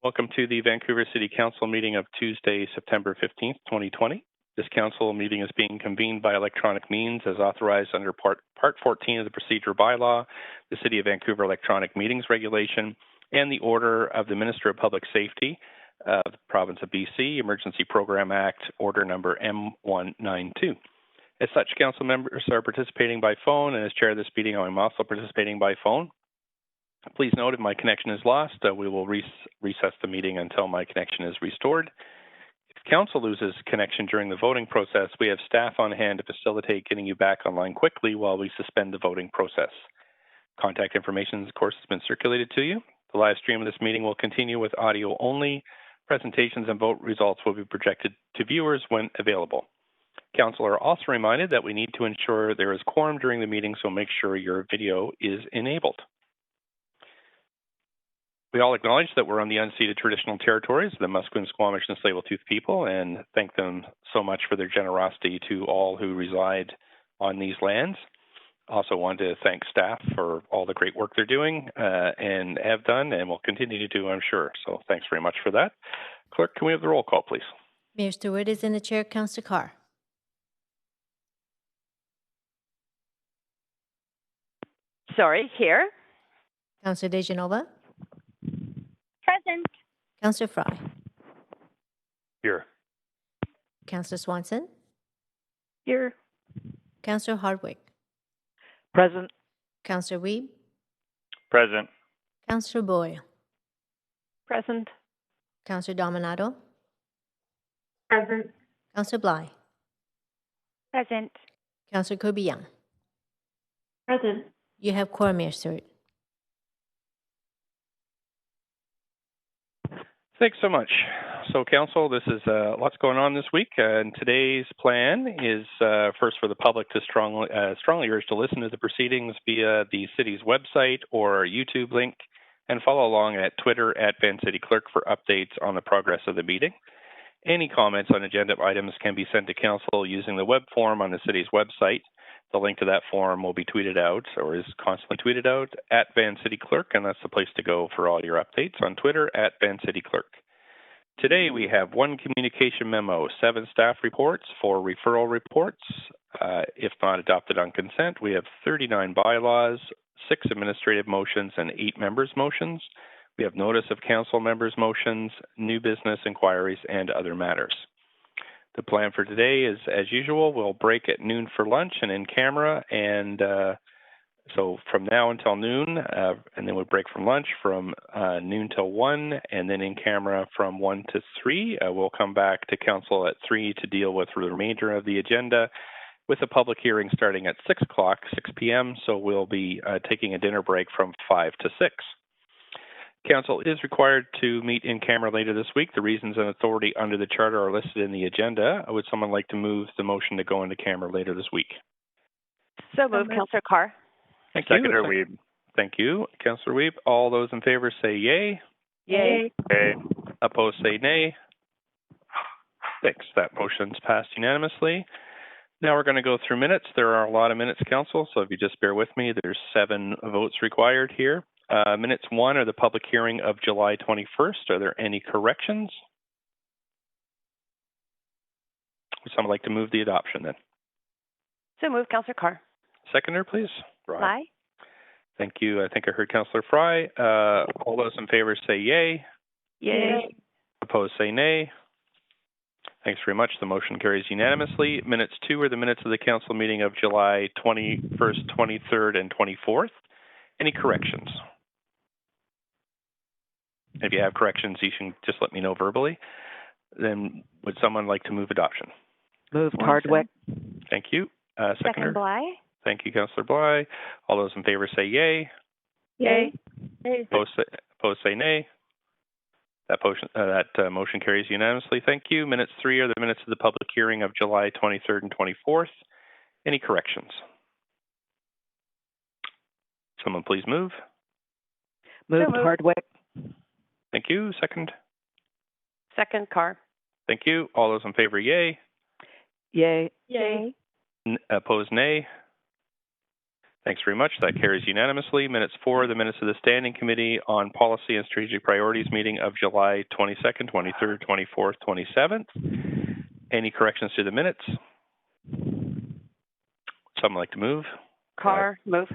Welcome to the Vancouver City Council meeting of Tuesday, September 15th, 2020. This council meeting is being convened by electronic means as authorized under Part 14 of the Procedure Bylaw, the City of Vancouver Electronic Meetings Regulation, and the order of the Minister of Public Safety of the Province of BC, Emergency Program Act, Order Number M192. As such, council members are participating by phone, and as chair of this meeting, I'm also participating by phone. Please note if my connection is lost, we will recess the meeting until my connection is restored. If council loses connection during the voting process, we have staff on hand to facilitate getting you back online quickly while we suspend the voting process. Contact information, of course, has been circulated to you. The live stream of this meeting will continue with audio only. Presentations and vote results will be projected to viewers when available. Council are also reminded that we need to ensure there is quorum during the meeting, so make sure your video is enabled. We all acknowledge that we're on the unceded traditional territories of the Musqueam, Squamish, and Tsleil-Waututh people, and thank them so much for their generosity to all who reside on these lands. Also want to thank staff for all the great work they're doing and have done and will continue to do, I'm sure. So thanks very much for that. Clerk, can we have the roll call, please? Mayor Stewart is in the chair. Councillor Carr. Sorry, here. Councillor Dejanova. Present. Councillor Fry. Here. Councillor Swanson. Here. Councillor Hardwick. Present. Councillor Wiebe. Present. Councillor Boyle. Present. Councillor Dominato. Present. Councillor Bly. Present. Councillor Kirby-Yung. Present. You have quorum, Mayor Stewart. Thanks so much. So, Council, this is lots going on this week, and today's plan is first for the public to strongly urge to listen to the proceedings via the city's website or YouTube link, and follow along at Twitter @VanCityClerk for updates on the progress of the meeting. Any comments on agenda items can be sent to Council using the web form on the city's website. The link to that form will be tweeted out, or is constantly tweeted out, @VanCityClerk, and that's the place to go for all your updates on Twitter @VanCityClerk. Today we have 1 communication memo, 7 staff reports, 4 referral reports. If not adopted on consent, we have 39 bylaws, 6 administrative motions, and 8 members' motions. We have notice of council members' motions, new business inquiries, and other matters. The plan for today is, as usual, we'll break at noon for lunch and in camera, and so from now until noon, and then we'll break from lunch from noon till 1, and then in camera from 1 to 3. We'll come back to council at 3 to deal with the remainder of the agenda, with a public hearing starting at 6 p.m., so we'll be taking a dinner break from 5 to 6. Council is required to meet in camera later this week. The reasons and authority under the charter are listed in the agenda. Would someone like to move the motion to go into camera later this week? So moved, Councillor Carr. Thank you. Seconder Wiebe. Thank you, Councillor Wiebe. All those in favor say yay. Yay. Yay. Opposed say nay. Thanks. That motion's passed unanimously. Now we're going to go through minutes. There are a lot of minutes, Council, so if you just bear with me, there's 7 votes required here. Minutes 1 are the public hearing of July 21st. Are there any corrections? Would someone like to move the adoption then? So moved, Councillor Carr. Seconder, please. Fry. Thank you. I think I heard Councillor Fry. All those in favor say yay. Yay. Opposed say nay. Thanks very much. The motion carries unanimously. Minutes 2 are the minutes of the council meeting of July 21st, 23rd, and 24th. Any corrections? If you have corrections, you can just let me know verbally. Then would someone like to move adoption? Moved Hardwick. Thank you. Seconder? Second Bly. Thank you, Councillor Bly. All those in favor say yay. Yay. Opposed say nay. That motion carries unanimously. Thank you. Minutes 3 are the minutes of the public hearing of July 23rd and 24th. Any corrections? Someone please move. Moved Hardwick. Thank you. Second? Second Carr. Thank you. All those in favor, yay. Yay. Yay. Opposed, nay. Thanks very much. That carries unanimously. Minutes 4, the minutes of the Standing Committee on Policy and Strategic Priorities meeting of July 22nd, 23rd, 24th, 27th. Any corrections to the minutes? Someone like to move? Carr, move.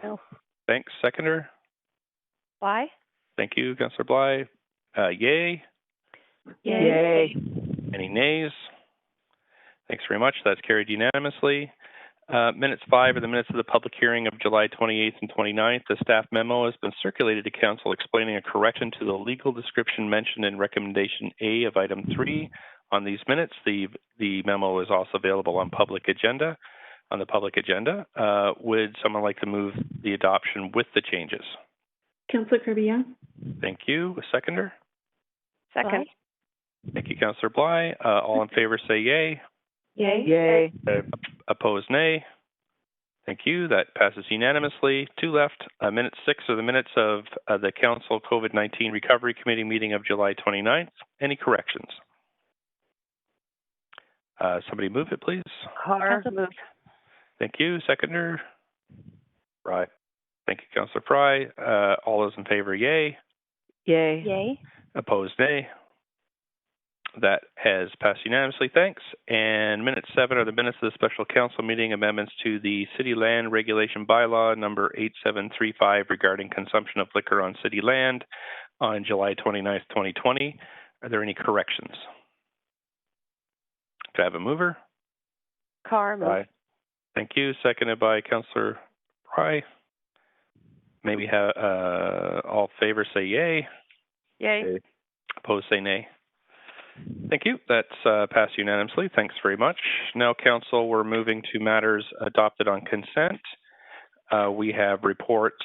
Thanks. Seconder? Bly? Thank you, Councillor Bly. Yay? Yay. Any nays? Thanks very much. That's carried unanimously. Minutes 5 are the minutes of the public hearing of July 28th and 29th. The staff memo has been circulated to Council explaining a correction to the legal description mentioned in recommendation A of item 3 on these minutes. The memo is also available on the public agenda. Would someone like to move the adoption with the changes? Councillor Kirby-Young. Thank you. A seconder? Second. Thank you, Councillor Bly. All in favor say yay. Yay. Yay. Opposed, nay. Thank you. That passes unanimously. 2 left. Minute 6 are the minutes of the Council COVID-19 Recovery Committee meeting of July 29th. Any corrections? Somebody move it, please. Carr, move. Thank you. Seconder? Fry. Thank you, Councillor Fry. All those in favor, yay. Yay. Yay. Opposed, nay. That has passed unanimously. Thanks. And minute 7 are the minutes of the Special Council meeting amendments to the City Land Regulation Bylaw number 8735 regarding consumption of liquor on city land on July 29th, 2020. Are there any corrections? Do I have a mover? Carr, move. Aye. Thank you. Seconded by Councillor Pry. Maybe all in favor say yay. Yay. Opposed say nay. Thank you. That's passed unanimously. Thanks very much. Now, Council, we're moving to matters adopted on consent. We have reports,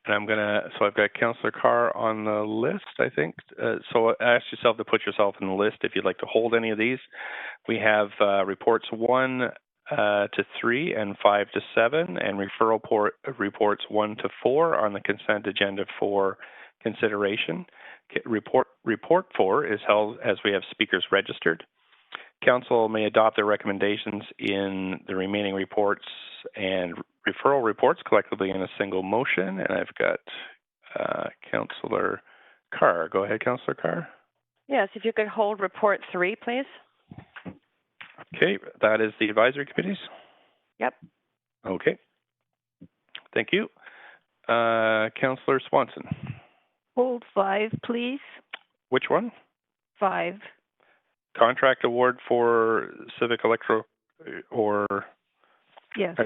and so I've got Councillor Carr on the list, I think. So ask yourself to put yourself in the list if you'd like to hold any of these. We have reports 1 to 3 and 5 to 7, and referral reports 1 to 4 on the consent agenda for consideration. Report 4 is held as we have speakers registered. Council may adopt their recommendations in the remaining reports and referral reports collectively in a single motion. And I've got Councillor Carr. Go ahead, Councillor Carr. Yes, if you could hold report 3, please. Okay, that is the advisory committees? Yep. Okay. Thank you. Councillor Swanson. Hold 5, please. Which one? 5. Contract award for Civic Electro, or? Yes.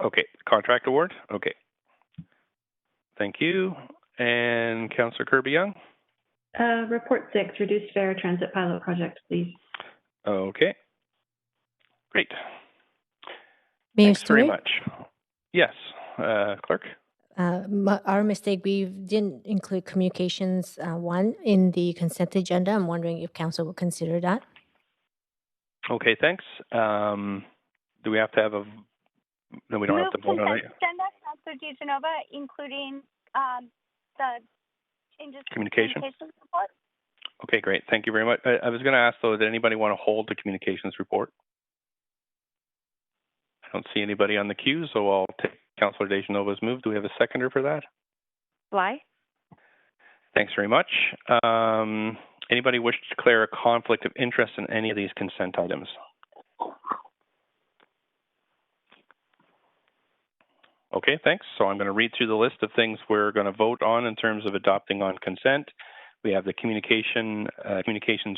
Okay, contract award? Okay. Thank you. And Councillor Kirby-Young? Report 6, reduced fare transit pilot project, please. Okay. Great. Mayor Thanks Stewart? very much. Yes, Clerk? Our mistake, we didn't include communications 1 in the consent agenda. I'm wondering if council will consider that. Okay, thanks. Do we have to have a... No, we don't have to vote on it. Agenda, Councilor DiGenova, including the changes to Communication? communications report. Okay, great. Thank you very much. I was going to ask, though, did anybody want to hold the communications report? I don't see anybody on the queue, so I'll take Councillor DeGenova's move. Do we have a seconder for that? Bly? Thanks very much. Anybody wish to declare a conflict of interest in any of these consent items? Okay, thanks. So I'm going to read through the list of things we're going to vote on in terms of adopting on consent. We have the communications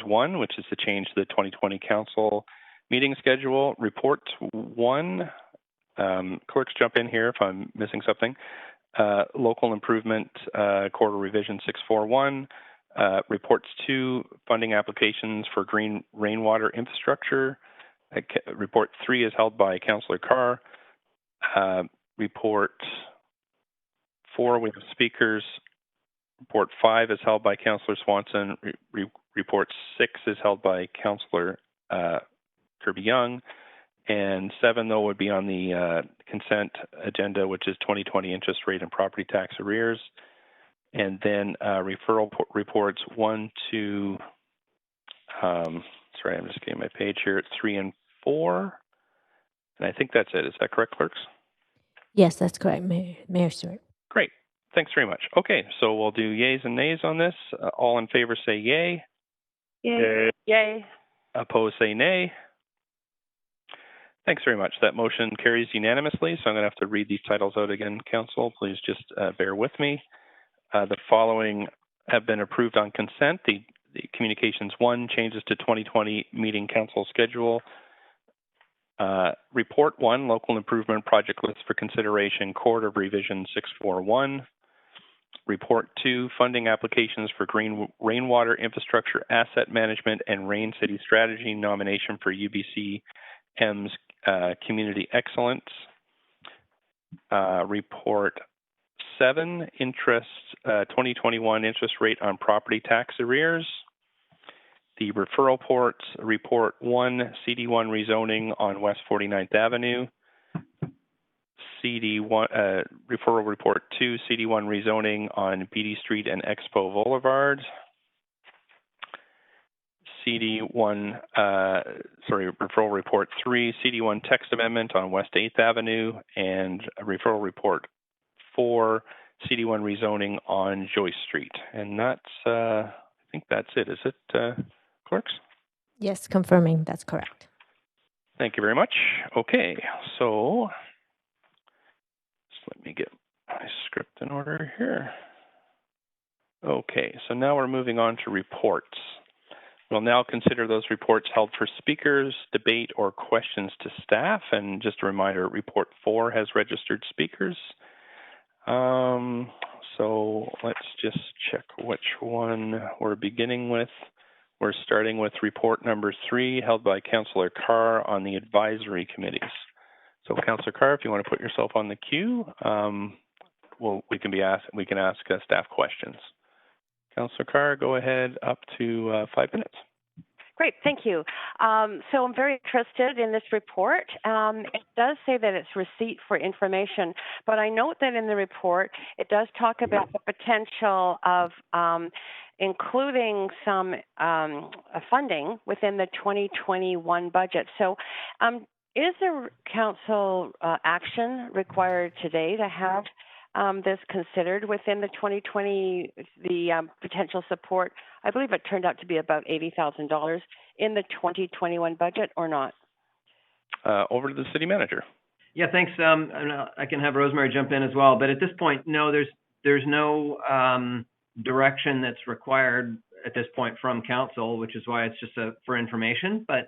1, which is the change to the 2020 council meeting schedule. Report 1, clerks jump in here if I'm missing something. Local improvement quarter revision 641. Reports 2, funding applications for green rainwater infrastructure. Report 3 is held by Councillor Carr. Report 4, we have speakers. Report 5 is held by Councillor Swanson. Report 6 is held by Councillor Kirby-Young. And 7, though, would be on the consent agenda, which is 2020 interest rate and property tax arrears. And then referral reports 1 to, sorry, I'm just getting my page here, 3 and 4. And I think that's it. Is that correct, clerks? Yes, that's correct, Mayor Stewart. Great. Thanks very much. Okay, so we'll do yays and nays on this. All in favor say yay. Yay. Yay. Opposed say nay. Thanks very much. That motion carries unanimously, so I'm going to have to read these titles out again, Council. Please just bear with me. The following have been approved on consent. The Communications 1, changes to 2020 meeting council schedule. Report 1, local improvement project list for consideration, Court of Revision 641. Report 2, funding applications for green rainwater infrastructure asset management and Rain City strategy nomination for UBCM's community excellence. Report 7, interest 2021 interest rate on property tax arrears. The referral reports, report 1, CD1 rezoning on West 49th Avenue. CD1 referral report 2, CD1 rezoning on Beatty Street and Expo Boulevard. Referral report 3, CD1 text amendment on West 8th Avenue, and referral report 4, CD1 rezoning on Joyce Street. And that's, I think that's it. Is it, clerks? Yes, confirming that's correct. Thank you very much. Okay, so let me get my script in order here. Okay, so now we're moving on to reports. We'll now consider those reports held for speakers, debate, or questions to staff. And just a reminder, report 4 has registered speakers. So let's just check which one we're beginning with. We're starting with report number 3, held by Councillor Carr on the advisory committees. So, Councillor Carr, if you want to put yourself on the queue, we can ask staff questions. Councillor Carr, go ahead, up to 5 minutes. Great, thank you. So I'm very interested in this report. It does say that it's receipt for information, but I note that in the report, it does talk about the potential of including some funding within the 2021 budget. So is there council action required today to have this considered within the 2020, the potential support? I believe it turned out to be about $80,000 in the 2021 budget, or not? Over to the city manager. Yeah, thanks. I can have Rosemary jump in as well, but at this point, no, there's no direction that's required at this point from council, which is why it's just for information. But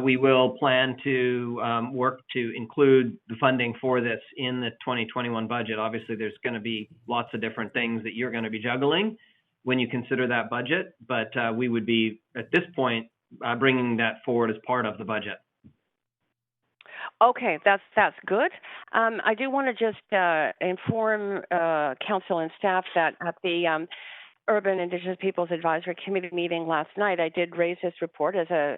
we will plan to work to include the funding for this in the 2021 budget. Obviously, there's going to be lots of different things that you're going to be juggling when you consider that budget, but we would be, at this point, bringing that forward as part of the budget. Okay, that's good. I do want to just inform council and staff that at the Urban Indigenous Peoples Advisory Committee meeting last night, I did raise this report as a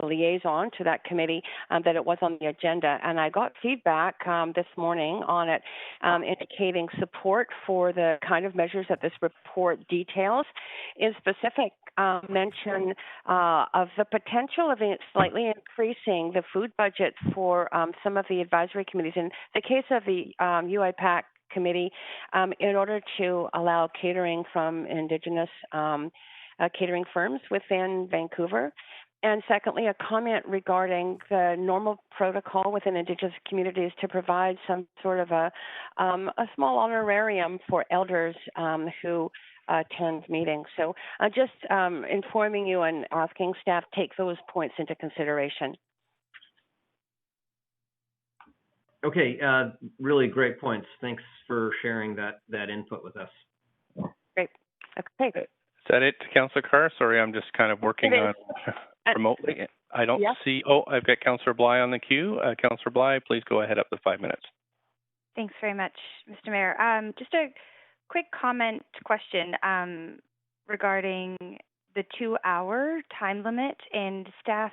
liaison to that committee, that it was on the agenda, and I got feedback this morning on it, indicating support for the kind of measures that this report details. In specific, mention of the potential of slightly increasing the food budget for some of the advisory committees. In the case of the UIPAC committee, in order to allow catering from Indigenous catering firms within Vancouver. And secondly, a comment regarding the normal protocol within Indigenous communities to provide some sort of a small honorarium for elders who attend meetings. So just informing you and asking staff take those points into consideration. Okay, really great points. Thanks for sharing that input with us. Great. Okay. Is that it, Councillor Carr? Sorry, I'm just kind of working on remotely. I don't see. Oh, I've got Councillor Bly on the queue. Councillor Bly, please go ahead, up to 5 minutes. Thanks very much, Mr. Mayor. Just a quick comment question regarding the 2-hour time limit, and staff.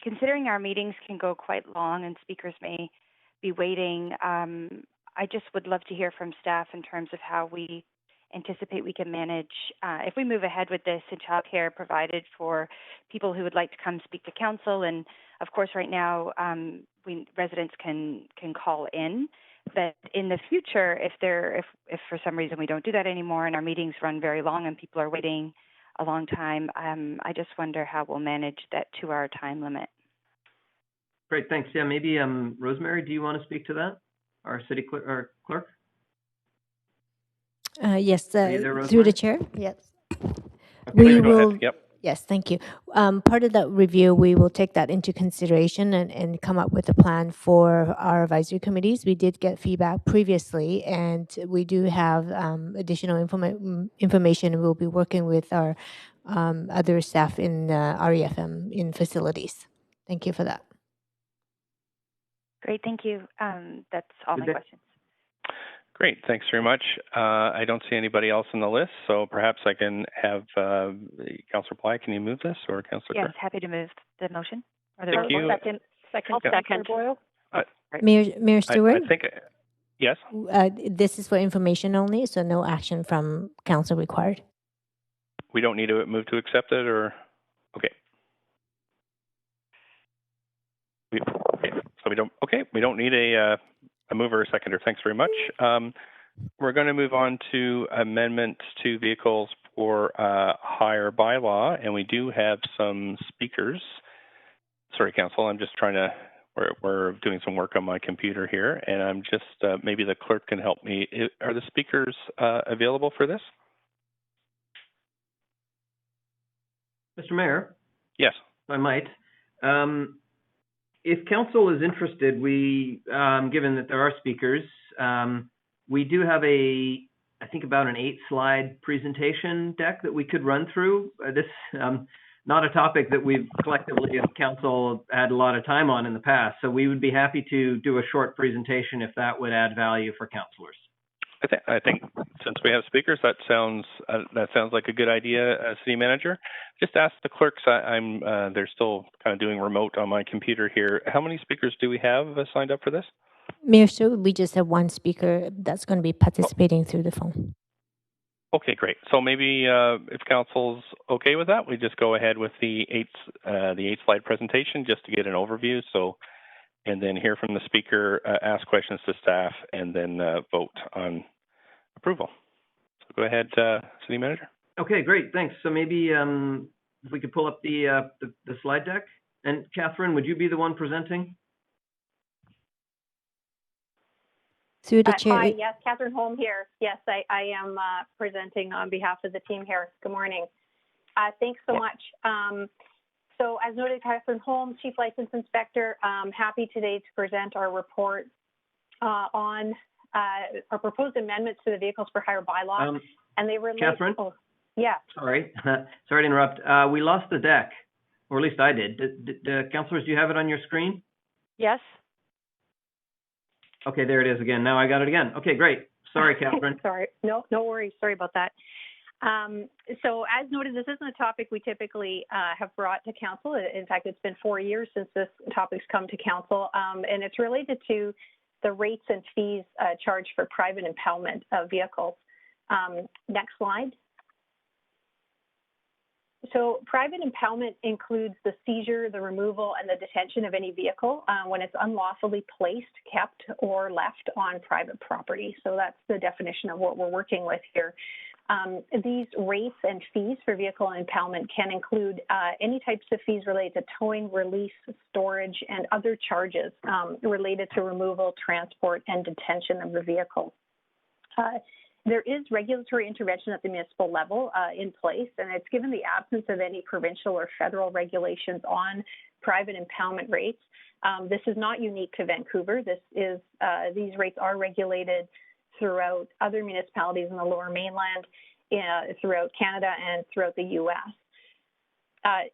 Considering our meetings can go quite long and speakers may be waiting, I just would love to hear from staff in terms of how we anticipate we can manage, if we move ahead with this, and childcare provided for people who would like to come speak to council. And of course, right now, residents can call in. But in the future, if for some reason we don't do that anymore and our meetings run very long and people are waiting a long time, I just wonder how we'll manage that 2-hour time limit. Great, thanks. Yeah, maybe Rosemary, do you want to speak to that? Our city clerk? Yes, Are you there, through Rosemary? the chair. Yes. Okay, We Go will. ahead. Yep. Yes, thank you. Part of that review, we will take that into consideration and come up with a plan for our advisory committees. We did get feedback previously, and we do have additional information. We'll be working with our other staff in REFM in facilities. Thank you for that. Great, thank you. That's all my questions. Great, thanks very much. I don't see anybody else on the list, so perhaps I can have Councillor Ply. Can you move this, or Councillor? Yes, happy to move the motion. Or the Thank you. Second, Yeah. Councillor Boyle. Mayor Stewart, I think, yes. this is for information only, so no action from council required. We don't need to move to accept it, or okay. So we don't. Okay, we don't need a mover or a seconder. Thanks very much. We're going to move on to amendments to vehicles for hire bylaw, and we do have some speakers. Sorry, Council. I'm just trying to. We're doing some work on my computer here, and I'm just maybe the clerk can help me. Are the speakers available for this? Mr. Mayor? Yes. If I might. If council is interested, we, given that there are speakers, we do have I think about an 8-slide presentation deck that we could run through. This, not a topic that we've collectively as council had a lot of time on in the past. So we would be happy to do a short presentation if that would add value for councilors. I think since we have speakers, that sounds like a good idea, City Manager. Just ask the clerks. They're still kind of doing remote on my computer here. How many speakers do we have signed up for this? Mayor Stewart, we just have one speaker that's going to be participating through the phone. Okay, great. So maybe if council's okay with that, we just go ahead with the 8-slide presentation just to get an overview. So, and then hear from the speaker, ask questions to staff, and then vote on approval. So go ahead, City Manager. Okay, great, thanks. So maybe if we could pull up the slide deck. And Catherine, would you be the one presenting? Through the chair. Hi, yes, Catherine Holm here. Yes, I am presenting on behalf of the team here. Good morning. Thanks so much. So as noted, Catherine Holm, Chief License Inspector, happy today to present our report on our proposed amendments to the Vehicles for Hire bylaw. And they relate— Catherine? Oh, yeah. Sorry, sorry to interrupt. We lost the deck, or at least I did. Councilors, do you have it on your screen? Yes. Okay, there it is again. Now I got it again. Okay, great. Sorry, Catherine. Sorry, no worries. Sorry about that. So as noted, this isn't a topic we typically have brought to council. In fact, it's been 4 years since this topic's come to council, and it's related to the rates and fees charged for private impoundment of vehicles. Next slide. So private impoundment includes the seizure, the removal, and the detention of any vehicle when it's unlawfully placed, kept, or left on private property. So that's the definition of what we're working with here. These rates and fees for vehicle impoundment can include any types of fees related to towing, release, storage, and other charges related to removal, transport, and detention of the vehicle. There is regulatory intervention at the municipal level in place, and it's given the absence of any provincial or federal regulations on private impoundment rates. This is not unique to Vancouver. These rates are regulated throughout other municipalities in the Lower Mainland, throughout Canada, and throughout the U.S.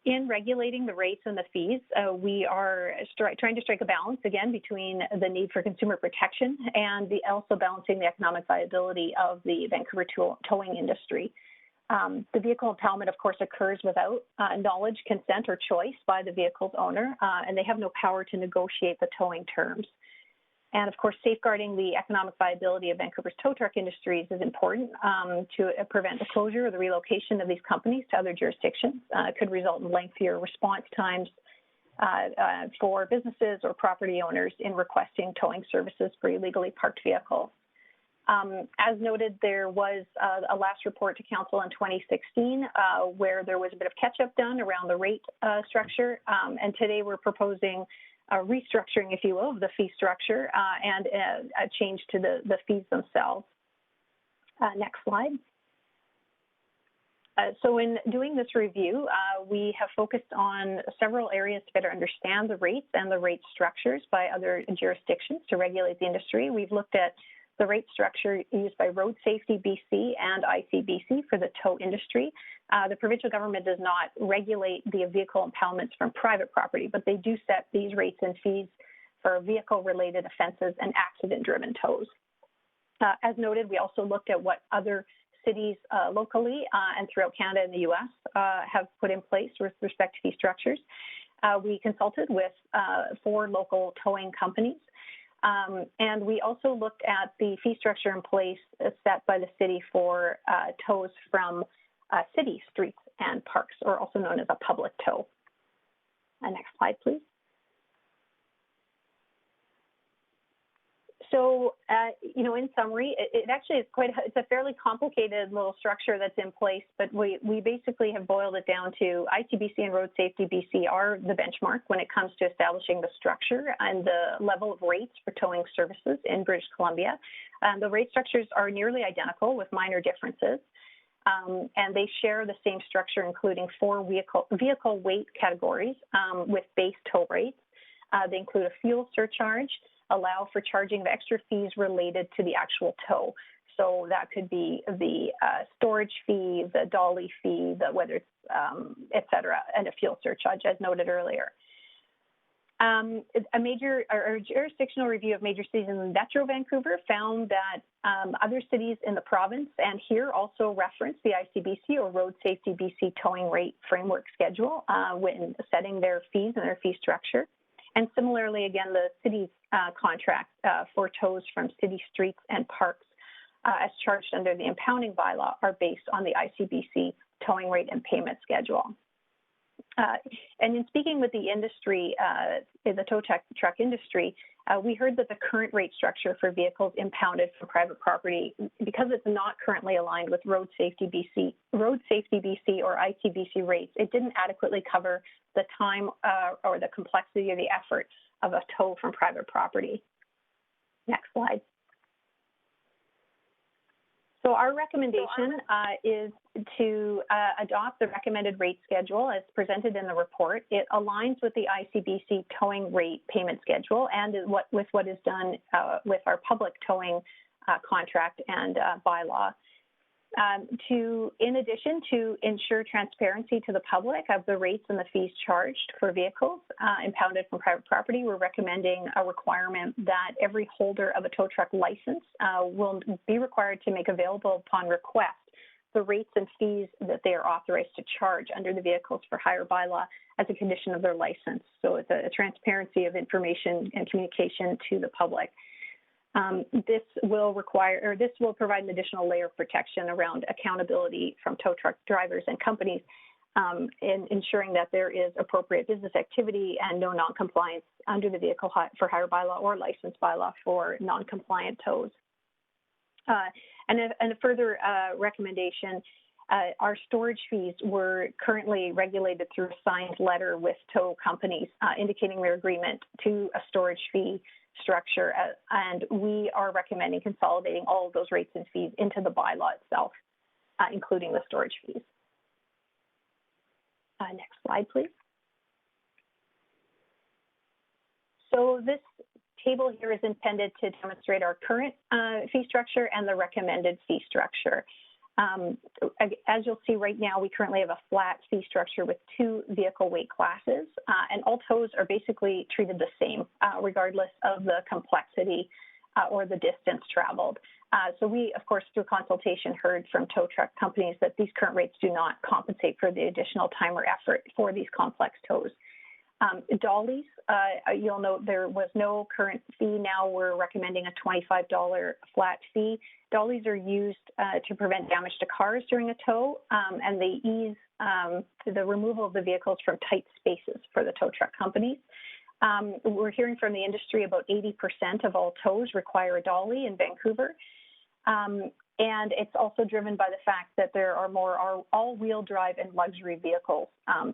In regulating the rates and the fees, we are trying to strike a balance, again, between the need for consumer protection and also balancing the economic viability of the Vancouver towing industry. The vehicle impoundment, of course, occurs without knowledge, consent, or choice by the vehicle's owner, and they have no power to negotiate the towing terms. And of course, safeguarding the economic viability of Vancouver's tow truck industries is important to prevent the closure or the relocation of these companies to other jurisdictions. It could result in lengthier response times, for businesses or property owners in requesting towing services for illegally parked vehicles. As noted, there was a last report to Council in 2016 where there was a bit of catch-up done around the rate structure, and today we're proposing a restructuring, if you will, of the fee structure and a change to the fees themselves. Next slide. So in doing this review, we have focused on several areas to better understand the rates and the rate structures by other jurisdictions to regulate the industry. We've looked at the rate structure used by Road Safety BC and ICBC for the tow industry. The provincial government does not regulate the vehicle impoundments from private property, but they do set these rates and fees for vehicle-related offenses and accident-driven tows. As noted, we also looked at what other cities locally and throughout Canada and the U.S. Have put in place with respect to fee structures. We consulted with 4 local towing companies, and we also looked at the fee structure in place set by the city for tows from city streets and parks, or also known as a public tow. Next slide, please. So, in summary, it actually is it's a fairly complicated little structure that's in place, but we basically have boiled it down to ICBC and Road Safety BC are the benchmark when it comes to establishing the structure and the level of rates for towing services in British Columbia. The rate structures are nearly identical with minor differences, and they share the same structure, including 4 vehicle weight categories with base tow rates. They include a fuel surcharge, allow for charging of extra fees related to the actual tow. So that could be the storage fee, the dolly fee, whether it's, et cetera, and a fuel surcharge, as noted earlier. A jurisdictional review of major cities in Metro Vancouver found that other cities in the province and here also reference the ICBC or Road Safety BC towing rate framework schedule when setting their fees and their fee structure. And similarly, again, the city's contract for tows from city streets and parks as charged under the impounding bylaw are based on the ICBC towing rate and payment schedule. And in speaking with the industry, the tow truck industry, we heard that the current rate structure for vehicles impounded from private property, because it's not currently aligned with Road Safety BC or ICBC rates, it didn't adequately cover the time or the complexity or the effort of a tow from private property. Next slide. So our recommendation is to adopt the recommended rate schedule as presented in the report. It aligns with the ICBC towing rate payment schedule and with what is done with our public towing contract and bylaw. In addition to ensure transparency to the public of the rates and the fees charged for vehicles impounded from private property, we're recommending a requirement that every holder of a tow truck license will be required to make available upon request the rates and fees that they are authorized to charge under the Vehicles for Hire bylaw as a condition of their license. So it's a transparency of information and communication to the public. This will provide an additional layer of protection around accountability from tow truck drivers and companies in ensuring that there is appropriate business activity and no noncompliance under the Vehicle for Hire bylaw or license bylaw for noncompliant tows. And a further recommendation, our storage fees were currently regulated through a signed letter with tow companies indicating their agreement to a storage fee structure, and we are recommending consolidating all of those rates and fees into the bylaw itself, including the storage fees. Next slide, please. So this table here is intended to demonstrate our current fee structure and the recommended fee structure. As you'll see right now, we currently have a flat fee structure with 2 vehicle weight classes, and all tows are basically treated the same, regardless of the complexity or the distance traveled. So we, of course, through consultation, heard from tow truck companies that these current rates do not compensate for the additional time or effort for these complex tows. Dollies, you'll note there was no current fee. Now we're recommending a $25 flat fee. Dollies are used to prevent damage to cars during a tow, and they ease the removal of the vehicles from tight spaces for the tow truck companies. We're hearing from the industry about 80% of all tows require a dolly in Vancouver. And it's also driven by the fact that there are more all-wheel drive and luxury vehicles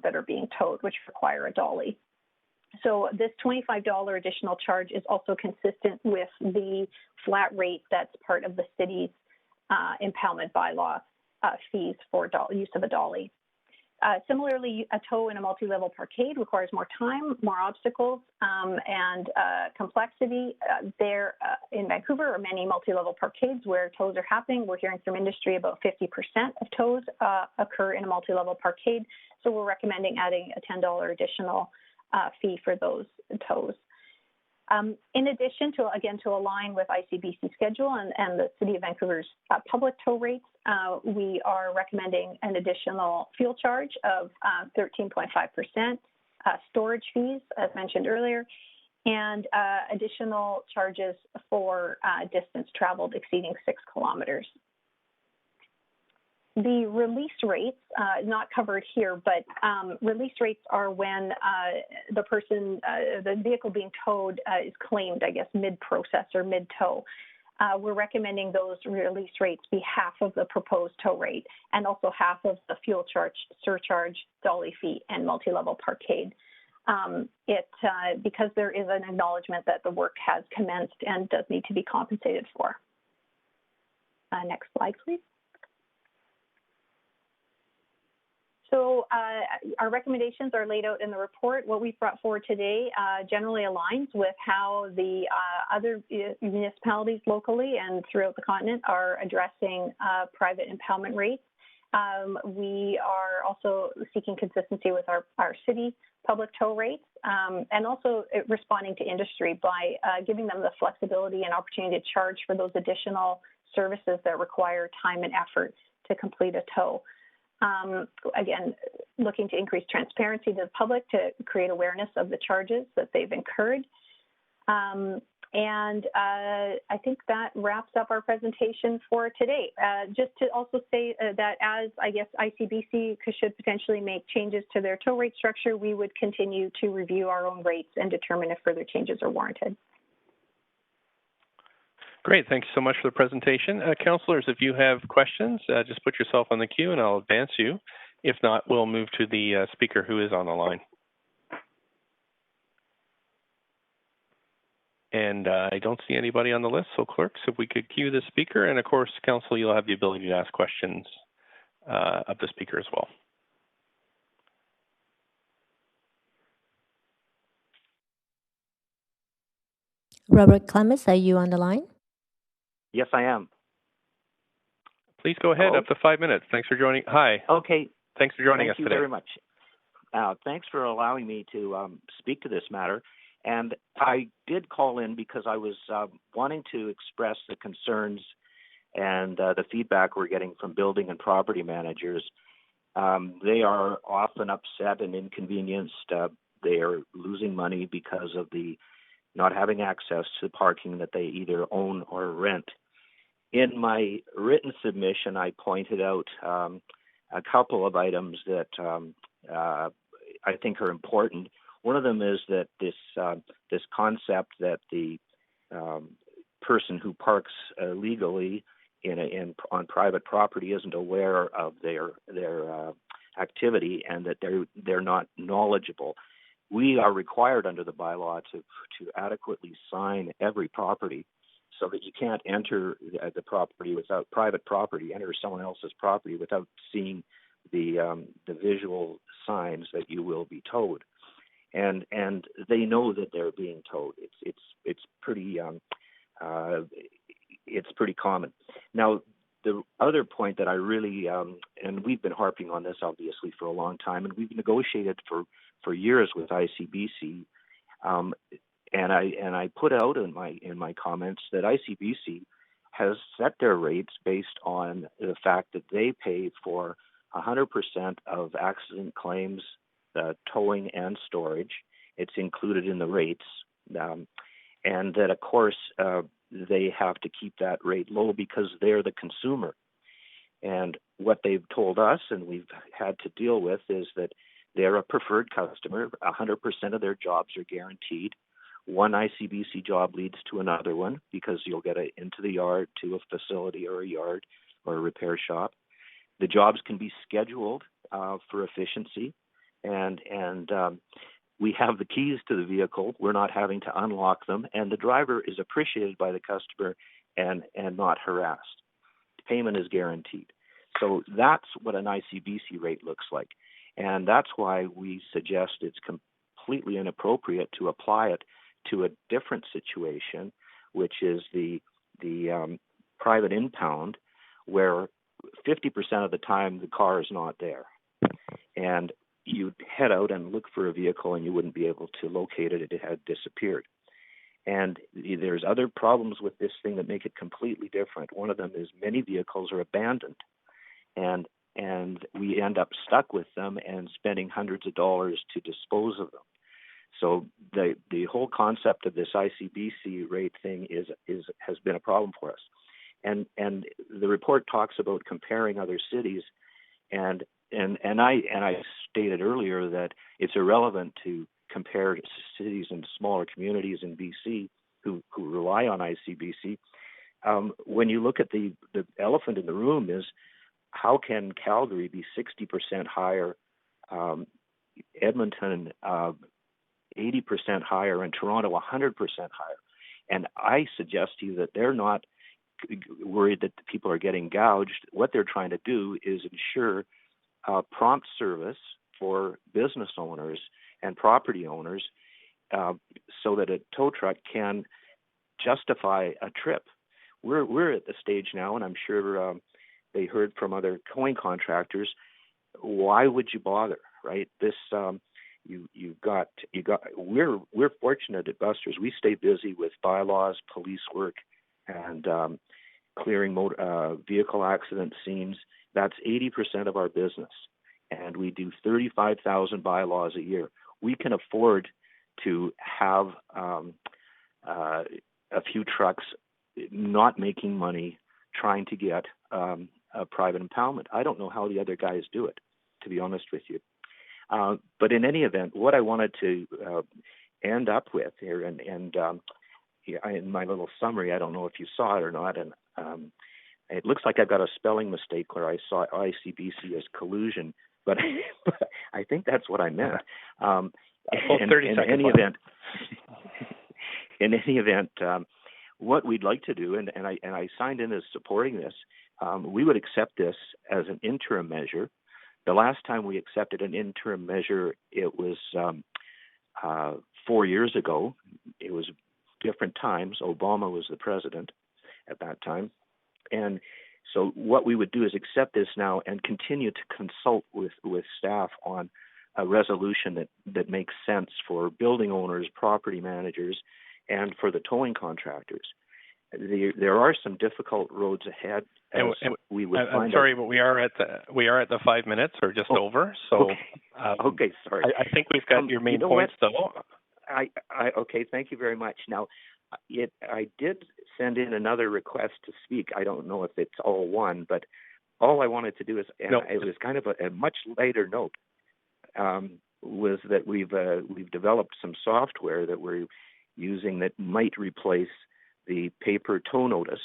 that are being towed, which require a dolly. So this $25 additional charge is also consistent with the flat rate that's part of the city's impoundment bylaw fees for use of a dolly. Similarly, a tow in a multi-level parkade requires more time, more obstacles, and complexity. There in Vancouver are many multi-level parkades where tows are happening. We're hearing from industry about 50% of tows occur in a multi-level parkade. So we're recommending adding a $10 additional fee for those tows. In addition to, again, to align with ICBC schedule and the City of Vancouver's public tow rates, we are recommending an additional fuel charge of 13.5%, storage fees, as mentioned earlier, and additional charges for distance traveled exceeding 6 kilometers. The release rates, not covered here, but release rates are when the vehicle being towed is claimed, I guess, mid-process or mid-tow. We're recommending those release rates be half of the proposed tow rate and also half of the fuel surcharge, dolly fee, and multi-level parkade. Because there is an acknowledgement that the work has commenced and does need to be compensated for. Next slide, please. So our recommendations are laid out in the report. What we've brought forward today generally aligns with how the other municipalities locally and throughout the continent are addressing private impoundment rates. We are also seeking consistency with our city public tow rates and also responding to industry by giving them the flexibility and opportunity to charge for those additional services that require time and effort to complete a tow. Again, looking to increase transparency to the public to create awareness of the charges that they've incurred. And I think that wraps up our presentation for today. Just to also say that as, I guess, ICBC should potentially make changes to their tow rate structure, we would continue to review our own rates and determine if further changes are warranted. Great. Thank you so much for the presentation. Councillors, if you have questions, just put yourself on the queue and I'll advance you. If not, we'll move to the speaker who is on the line. And I don't see anybody on the list, so clerks, if we could queue the speaker. And of course, Council, you'll have the ability to ask questions of the speaker as well. Robert Clemens, are you on the line? Yes, I am. Please go ahead. Hello? Up to 5 minutes. Thanks for joining. Hi. Okay. Thanks for joining us today. Thank you very much. Thanks for allowing me to speak to this matter. And I did call in because I was wanting to express the concerns and the feedback we're getting from building and property managers. They are often upset and inconvenienced. They are losing money because of the not having access to parking that they either own or rent. In my written submission, I pointed out a couple of items that I think are important. One of them is that this concept that the person who parks legally on private property isn't aware of their activity and that they're not knowledgeable. We are required under the bylaw to adequately sign every property, so that you can't enter the property without enter someone else's property without seeing the visual signs that you will be towed. And they know that they're being towed. It's pretty common. Now, the other point that I really and we've been harping on this obviously for a long time, and we've negotiated for years with ICBC, and I put out in my comments that ICBC has set their rates based on the fact that they pay for 100% of accident claims, towing and storage, It's included in the rates, and that, of course, they have to keep that rate low because they're the consumer. And what they've told us, and we've had to deal with, is that they're a preferred customer. 100% of their jobs are guaranteed. One ICBC job leads to another one because you'll get into the yard, to a facility or a yard or a repair shop. The jobs can be scheduled for efficiency, and we have the keys to the vehicle. We're not having to unlock them, and the driver is appreciated by the customer and not harassed. Payment is guaranteed. So that's what an ICBC rate looks like, and that's why we suggest it's completely inappropriate to apply it to a different situation, which is the private impound, where 50% of the time the car is not there. And you'd head out and look for a vehicle and you wouldn't be able to locate it. It had disappeared. And there's other problems with this thing that make it completely different. One of them is many vehicles are abandoned, and we end up stuck with them and spending hundreds of dollars to dispose of them. So the whole concept of this ICBC rate thing has been a problem for us. And the report talks about comparing other cities, and I stated earlier that it's irrelevant to compare cities and smaller communities in BC who rely on ICBC. When you look at the elephant in the room is, how can Calgary be 60% higher, Edmonton 80% higher, and Toronto 100% higher? And I suggest to you that they're not worried that the people are getting gouged. What they're trying to do is ensure prompt service for business owners and property owners, so that a tow truck can justify a trip. We're at the stage now, and I'm sure they heard from other towing contractors. Why would you bother, right? This we're fortunate at Buster's. We stay busy with bylaws, police work, and clearing vehicle accident scenes. That's 80% of our business, and we do 35,000 bylaws a year. We can afford to have a few trucks not making money trying to get a private impoundment. I don't know how the other guys do it, to be honest with you. But in any event, what I wanted to end up with here, and in my little summary, I don't know if you saw it or not, and it looks like I've got a spelling mistake where I saw ICBC as collusion, but I think that's what I meant. In any event, what we'd like to do, and I signed in as supporting this, we would accept this as an interim measure. The last time we accepted an interim measure, it was 4 years ago. It was different times. Obama was the president at that time. And so what we would do is accept this now and continue to consult with staff on a resolution that makes sense for building owners, property managers, and for the towing contractors. There are some difficult roads ahead. I'm sorry, but we are at the 5 minutes or just over. So okay, sorry. I think we've got your main points though. Okay, thank you very much. Now, I did send in another request to speak. I don't know if it's all one, but all I wanted to do is, and it was kind of a much lighter note, was that we've developed some software that we're using that might replace the paper tow notice,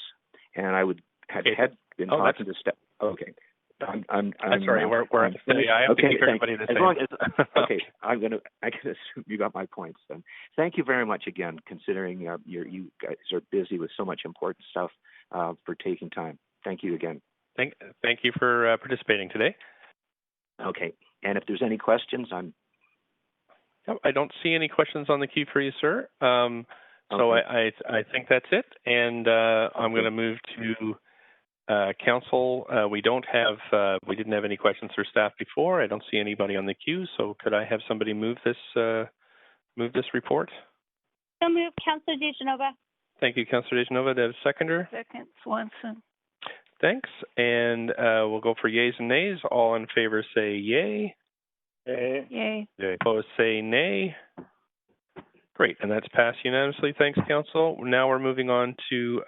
and I had been talking to staff. Okay. I'm sorry. We're I have to keep everybody the same. Okay, I can assume you got my points then. Thank you very much again, considering you guys are busy with so much important stuff, for taking time. Thank you again. Thank you for participating today. Okay, and if there's any questions, I don't see any questions on the queue for you, sir. So I think that's it, and I'm going to move to council. We didn't have any questions for staff before. I don't see anybody on the queue, so could I have somebody move this report? So move, Councillor DeGenova. Thank you, Councillor DeGenova. Do I have a seconder? Second, Swanson. Thanks, and we'll go for yeas and nays. All in favor say yay. Yay. Opposed say nay. Great, and that's passed unanimously. Thanks, Council. Now we're moving on to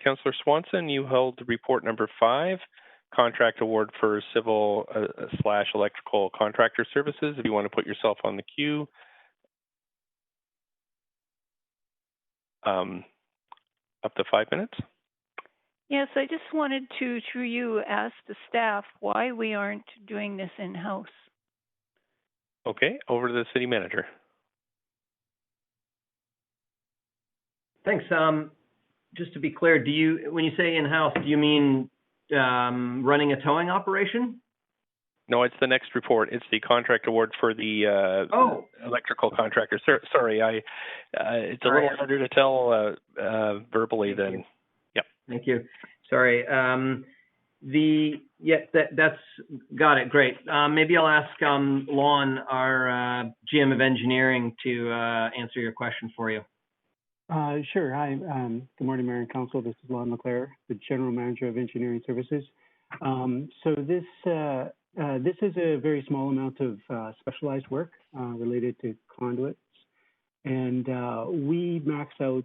Councillor Swanson. You held report number 5, contract award for civil / electrical contractor services. If you want to put yourself on the queue. Up to 5 minutes. Yes, I just wanted to, through you, ask the staff why we aren't doing this in-house. Okay, over to the city manager. Thanks. Just to be clear, when you say in-house, do you mean running a towing operation? No, it's the next report. It's the contract award for the electrical contractor. Sorry, it's a little harder to tell verbally than. Yeah. Thank you. Sorry. That's got it. Great. Maybe I'll ask Lon, our GM of engineering, to answer your question for you. Sure. Hi. Good morning, Mayor and Council. This is Lon LeClaire, the General Manager of Engineering Services. So this is a very small amount of specialized work related to conduits. And we max out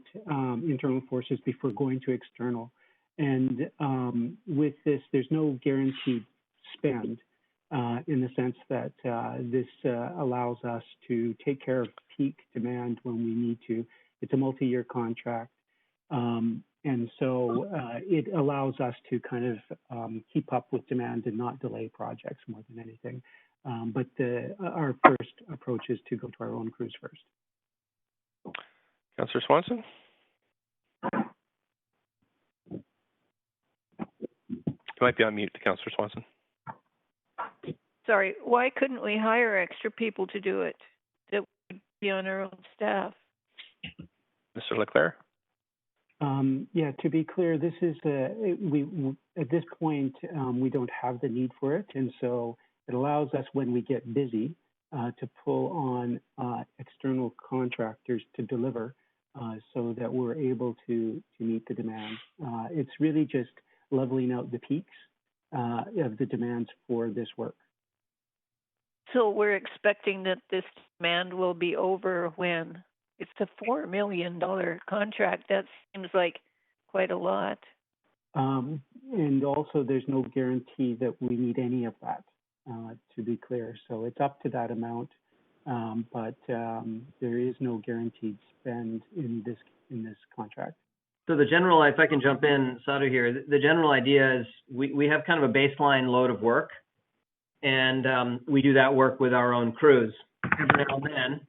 internal forces before going to external. And with this, there's no guaranteed spend in the sense that this allows us to take care of peak demand when we need to. It's a multi-year contract. And so it allows us to kind of keep up with demand and not delay projects more than anything. But our first approach is to go to our own crews first. Councillor Swanson? You might be on mute, Councillor Swanson. Sorry, why couldn't we hire extra people to do it that would be on our own staff? Mr. Leclerc? Yeah, to be clear, this is we at this point we don't have the need for it, and so it allows us, when we get busy, to pull on external contractors to deliver, so that we're able to meet the demand. It's really just leveling out the peaks of the demands for this work. So we're expecting that this demand will be over when? It's a $4 million contract. That seems like quite a lot. And also, there's no guarantee that we need any of that, to be clear. So it's up to that amount, but there is no guaranteed spend in this contract. So the general, if I can jump in, Sadhu here, the general idea is we have kind of a baseline load of work, and we do that work with our own crews. Every now and then,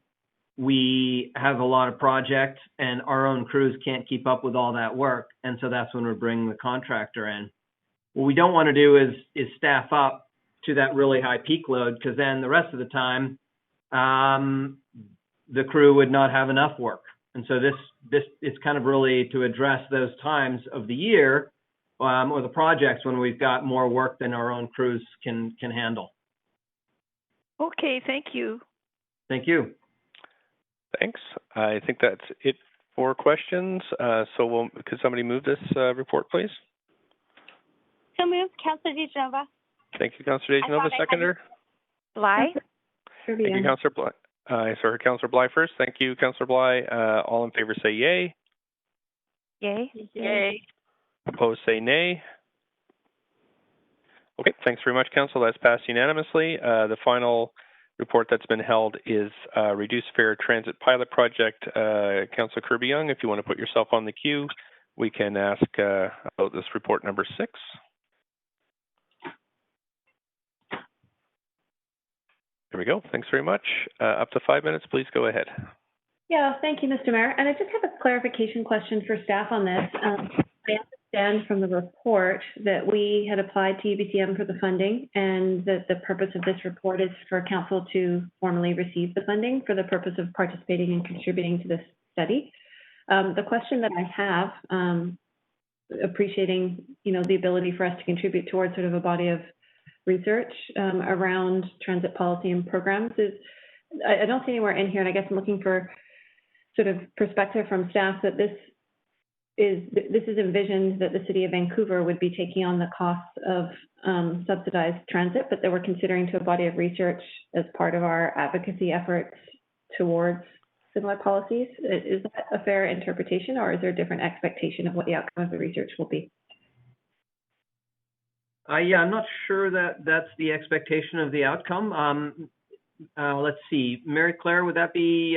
we have a lot of projects and our own crews can't keep up with all that work. And so that's when we're bringing the contractor in. What we don't want to do is staff up to that really high peak load, because then the rest of the time, the crew would not have enough work. And so this is kind of really to address those times of the year or the projects when we've got more work than our own crews can handle. Okay, thank you. Thank you. Thanks. I think that's it for questions. So could somebody move this report, please? So moved. Councillor DeGenova. Thank you, Councillor DeGenova. Seconder? Bly. Thank you, Councillor Bly. Sorry, Councillor Bly first. Thank you, Councillor Bly. All in favor say yay. Yay. Yay. Opposed say nay. Okay, thanks very much, Council. That's passed unanimously. The final report that's been held is Reduced Fare Transit Pilot Project. Councillor Kirby-Yung, if you want to put yourself on the queue, we can ask about this report number 6. There we go. Thanks very much. Up to 5 minutes, please go ahead. Yeah, thank you, Mr. Mayor. And I just have a clarification question for staff on this. I understand from the report that we had applied to UBCM for the funding, and that the purpose of this report is for council to formally receive the funding for the purpose of participating and contributing to this study. The question that I have, appreciating, the ability for us to contribute towards sort of a body of research around transit policy and programs, is I don't see anywhere in here, and I guess I'm looking for sort of perspective from staff that this is envisioned that the City of Vancouver would be taking on the costs of subsidized transit, but that we're considering to a body of research as part of our advocacy efforts towards similar policies. Is that a fair interpretation, or is there a different expectation of what the outcome of the research will be? Yeah, I'm not sure that that's the expectation of the outcome. Let's see, Mary Claire, would that be?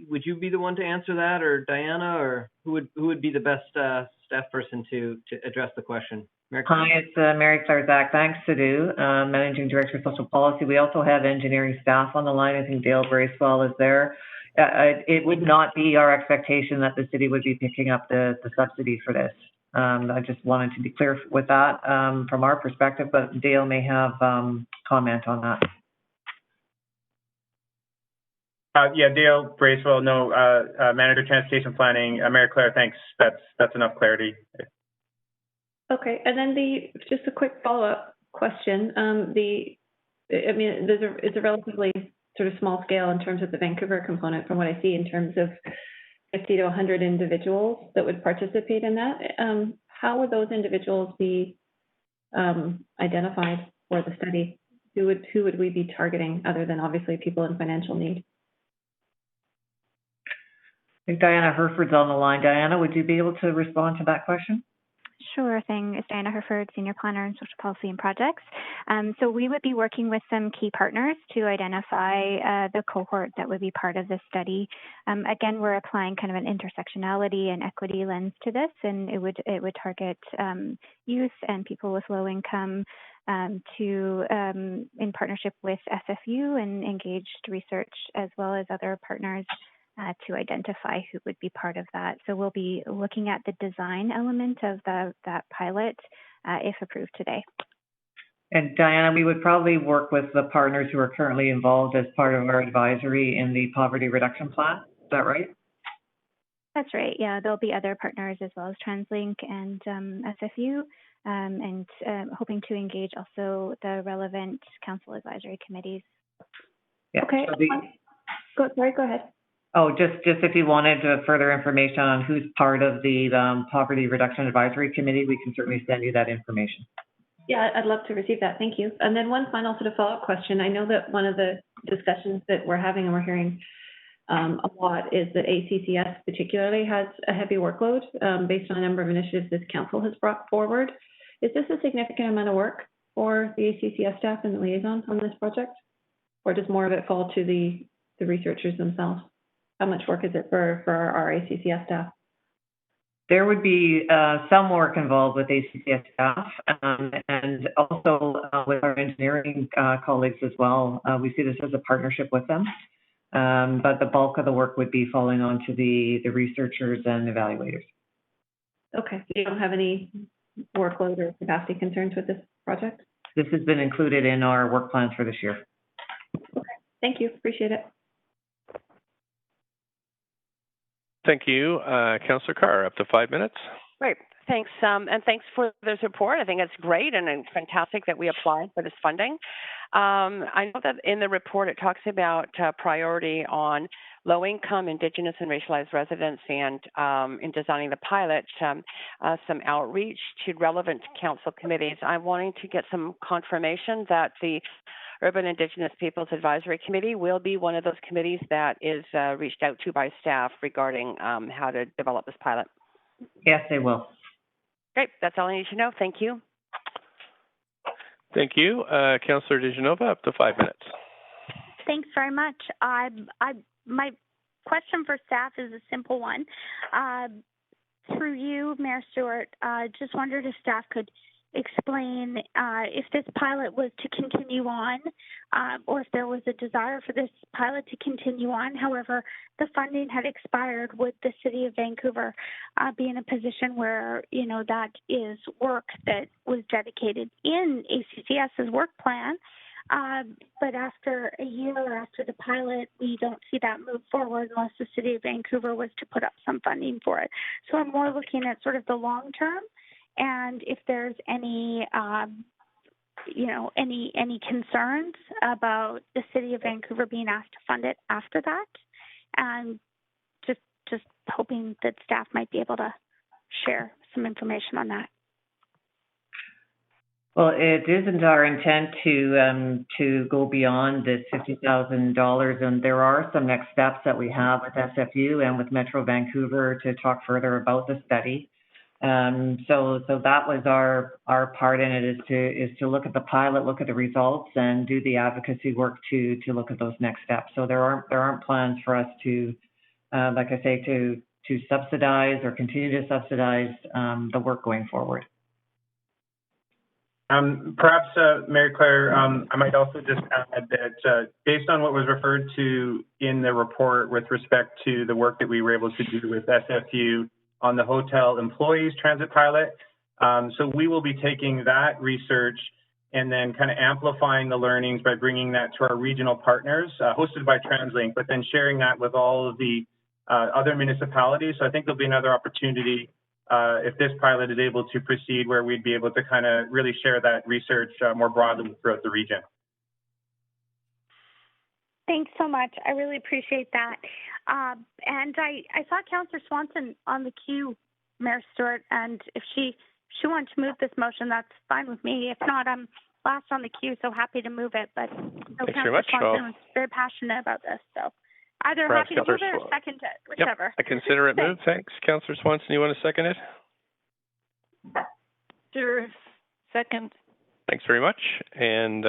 Would you be the one to answer that, or Diana, or who would be the best staff person to address the question? Mary Claire? Hi, it's Mary Claire Zach. Thanks, Sadhu, Managing Director of Social Policy. We also have engineering staff on the line. I think Dale Bracewell is there. It would not be our expectation that the city would be picking up the subsidy for this. I just wanted to be clear with that from our perspective, but Dale may have comment on that. Yeah, Dale Bracewell, no, Manager Transportation Planning. Mary Claire, thanks. That's enough clarity. Okay, and then just a quick follow-up question. It's a relatively sort of small scale in terms of the Vancouver component from what I see in terms of 50 to 100 individuals that would participate in that. How would those individuals be identified for the study? Who would we be targeting other than obviously people in financial need? I think Diana Herford's on the line. Diana, would you be able to respond to that question? Sure thing. It's Diana Herford, Senior Planner in Social Policy and Projects. So we would be working with some key partners to identify the cohort that would be part of this study. Again, we're applying kind of an intersectionality and equity lens to this, and it would target youth and people with low income in partnership with SFU and engaged research as well as other partners to identify who would be part of that. So we'll be looking at the design element of that pilot if approved today. And Diana, we would probably work with the partners who are currently involved as part of our advisory in the poverty reduction plan. Is that right? That's right. Yeah, there'll be other partners as well as TransLink and SFU, and hoping to engage also the relevant council advisory committees. Yeah. Okay. So go ahead. Oh, just if you wanted further information on who's part of the Poverty Reduction Advisory Committee, we can certainly send you that information. Yeah, I'd love to receive that. Thank you. And then one final sort of follow-up question. I know that one of the discussions that we're having and we're hearing a lot is that ACCS particularly has a heavy workload based on a number of initiatives this council has brought forward. Is this a significant amount of work for the ACCS staff and the liaisons on this project? Or does more of it fall to the researchers themselves? How much work is it for our ACCS staff? There would be some work involved with ACCS staff and also with our engineering colleagues as well. We see this as a partnership with them, but the bulk of the work would be falling onto the researchers and evaluators. Okay, so you don't have any workload or capacity concerns with this project? This has been included in our work plans for this year. Okay, thank you, appreciate it. Thank you. Councillor Carr, up to 5 minutes. Great. Thanks. And thanks for this report. I think it's great and it's fantastic that we applied for this funding. I know that in the report it talks about priority on low-income, Indigenous, and racialized residents, and in designing the pilot, some outreach to relevant council committees. I'm wanting to get some confirmation that the Urban Indigenous Peoples Advisory Committee will be one of those committees that is reached out to by staff regarding how to develop this pilot. Yes, they will. Great. That's all I need to know. Thank you. Thank you. Councillor DeGenova, up to 5 minutes. Thanks very much. My question for staff is a simple one. Through you, Mayor Stewart, just wondered if staff could explain if this pilot was to continue on or if there was a desire for this pilot to continue on. However, the funding had expired. Would the City of Vancouver be in a position where, that is work that was dedicated in ACCS's work plan, but after a year after the pilot, we don't see that move forward unless the City of Vancouver was to put up some funding for it. So I'm more looking at sort of the long term, and if there's any, any concerns about the City of Vancouver being asked to fund it after that, and just hoping that staff might be able to share some information on that. Well, it isn't our intent to go beyond this $50,000, and there are some next steps that we have with SFU and with Metro Vancouver to talk further about the study. So that was our part in it, is to look at the pilot, look at the results, and do the advocacy work to look at those next steps. So there aren't plans for us to, like I say, to subsidize or continue to subsidize the work going forward. Perhaps, Mary Claire, I might also just add that based on what was referred to in the report with respect to the work that we were able to do with SFU on the hotel employees transit pilot, so we will be taking that research and then kind of amplifying the learnings by bringing that to our regional partners, hosted by TransLink, but then sharing that with all of the other municipalities. So I think there'll be another opportunity if this pilot is able to proceed, where we'd be able to kind of really share that research more broadly throughout the region. Thanks so much. I really appreciate that. And I saw Councillor Swanson on the queue, Mayor Stewart, and if she wants to move this motion, that's fine with me. If not, I'm last on the queue, so happy to move it. But Thanks very much. Swanson was very passionate about this, so either happy to move it or second it, whichever. Yep, I consider it moved. Thanks. Councillor Swanson, you want to second it? Sure. Second. Thanks very much. And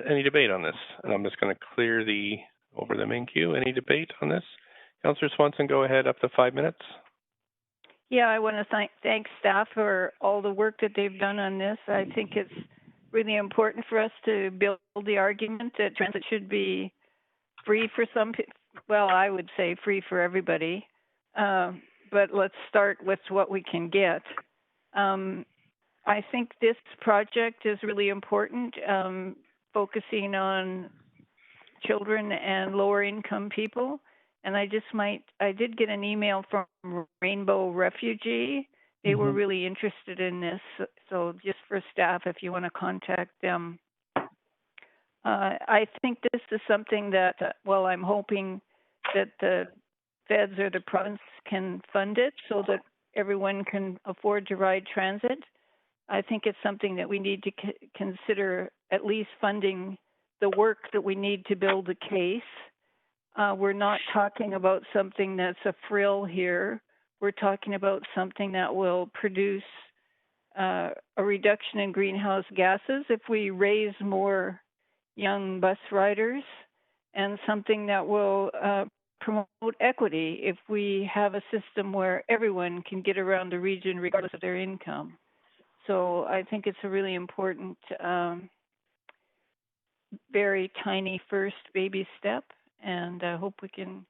any debate on this? And I'm just going to clear over the main queue. Any debate on this? Councillor Swanson, go ahead, up to 5 minutes. Yeah, I want to thank staff for all the work that they've done on this. I think it's really important for us to build the argument that transit should be free for some people. Well, I would say free for everybody, but let's start with what we can get. I think this project is really important, focusing on children and lower income people. And I did get an email from Rainbow Refugee. They were really interested in this. So just for staff, if you want to contact them. I think this is something that, well, I'm hoping that the feds or the province can fund it so that everyone can afford to ride transit. I think it's something that we need to consider, at least funding the work that we need to build a case. We're not talking about something that's a frill here. We're talking about something that will produce a reduction in greenhouse gases if we raise more young bus riders, and something that will promote equity if we have a system where everyone can get around the region regardless of their income. So I think it's a really important, very tiny first baby step, and I hope we can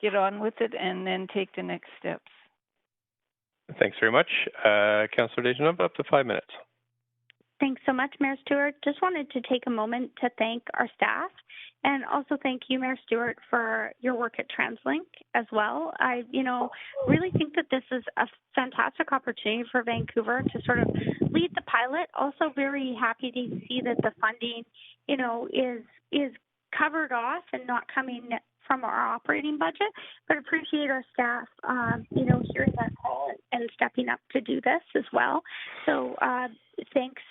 get on with it and then take the next steps. Thanks very much. Councillor Dejanov, up to 5 minutes. Thanks so much, Mayor Stewart. Just wanted to take a moment to thank our staff and also thank you, Mayor Stewart, for your work at TransLink as well. I, really think that this is a fantastic opportunity for Vancouver to sort of lead the pilot. Also very happy to see that the funding, is covered off and not coming from our operating budget, but appreciate our staff, hearing that call and stepping up to do this as well. So thanks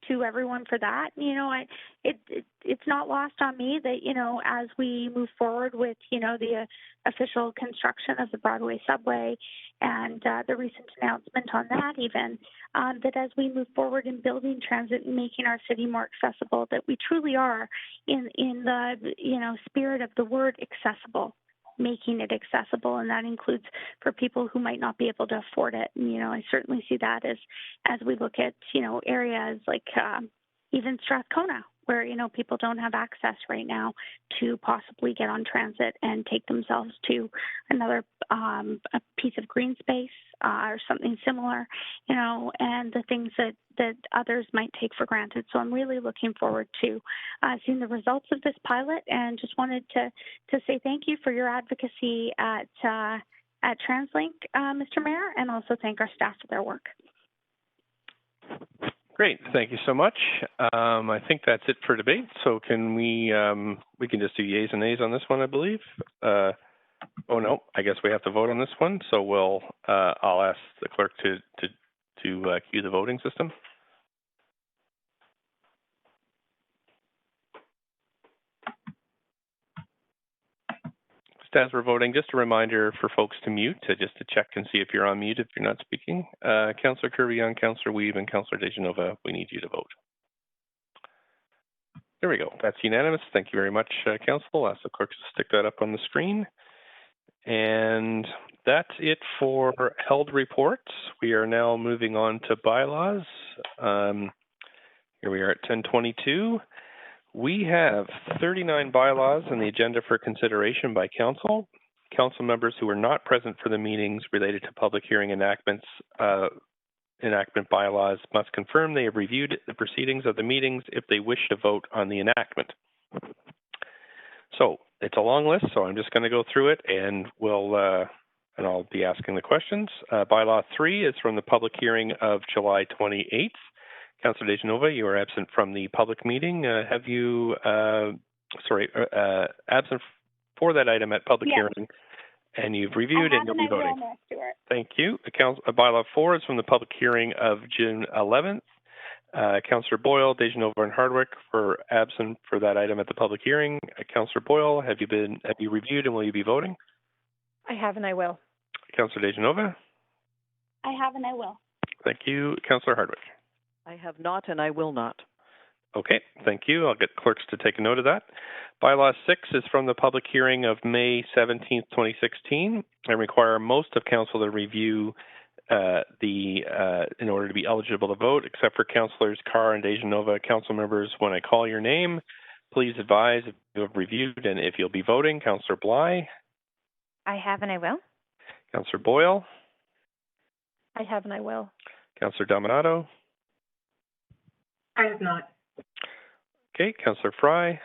to everyone for that. It's not lost on me that, as we move forward with, the official construction of the Broadway subway and the recent announcement on that even, that as we move forward in building transit and making our city more accessible, that we truly are in the, spirit of the word accessible, making it accessible, and that includes for people who might not be able to afford it. And, I certainly see that as we look at, areas like even Strathcona, where, people don't have access right now to possibly get on transit and take themselves to another a piece of green space or something similar, and the things that others might take for granted. So I'm really looking forward to seeing the results of this pilot, and just wanted to say thank you for your advocacy at TransLink, Mr. Mayor, and also thank our staff for their work. Great, thank you so much. I think that's it for debate. So can we can just do yeas and nays on this one, I believe. Oh no, I guess we have to vote on this one. So I'll ask the clerk to cue the voting system. as we're voting, just a reminder for folks to mute, just to check and see if you're on mute if you're not speaking. Councillor Kirby-Yung, Councillor Weave, and Councillor DeGenova, we need you to vote. There we go. That's unanimous. Thank you very much, Council. I'll ask the clerk to stick that up on the screen. And that's it for held reports. We are now moving on to bylaws. Here we are at 10:22. We have 39 bylaws on the agenda for consideration by Council. Council members who were not present for the meetings related to public hearing enactment bylaws must confirm they have reviewed the proceedings of the meetings if they wish to vote on the enactment. So it's a long list, so I'm just going to go through it, and I'll be asking the questions. Bylaw 3 is from the public hearing of July 28th. Councillor DeGenova, you are absent from the public meeting. Have you, absent for that item at public hearing, and you've reviewed and you'll be voting. Thank you. Bylaw 4 is from the public hearing of June 11th. Councillor Boyle, DeGenova, and Hardwick were absent for that item at the public hearing. Councillor Boyle, have you reviewed and will you be voting? I have and I will. Councillor DeGenova? I have and I will. Thank you. Councillor Hardwick? I have not and I will not. Okay, thank you. I'll get clerks to take a note of that. Bylaw 6 is from the public hearing of May 17th, 2016, and require most of council to review in order to be eligible to vote, except for Councillors Carr and DeGenova. Council members, when I call your name, please advise if you have reviewed and if you'll be voting. Councillor Bly? I have and I will. Councillor Boyle? I have and I will. Councillor Dominato? I have not. Okay, Councillor Fry?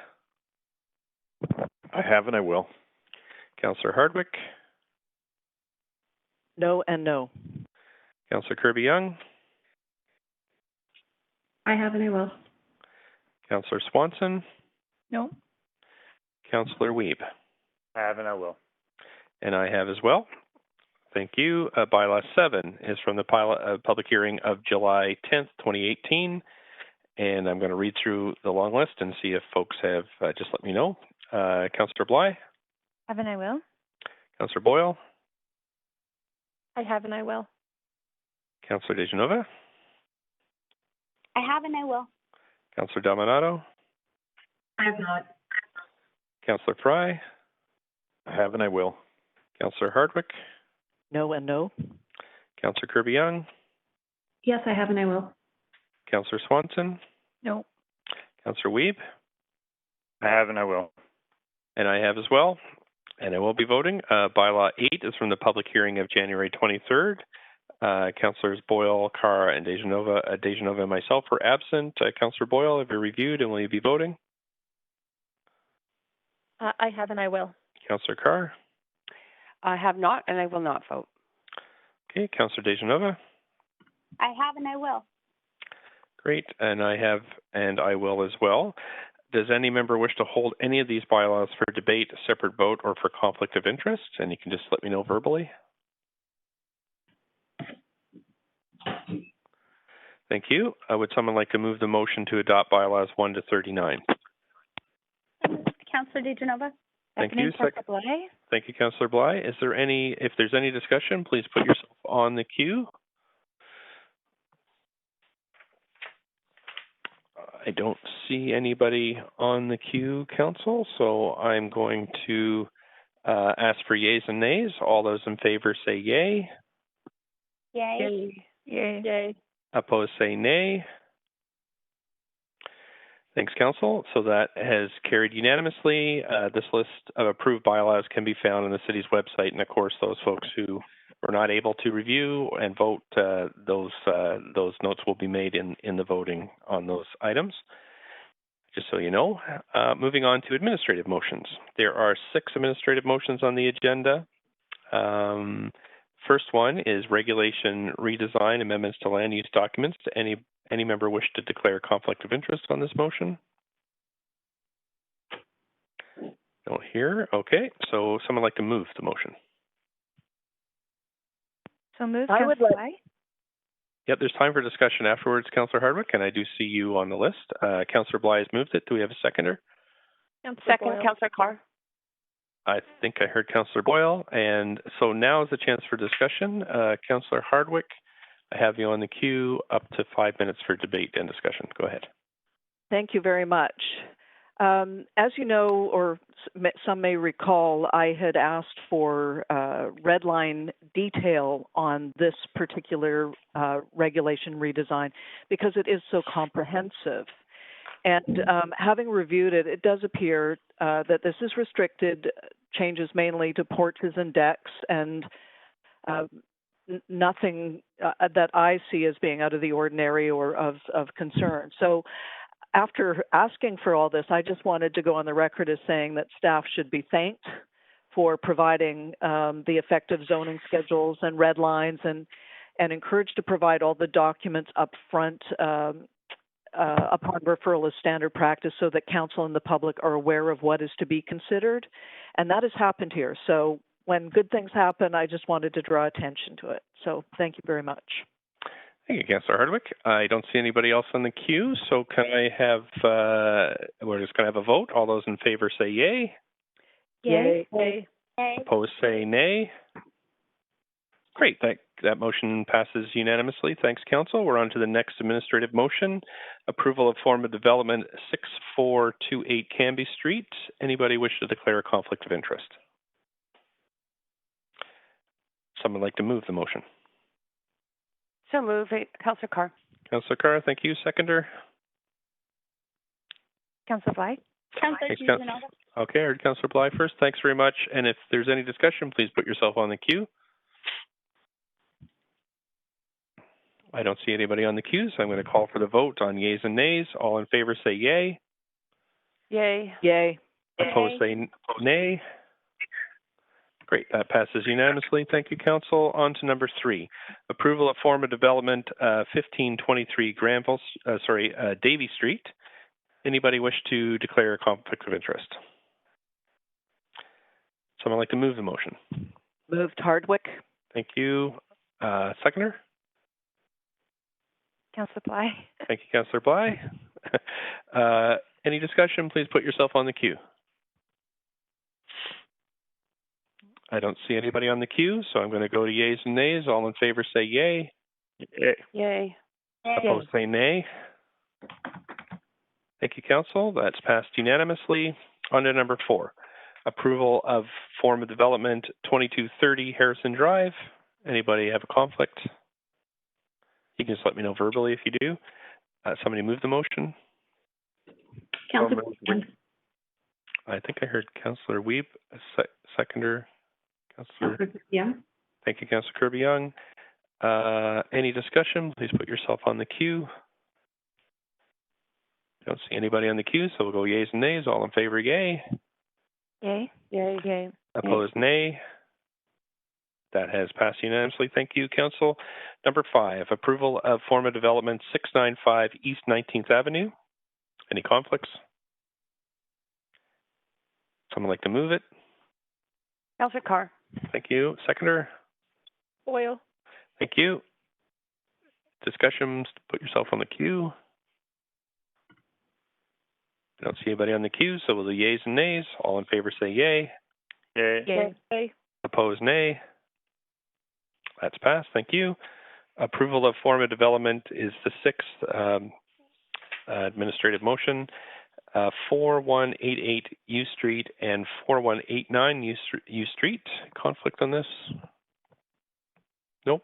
I have and I will. Councillor Hardwick? No and no. Councillor Kirby-Yung? I have and I will. Councillor Swanson? No. Councillor Weeb? I have and I will. And I have as well. Thank you. Bylaw 7 is from the public hearing of July 10th, 2018. And I'm going to read through the long list and see if folks have, just let me know. Councillor Bly? Have and I will. Councillor Boyle? I have and I will. Councillor DeGenova? I have and I will. Councillor Dominato? I have not. Councillor Fry? I have and I will. Councillor Hardwick? No and no. Councillor Kirby-Yung? Yes, I have and I will. Councillor Swanson? No. Councillor Weeb? I have and I will. And I have as well. And I will be voting. Bylaw 8 is from the public hearing of January 23rd. Councillors Boyle, Carr, and DeGenova and myself were absent. Councillor Boyle, have you reviewed and will you be voting? I have and I will. Councillor Carr? I have not and I will not vote. Okay, Councillor DeGenova? I have and I will. Great, and I have and I will as well. Does any member wish to hold any of these bylaws for debate, a separate vote, or for conflict of interest? And you can just let me know verbally. Thank you. Would someone like to move the motion to adopt bylaws 1 to 39? Councillor DeGenova. Thank you. Thank you, Councillor Bly. If there's any discussion, please put yourself on the queue. I don't see anybody on the queue, Council, so I'm going to ask for yeas and nays. All those in favor say yay. Yay. Yay. Yay. Opposed say nay. Thanks, Council. So that has carried unanimously. This list of approved bylaws can be found on the city's website, and of course, those folks who were not able to review and vote, those notes will be made in the voting on those items, just so you know. Moving on to administrative motions. There are 6 administrative motions on the agenda. First one is regulation redesign amendments to land use documents. Any member wish to declare conflict of interest on this motion? Don't hear. Okay, so someone like to move the motion. So move. I would like. Yep, there's time for discussion afterwards, Councillor Hardwick, and I do see you on the list. Councillor Bly has moved it. Do we have a seconder? Second, Councillor Carr. I think I heard Councillor Boyle, and so now is the chance for discussion. Councillor Hardwick, I have you on the queue, up to 5 minutes for debate and discussion. Go ahead. Thank you very much. As you know, or some may recall, I had asked for red line detail on this particular regulation redesign because it is so comprehensive. And having reviewed it, it does appear that this is restricted, changes mainly to porches and decks, and nothing that I see as being out of the ordinary or of concern. So after asking for all this, I just wanted to go on the record as saying that staff should be thanked for providing the effective zoning schedules and red lines, and encouraged to provide all the documents up front upon referral as standard practice so that council and the public are aware of what is to be considered. And that has happened here. So when good things happen, I just wanted to draw attention to it. So thank you very much. Thank you, Councillor Hardwick. I don't see anybody else on the queue, so can I have, we're just going to have a vote. All those in favor say yay. Yay. Yay. Opposed say nay. Great, that motion passes unanimously. Thanks, Council. We're on to the next administrative motion. Approval of form of development 6428 Cambie Street. Anybody wish to declare a conflict of interest? Someone like to move the motion? So move, Councillor Carr. Councillor Carr, thank you. Seconder? Councillor Bly. Okay, I heard Councillor Bly first. Thanks very much. And if there's any discussion, please put yourself on the queue. I don't see anybody on the queue, so I'm going to call for the vote on yeas and nays. All in favor say yay. Yay. Yay. Opposed say nay. Great, that passes unanimously. Thank you, Council. On to number 3, approval of form of development 1523 Granville, Davie Street. Anybody wish to declare a conflict of interest? Someone like to move the motion? Moved, Hardwick. Thank you. Seconder? Councillor Bly. Thank you, Councillor Bly. Any discussion? Please put yourself on the queue. I don't see anybody on the queue, so I'm going to go to yeas and nays. All in favor say yay. Yay. Yay. Opposed say nay. Thank you, Council. That's passed unanimously. On to number 4, approval of form of development 2230 Harrison Drive. Anybody have a conflict? You can just let me know verbally if you do. Somebody move the motion. Councillor I think I heard Councillor Wiebe, seconder. Councillor. Yeah. Thank you, Councillor Kirby-Yung. Any discussion? Please put yourself on the queue. Don't see anybody on the queue, so we'll go yeas and nays. All in favor, yay. Yay. Yay. Yay. Opposed, nay. That has passed unanimously. Thank you, Council. Number 5, approval of form of development 695 East 19th Avenue. Any conflicts? Someone like to move it? Councillor Carr. Thank you. Seconder? Boyle. Thank you. Discussions, put yourself on the queue. I don't see anybody on the queue, so we'll do yeas and nays. All in favor say yay. Yay. Yay. Yay. Opposed, nay. That's passed. Thank you. Approval of form of development is the 6th administrative motion. 4188 U Street and 4189 U Street. Conflict on this? Nope.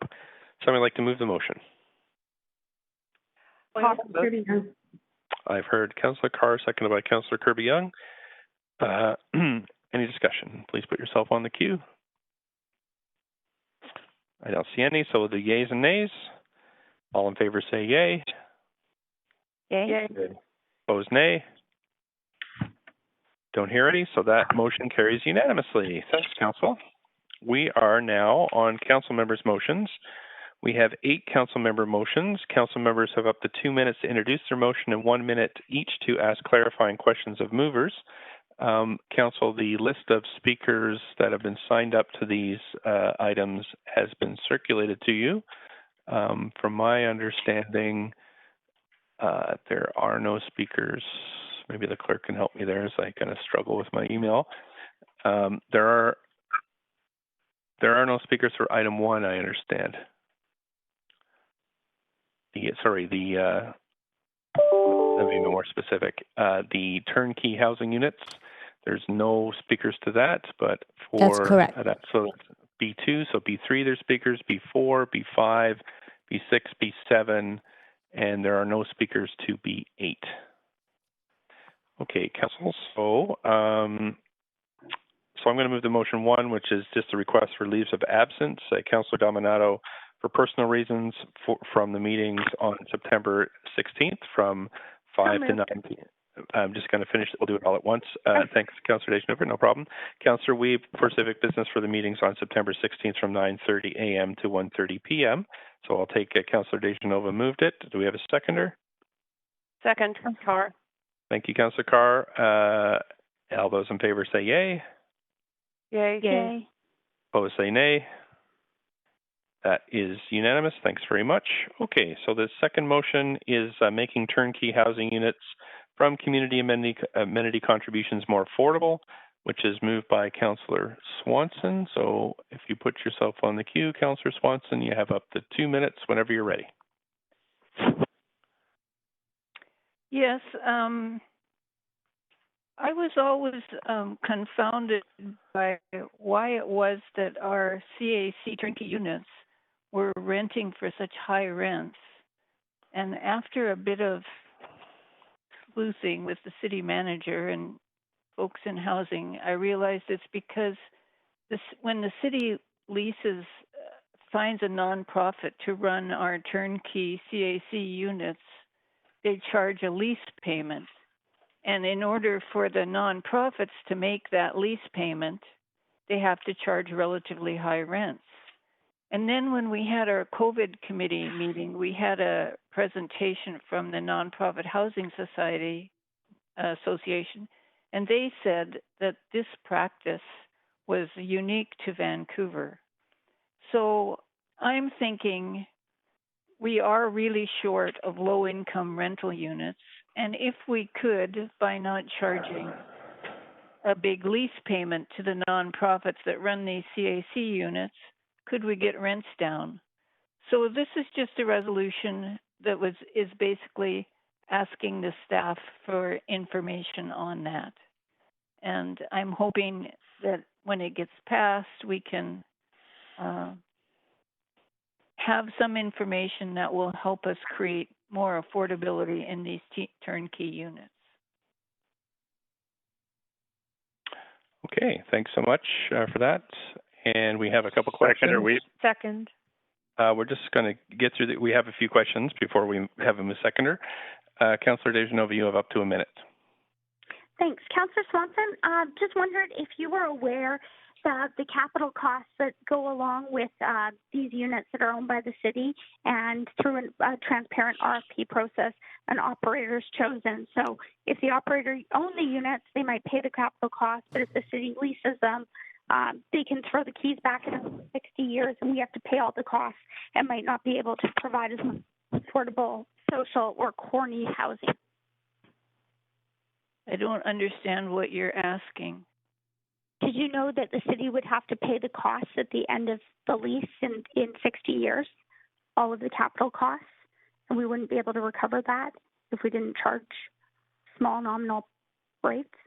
Somebody like to move the motion? I've heard Councillor Carr, seconded by Councillor Kirby-Yung. Any discussion? Please put yourself on the queue. I don't see any, so we'll do yeas and nays. All in favor say yay. Yay. Yay. Opposed, nay. Don't hear any, so that motion carries unanimously. Thanks, Council. We are now on Council members' motions. We have 8 Council member motions. Council members have up to 2 minutes to introduce their motion and 1 minute each to ask clarifying questions of movers. Council, the list of speakers that have been signed up to these items has been circulated to you. From my understanding, there are no speakers. Maybe the clerk can help me there as I kind of struggle with my email. There are no speakers for item 1, I understand. Let me be more specific. The turnkey housing units, there's no speakers to that, but for That's correct. So B2, so B3 there's speakers, B4, B5, B6, B7, and there are no speakers to B8. Okay, Council. So I'm going to move to motion 1, which is just a request for leaves of absence. Councillor Dominato, for personal reasons, from the meetings on September 16th from 5 to 9 p.m. I'm just going to finish. We'll do it all at once. Thanks, Councillor Deschanova. No problem. Councillor Weeb for civic business for the meetings on September 16th from 9:30 a.m. to 1:30 p.m. So I'll take Councillor Deschanova moved it. Do we have a seconder? Second, Carr. Thank you, Councillor Carr. All those in favor say yay. Yay. Yay. Opposed say nay. That is unanimous. Thanks very much. Okay, so the second motion is making turnkey housing units from community amenity contributions more affordable, which is moved by Councillor Swanson. So if you put yourself on the queue, Councillor Swanson, you have up to 2 minutes whenever you're ready. Yes, I was always confounded by why it was that our CAC turnkey units were renting for such high rents. And after a bit of sleuthing with the city manager and folks in housing, I realized it's because when the city leases, finds a nonprofit to run our turnkey CAC units, they charge a lease payment. And in order for the nonprofits to make that lease payment, they have to charge relatively high rents. And then when we had our COVID committee meeting, we had a presentation from the Nonprofit Housing Society Association, and they said that this practice was unique to Vancouver. So I'm thinking we are really short of low-income rental units, and if we could, by not charging a big lease payment to the nonprofits that run these CAC units, could we get rents down? So this is just a resolution that is basically asking the staff for information on that. And I'm hoping that when it gets passed, we can have some information that will help us create more affordability in these turnkey units. Okay, thanks so much for that. And we have a couple questions. Second. We're just going to get through we have a few questions before we have a seconder. Councillor Deschanova, you have up to a minute. Thanks. Councillor Swanson, just wondered if you were aware that the capital costs that go along with these units that are owned by the city, and through a transparent RFP process, an operator is chosen. So if the operator owns the units, they might pay the capital costs, but if the city leases them, they can throw the keys back in 60 years and we have to pay all the costs and might not be able to provide as much affordable social or core need housing. I don't understand what you're asking. Did you know that the city would have to pay the costs at the end of the lease in 60 years, all of the capital costs, and we wouldn't be able to recover that if we didn't charge small nominal rates?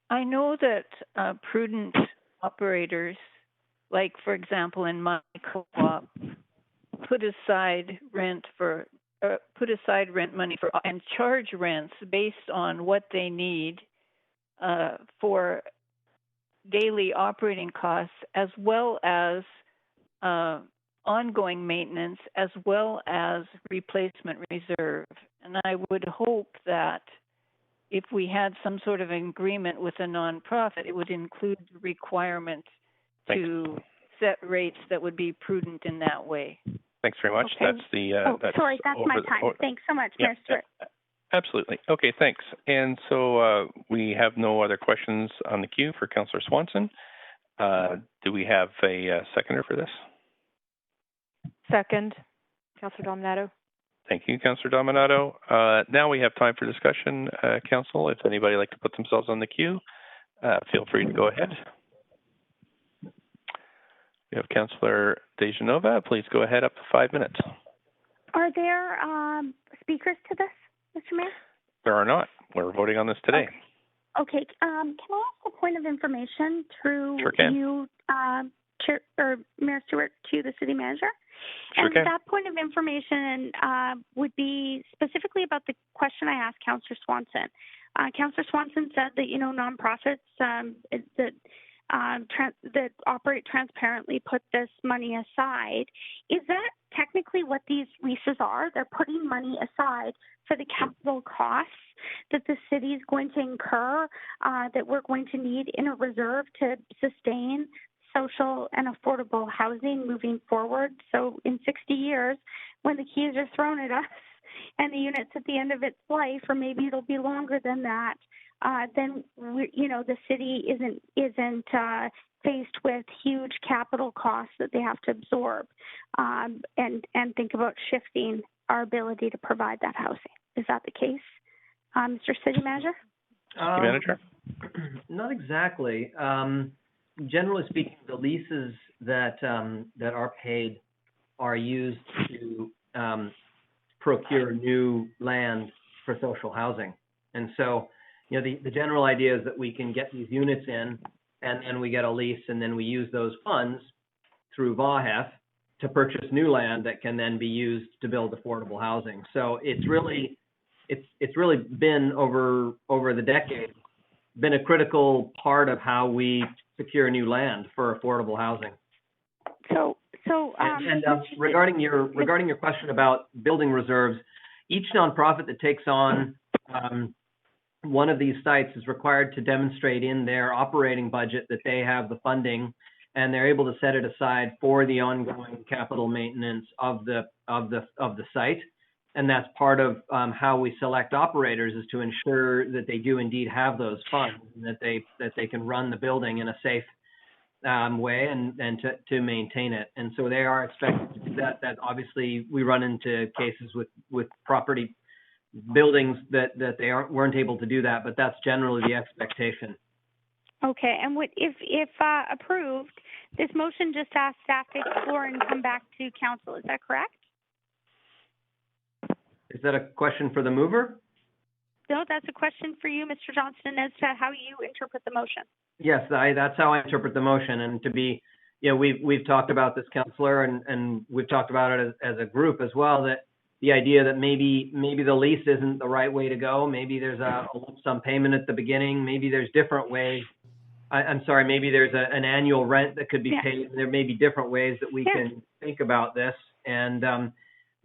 I know that prudent operators, like for example in my co-op, put aside rent money for and charge rents based on what they need for daily operating costs, as well as ongoing maintenance, as well as replacement reserve. And I would hope that if we had some sort of agreement with a nonprofit, it would include the requirement to set rates that would be prudent in that way. Thanks very much. Okay. That's that's my time. Thanks so much, Mayor Stewart. Absolutely. Okay, thanks. And so we have no other questions on the queue for Councillor Swanson. Do we have a seconder for this? Second. Councillor Dominato. Thank you, Councillor Dominato. Now we have time for discussion, Council. If anybody would like to put themselves on the queue, feel free to go ahead. We have Councillor Dejanova. Please go ahead, up to 5 minutes. Are there speakers to this, Mr. Mayor? There are not. We're voting on this today. Okay. Can I ask a point of information through Sure can. you, Chair, or Mayor Stewart, to the city manager? Sure And can. that point of information would be specifically about the question I asked Councillor Swanson. Councillor Swanson said that, nonprofits that operate transparently put this money aside. Is that technically what these leases are? They're putting money aside for the capital costs that the city is going to incur, that we're going to need in a reserve to sustain social and affordable housing moving forward. So in 60 years, when the keys are thrown at us and the unit's at the end of its life, or maybe it'll be longer than that, then the city isn't faced with huge capital costs that they have to absorb, and think about shifting our ability to provide that housing. Is that the case, Mr. City Manager? City Manager? Not exactly. Generally speaking, the leases that are paid are used to procure new land for social housing, and so the general idea is that we can get these units in, and then we get a lease, and then we use those funds through VAHEF to purchase new land that can then be used to build affordable housing. So it's really been over the decades been a critical part of how we secure new land for affordable housing. Regarding your question about building reserves, each nonprofit that takes on one of these sites is required to demonstrate in their operating budget that they have the funding, and they're able to set it aside for the ongoing capital maintenance of the site. And that's part of how we select operators, is to ensure that they do indeed have those funds, and that they can run the building in a safe way and to maintain it. And so they are expected to do that. That obviously we run into cases with property buildings that they weren't able to do that, but that's generally the expectation. Okay, and if approved, this motion just asks staff to explore and come back to council. Is that correct? Is that a question for the mover? No, that's a question for you, Mr. Johnston, as to how you interpret the motion. Yes, that's how I interpret the motion. And to be, we've talked about this, Councillor, and we've talked about it as a group as well, that the idea that maybe the lease isn't the right way to go. Maybe there's a lump sum payment at the beginning. Maybe there's different ways. I'm sorry, maybe there's an annual rent that could be paid. There may be different ways that we can think about this. And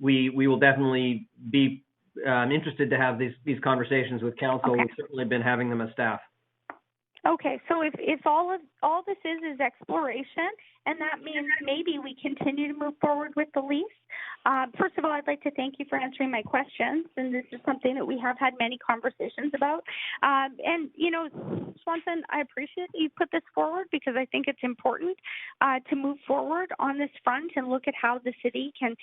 we will definitely be interested to have these conversations with council. Okay. We've certainly been having them as staff. Okay, so if all this is exploration, and that means maybe we continue to move forward with the lease. First of all, I'd like to thank you for answering my questions, and this is something that we have had many conversations about. And Swanson, I appreciate that you put this forward, because I think it's important to move forward on this front and look at how the city can,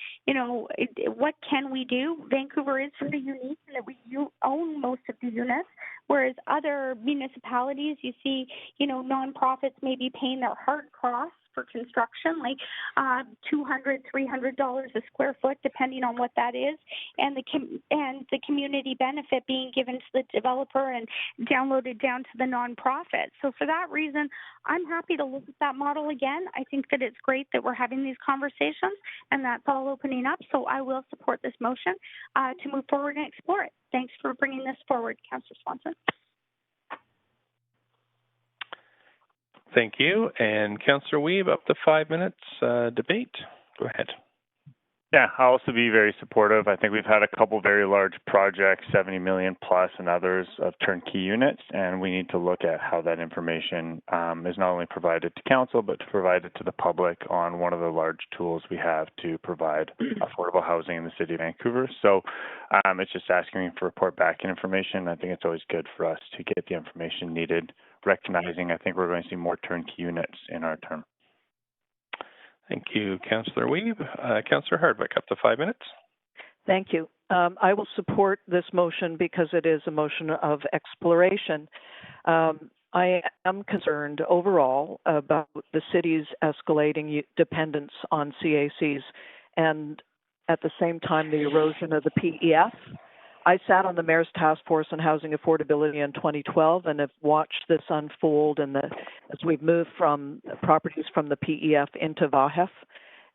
what can we do? Vancouver is very unique in that we own most of the units, whereas other municipalities, you see, nonprofits may be paying their hard costs for construction, like $200, $300 a square foot, depending on what that is, and the community benefit being given to the developer and downloaded down to the nonprofit. So for that reason, I'm happy to look at that model again. I think that it's great that we're having these conversations, and that's all opening up. So I will support this motion to move forward and explore it. Thanks for bringing this forward, Councillor Swanson. Thank you. And Councillor Weeb, up to 5 minutes debate. Go ahead. Yeah, I'll also be very supportive. I think we've had a couple very large projects, 70 million plus, and others of turnkey units, and we need to look at how that information is not only provided to council, but to provide it to the public on one of the large tools we have to provide affordable housing in the city of Vancouver. So it's just asking for report back information. I think it's always good for us to get the information needed, recognizing I think we're going to see more turnkey units in our term. Thank you, Councillor Weeb. Councillor Hardwick, up to 5 minutes. Thank you. I will support this motion because it is a motion of exploration. I am concerned overall about the city's escalating dependence on CACs and at the same time the erosion of the PEF. I sat on the Mayor's Task Force on Housing Affordability in 2012 and have watched this unfold as we've moved from properties from the PEF into VAHEF.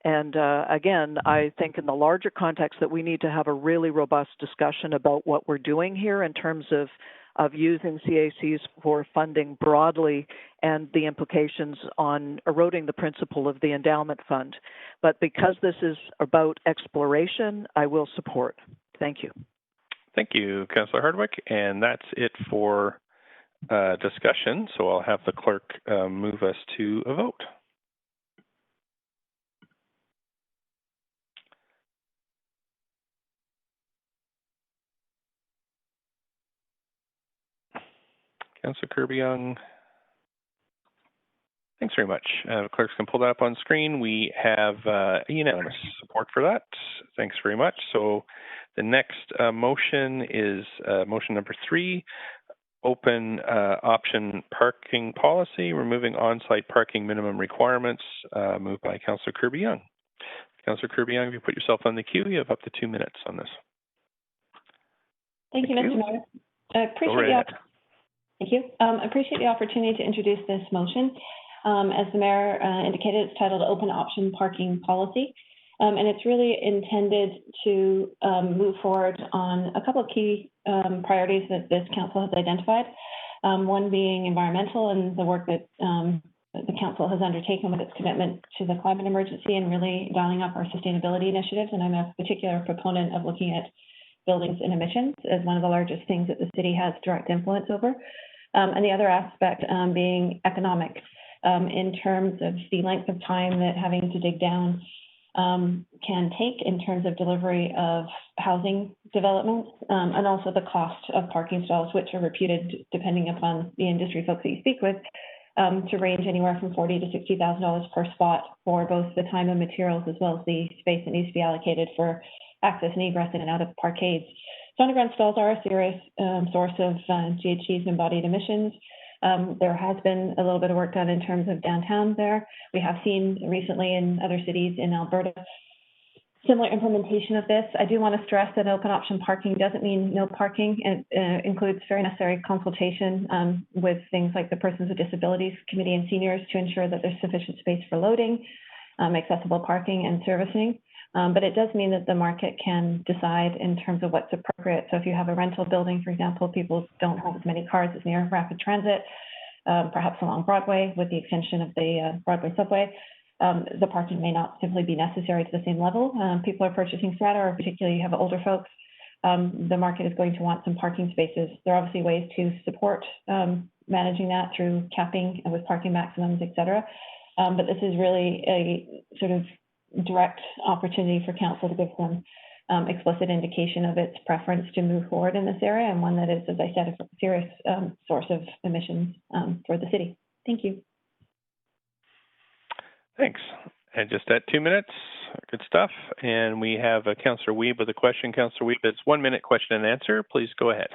And again, I think in the larger context that we need to have a really robust discussion about what we're doing here in terms of using CACs for funding broadly and the implications on eroding the principle of the endowment fund. But because this is about exploration, I will support. Thank you. Thank you, Councillor Hardwick. And that's it for discussion. So I'll have the clerk move us to a vote. Councillor Kirby-Yung. Thanks very much. Clerks can pull that up on screen. We have unanimous support for that. Thanks very much. So the next motion is motion number 3, open option parking policy, removing on-site parking minimum requirements, moved by Councillor Kirby-Yung. Councillor Kirby-Yung, if you put yourself on the queue, you have up to 2 minutes on this. Thank you, Mr. Mayor. I appreciate the opportunity to introduce this motion. As the Mayor indicated, it's titled Open Option Parking Policy. And it's really intended to move forward on a couple of key priorities that this council has identified. One being environmental and the work that the council has undertaken with its commitment to the climate emergency and really dialing up our sustainability initiatives. And I'm a particular proponent of looking at buildings and emissions as one of the largest things that the city has direct influence over. And the other aspect being economic in terms of the length of time that having to dig down can take in terms of delivery of housing developments, and also the cost of parking stalls, which are reputed, depending upon the industry folks that you speak with, to range anywhere from $40,000 to $60,000 per spot for both the time and materials, as well as the space that needs to be allocated for access and egress in and out of parkades. So underground stalls are a serious source of GHGs, embodied emissions. There has been a little bit of work done in terms of downtown there. We have seen recently in other cities in Alberta similar implementation of this. I do want to stress that open option parking doesn't mean no parking. It includes very necessary consultation with things like the Persons with Disabilities Committee and seniors to ensure that there's sufficient space for loading, accessible parking and servicing. But it does mean that the market can decide in terms of what's appropriate. So if you have a rental building, for example, people don't have as many cars as near rapid transit, perhaps along Broadway with the extension of the Broadway subway, the parking may not simply be necessary to the same level. People are purchasing strata, or particularly you have older folks. The market is going to want some parking spaces. There are obviously ways to support managing that through capping with parking maximums, et cetera. But this is really a sort of direct opportunity for council to give some explicit indication of its preference to move forward in this area, and one that is, as I said, a serious source of emissions for the city. Thank you. Thanks. And just at 2 minutes, good stuff. And we have Councillor Wiebe with a question. Councillor Wiebe, it's 1 minute question and answer. Please go ahead.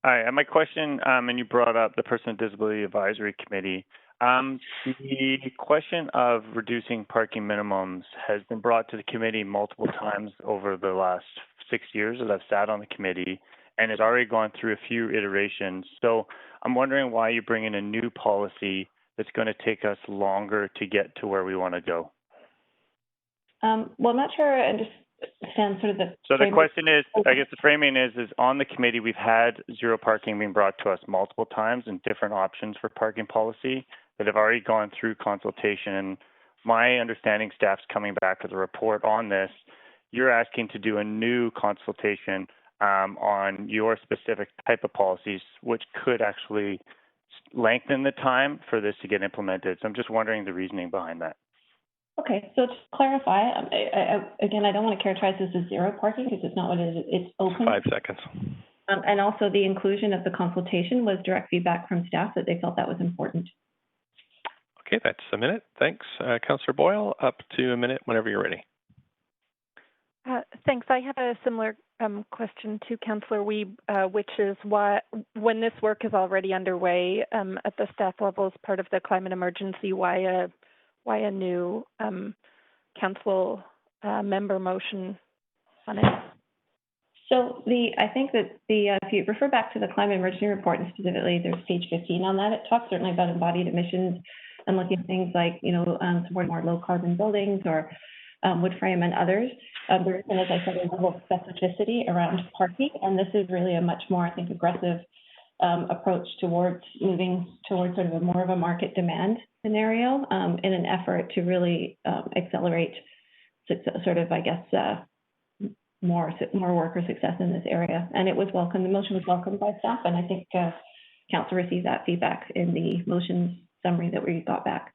Hi, my question, and you brought up the Person with Disability Advisory Committee. The question of reducing parking minimums has been brought to the committee multiple times over the last 6 years that I've sat on the committee, and has already gone through a few iterations. So I'm wondering why you bring in a new policy that's going to take us longer to get to where we want to go. Well, I'm not sure I understand sort of the... So the question is, I guess the framing is on the committee, we've had zero parking being brought to us multiple times and different options for parking policy that have already gone through consultation. And my understanding, staff's coming back with a report on this. You're asking to do a new consultation on your specific type of policies, which could actually lengthen the time for this to get implemented. So I'm just wondering the reasoning behind that. Okay, so to clarify, again, I don't want to characterize this as zero parking because it's not what it is. It's open. 5 seconds. And also the inclusion of the consultation was direct feedback from staff that they felt that was important. Okay, that's a minute. Thanks. Councillor Boyle, up to a minute whenever you're ready. Thanks. I have a similar question to Councillor Wiebe, which is why, when this work is already underway at the staff level as part of the climate emergency, why a new council member motion on it? So I think that if you refer back to the climate emergency report, and specifically there's page 15 on that, it talks certainly about embodied emissions and looking at things like, supporting more low carbon buildings or wood frame and others. There is, as I said, a level of specificity around parking, and this is really a much more, I think, aggressive approach towards moving towards sort of more of a market demand scenario in an effort to really accelerate sort of, I guess, more worker success in this area. And it was welcomed. The motion was welcomed by staff, and I think council received that feedback in the motion summary that we got back.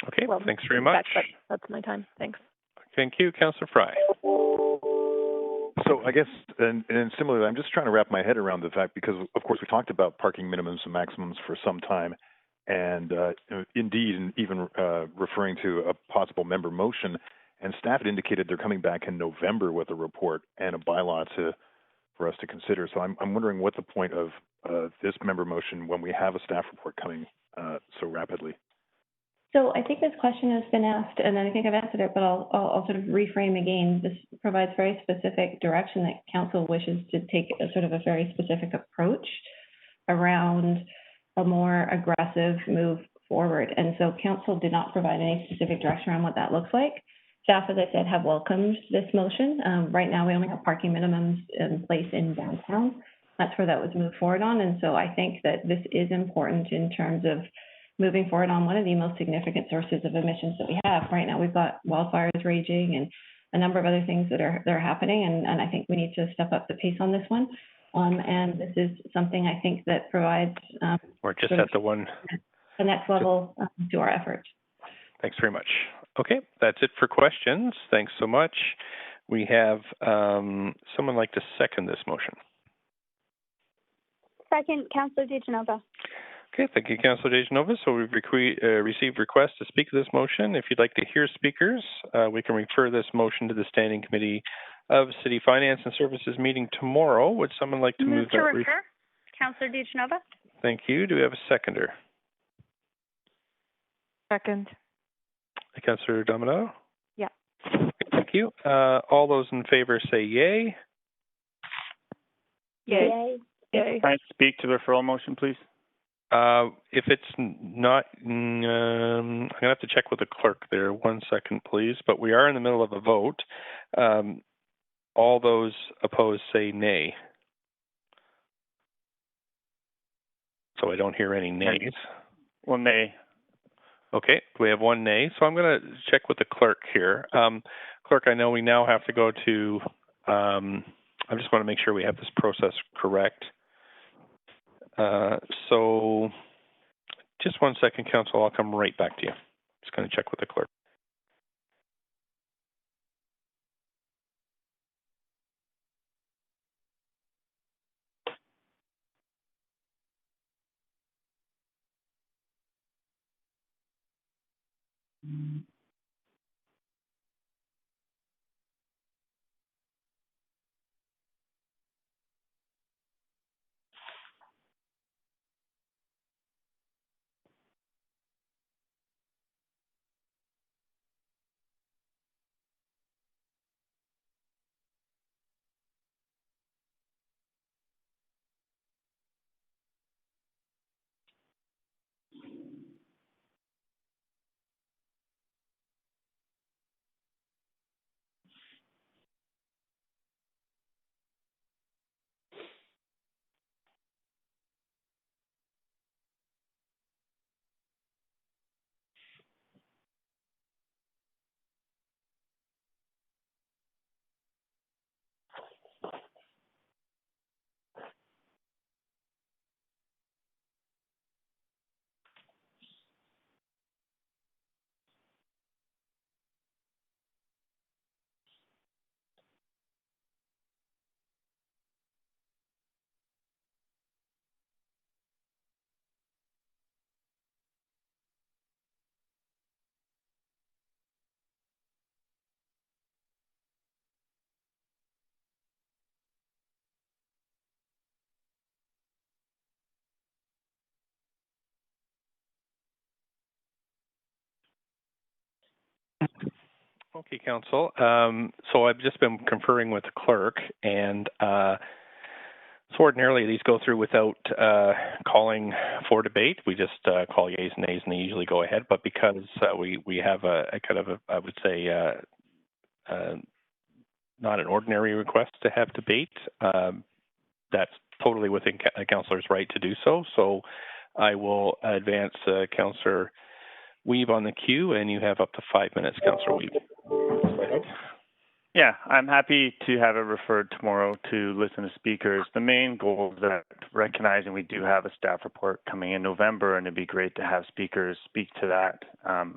Okay, well, thanks very much. That's my time. Thanks. Thank you, Councillor Fry. So I guess, and similarly, I'm just trying to wrap my head around the fact, because of course we talked about parking minimums and maximums for some time, and indeed, and even referring to a possible member motion, and staff had indicated they're coming back in November with a report and a bylaw for us to consider. So I'm wondering what the point of this member motion when we have a staff report coming so rapidly. So I think this question has been asked, and I think I've answered it, but I'll sort of reframe again. This provides very specific direction that council wishes to take a sort of a very specific approach around a more aggressive move forward. And so council did not provide any specific direction around what that looks like. Staff, as I said, have welcomed this motion. Right now, we only have parking minimums in place in downtown. That's where that was moved forward on. And so I think that this is important in terms of moving forward on one of the most significant sources of emissions that we have. Right now, we've got wildfires raging and a number of other things that are happening, and I think we need to step up the pace on this one. And this is something I think that provides we're just at the next level to our efforts. Thanks very much. Okay, that's it for questions. Thanks so much. We have someone like to second this motion. Second, Councillor DiGenova. Okay, thank you, Councillor DeGenova. So we've received requests to speak to this motion. If you'd like to hear speakers, we can refer this motion to the Standing Committee of City Finance and Services meeting tomorrow. Would someone like to move that? Refer. Councillor DeGenova. Thank you. Do we have a seconder? Second. Councillor Dominato? Yeah. Thank you. All those in favor say yay. Yay. Can I speak to the referral motion, please? If it's not, I'm going to have to check with the clerk there. 1 second, please. But we are in the middle of a vote. All those opposed say nay. So I don't hear any nays. Well, nay. Okay, we have one nay. So I'm going to check with the clerk here. Clerk, I know we now have to go to, I just want to make sure we have this process correct. So just 1 second, Council. I'll come right back to you. Just going to check with the clerk. Okay, Council. So I've just been conferring with the clerk, and so ordinarily these go through without calling for debate. We just call yeas and nays, and they usually go ahead. But because we have a kind of I would say not an ordinary request to have debate, that's totally within a councillor's right to do so. So I will advance Councillor Wiebe on the queue, and you have up to 5 minutes, Councillor Wiebe. Yeah, I'm happy to have it referred tomorrow to listen to speakers. The main goal is that recognizing we do have a staff report coming in November, and it'd be great to have speakers speak to that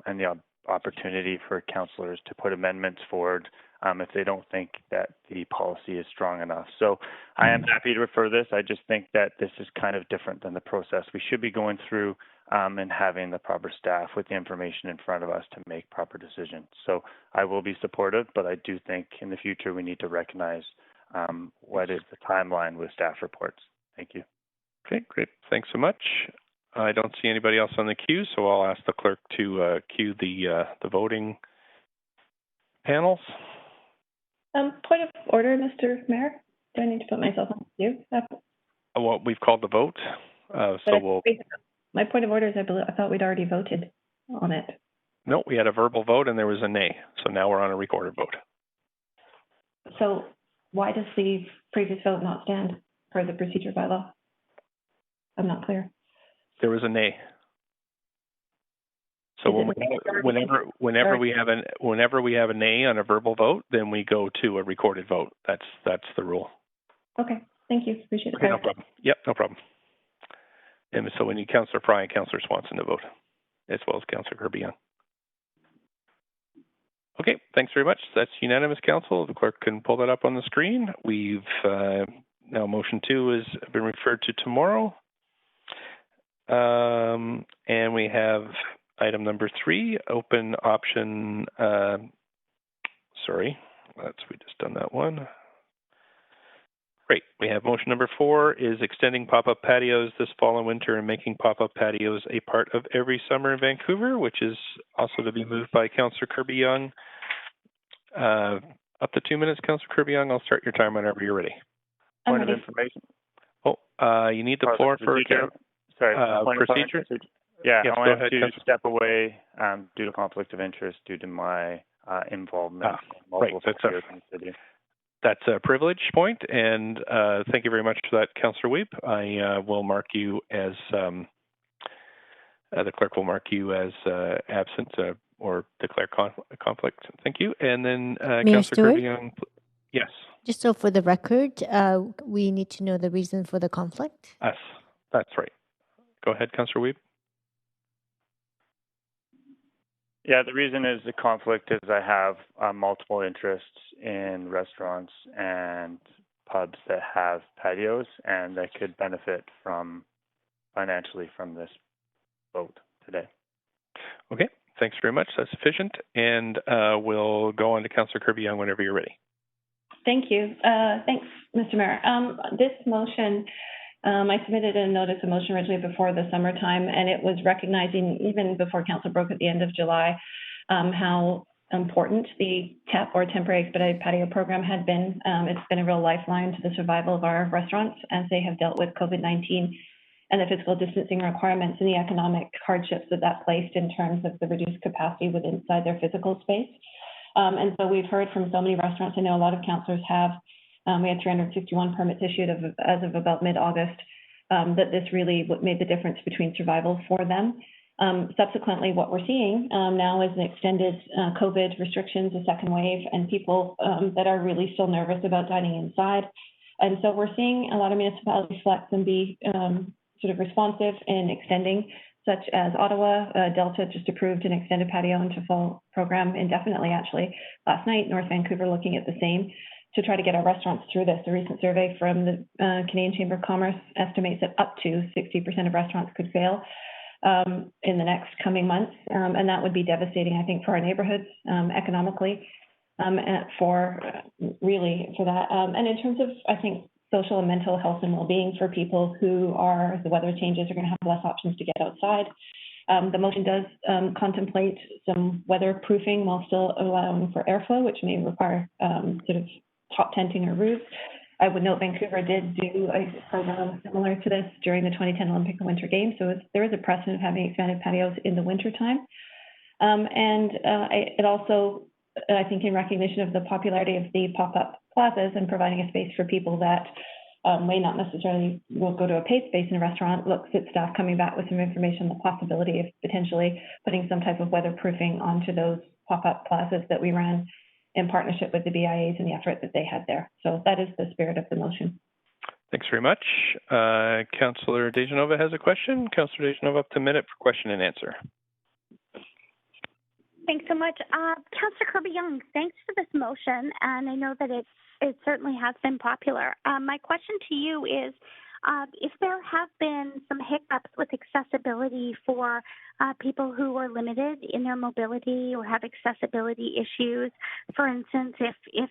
and the opportunity for councillors to put amendments forward if they don't think that the policy is strong enough. So I am happy to refer this. I just think that this is kind of different than the process we should be going through and having the proper staff with the information in front of us to make proper decisions. So I will be supportive, but I do think in the future we need to recognize what is the timeline with staff reports. Thank you. Okay, great. Thanks so much. I don't see anybody else on the queue, so I'll ask the clerk to cue the voting panels. Point of order, Mr. Mayor. Do I need to put myself on the queue? Well, we've called the vote, my point of order is I thought we'd already voted on it. No, we had a verbal vote and there was a nay. So now we're on a recorded vote. So why does the previous vote not stand per the procedure by law? I'm not clear. There was a nay. So whenever we have a nay on a verbal vote, then we go to a recorded vote. That's the rule. Okay, thank you. Appreciate it. Okay, no problem. Yep, no problem. And so we need Councillor Fry and Councillor Swanson to vote, as well as Councillor Kirby-Yung. Okay, thanks very much. That's unanimous, Council. The clerk can pull that up on the screen. We've now motion 2 has been referred to tomorrow. And we have item number 3, open option, we just done that one. Great. We have motion number 4 is extending pop-up patios this fall and winter and making pop-up patios a part of every summer in Vancouver, which is also to be moved by Councillor Kirby-Yung. Up to 2 minutes, Councillor Kirby-Yung. I'll start your time whenever you're ready. Point of information. Oh, you need the floor for procedure. Yeah, yes, I wanted to step away due to conflict of interest due to my involvement in multiple affairs in the city. That's a privilege point, and thank you very much for that, Councillor Wiebe. I will mark you as, the clerk will mark you as absent or declare conflict. Thank you. And then Councillor Kirby-Yung, yes. Just so for the record, we need to know the reason for the conflict. Yes, that's right. Go ahead, Councillor Wiebe. Yeah, the reason is the conflict is I have multiple interests in restaurants and pubs that have patios and that could benefit financially from this vote today. Okay, thanks very much. That's sufficient. And we'll go on to Councillor Kirby-Yung whenever you're ready. Thank you. Thanks, Mr. Mayor. This motion, I submitted a notice of motion originally before the summertime, and it was recognizing, even before council broke at the end of July, how important the TEP or Temporary Expedited Patio program had been. It's been a real lifeline to the survival of our restaurants as they have dealt with COVID-19 and the physical distancing requirements and the economic hardships that placed in terms of the reduced capacity within inside their physical space. And so we've heard from so many restaurants. I know a lot of councillors have. We had 361 permits issued as of about mid-August, that this really made the difference between survival for them. Subsequently, what we're seeing now is an extended COVID restrictions, a second wave, and people that are really still nervous about dining inside. And so we're seeing a lot of municipalities flex and be sort of responsive in extending, such as Ottawa. Delta just approved an extended patio into fall program indefinitely, actually. Last night, North Vancouver looking at the same to try to get our restaurants through this. A recent survey from the Canadian Chamber of Commerce estimates that up to 60% of restaurants could fail in the next coming months. And that would be devastating, I think, for our neighborhoods economically, and for that. And in terms of, I think, social and mental health and well-being for people who are, as the weather changes, are going to have less options to get outside. The motion does contemplate some weatherproofing while still allowing for airflow, which may require sort of top tenting or roofs. I would note Vancouver did do a program similar to this during the 2010 Olympic and Winter Games, so there is a precedent of having expanded patios in the wintertime. It also, I think, in recognition of the popularity of the pop-up plazas and providing a space for people that may not necessarily will go to a paid space in a restaurant, looks at staff coming back with some information on the possibility of potentially putting some type of weatherproofing onto those pop-up plazas that we ran in partnership with the BIAs and the effort that they had there. So that is the spirit of the motion. Thanks very much. Councillor Dejanova has a question. Councillor Dejanova, up to a minute for question and answer. Thanks so much. Councillor Kirby-Yung, thanks for this motion, and I know that it certainly has been popular. My question to you is, if there have been some hiccups with accessibility for people who are limited in their mobility or have accessibility issues, for instance, if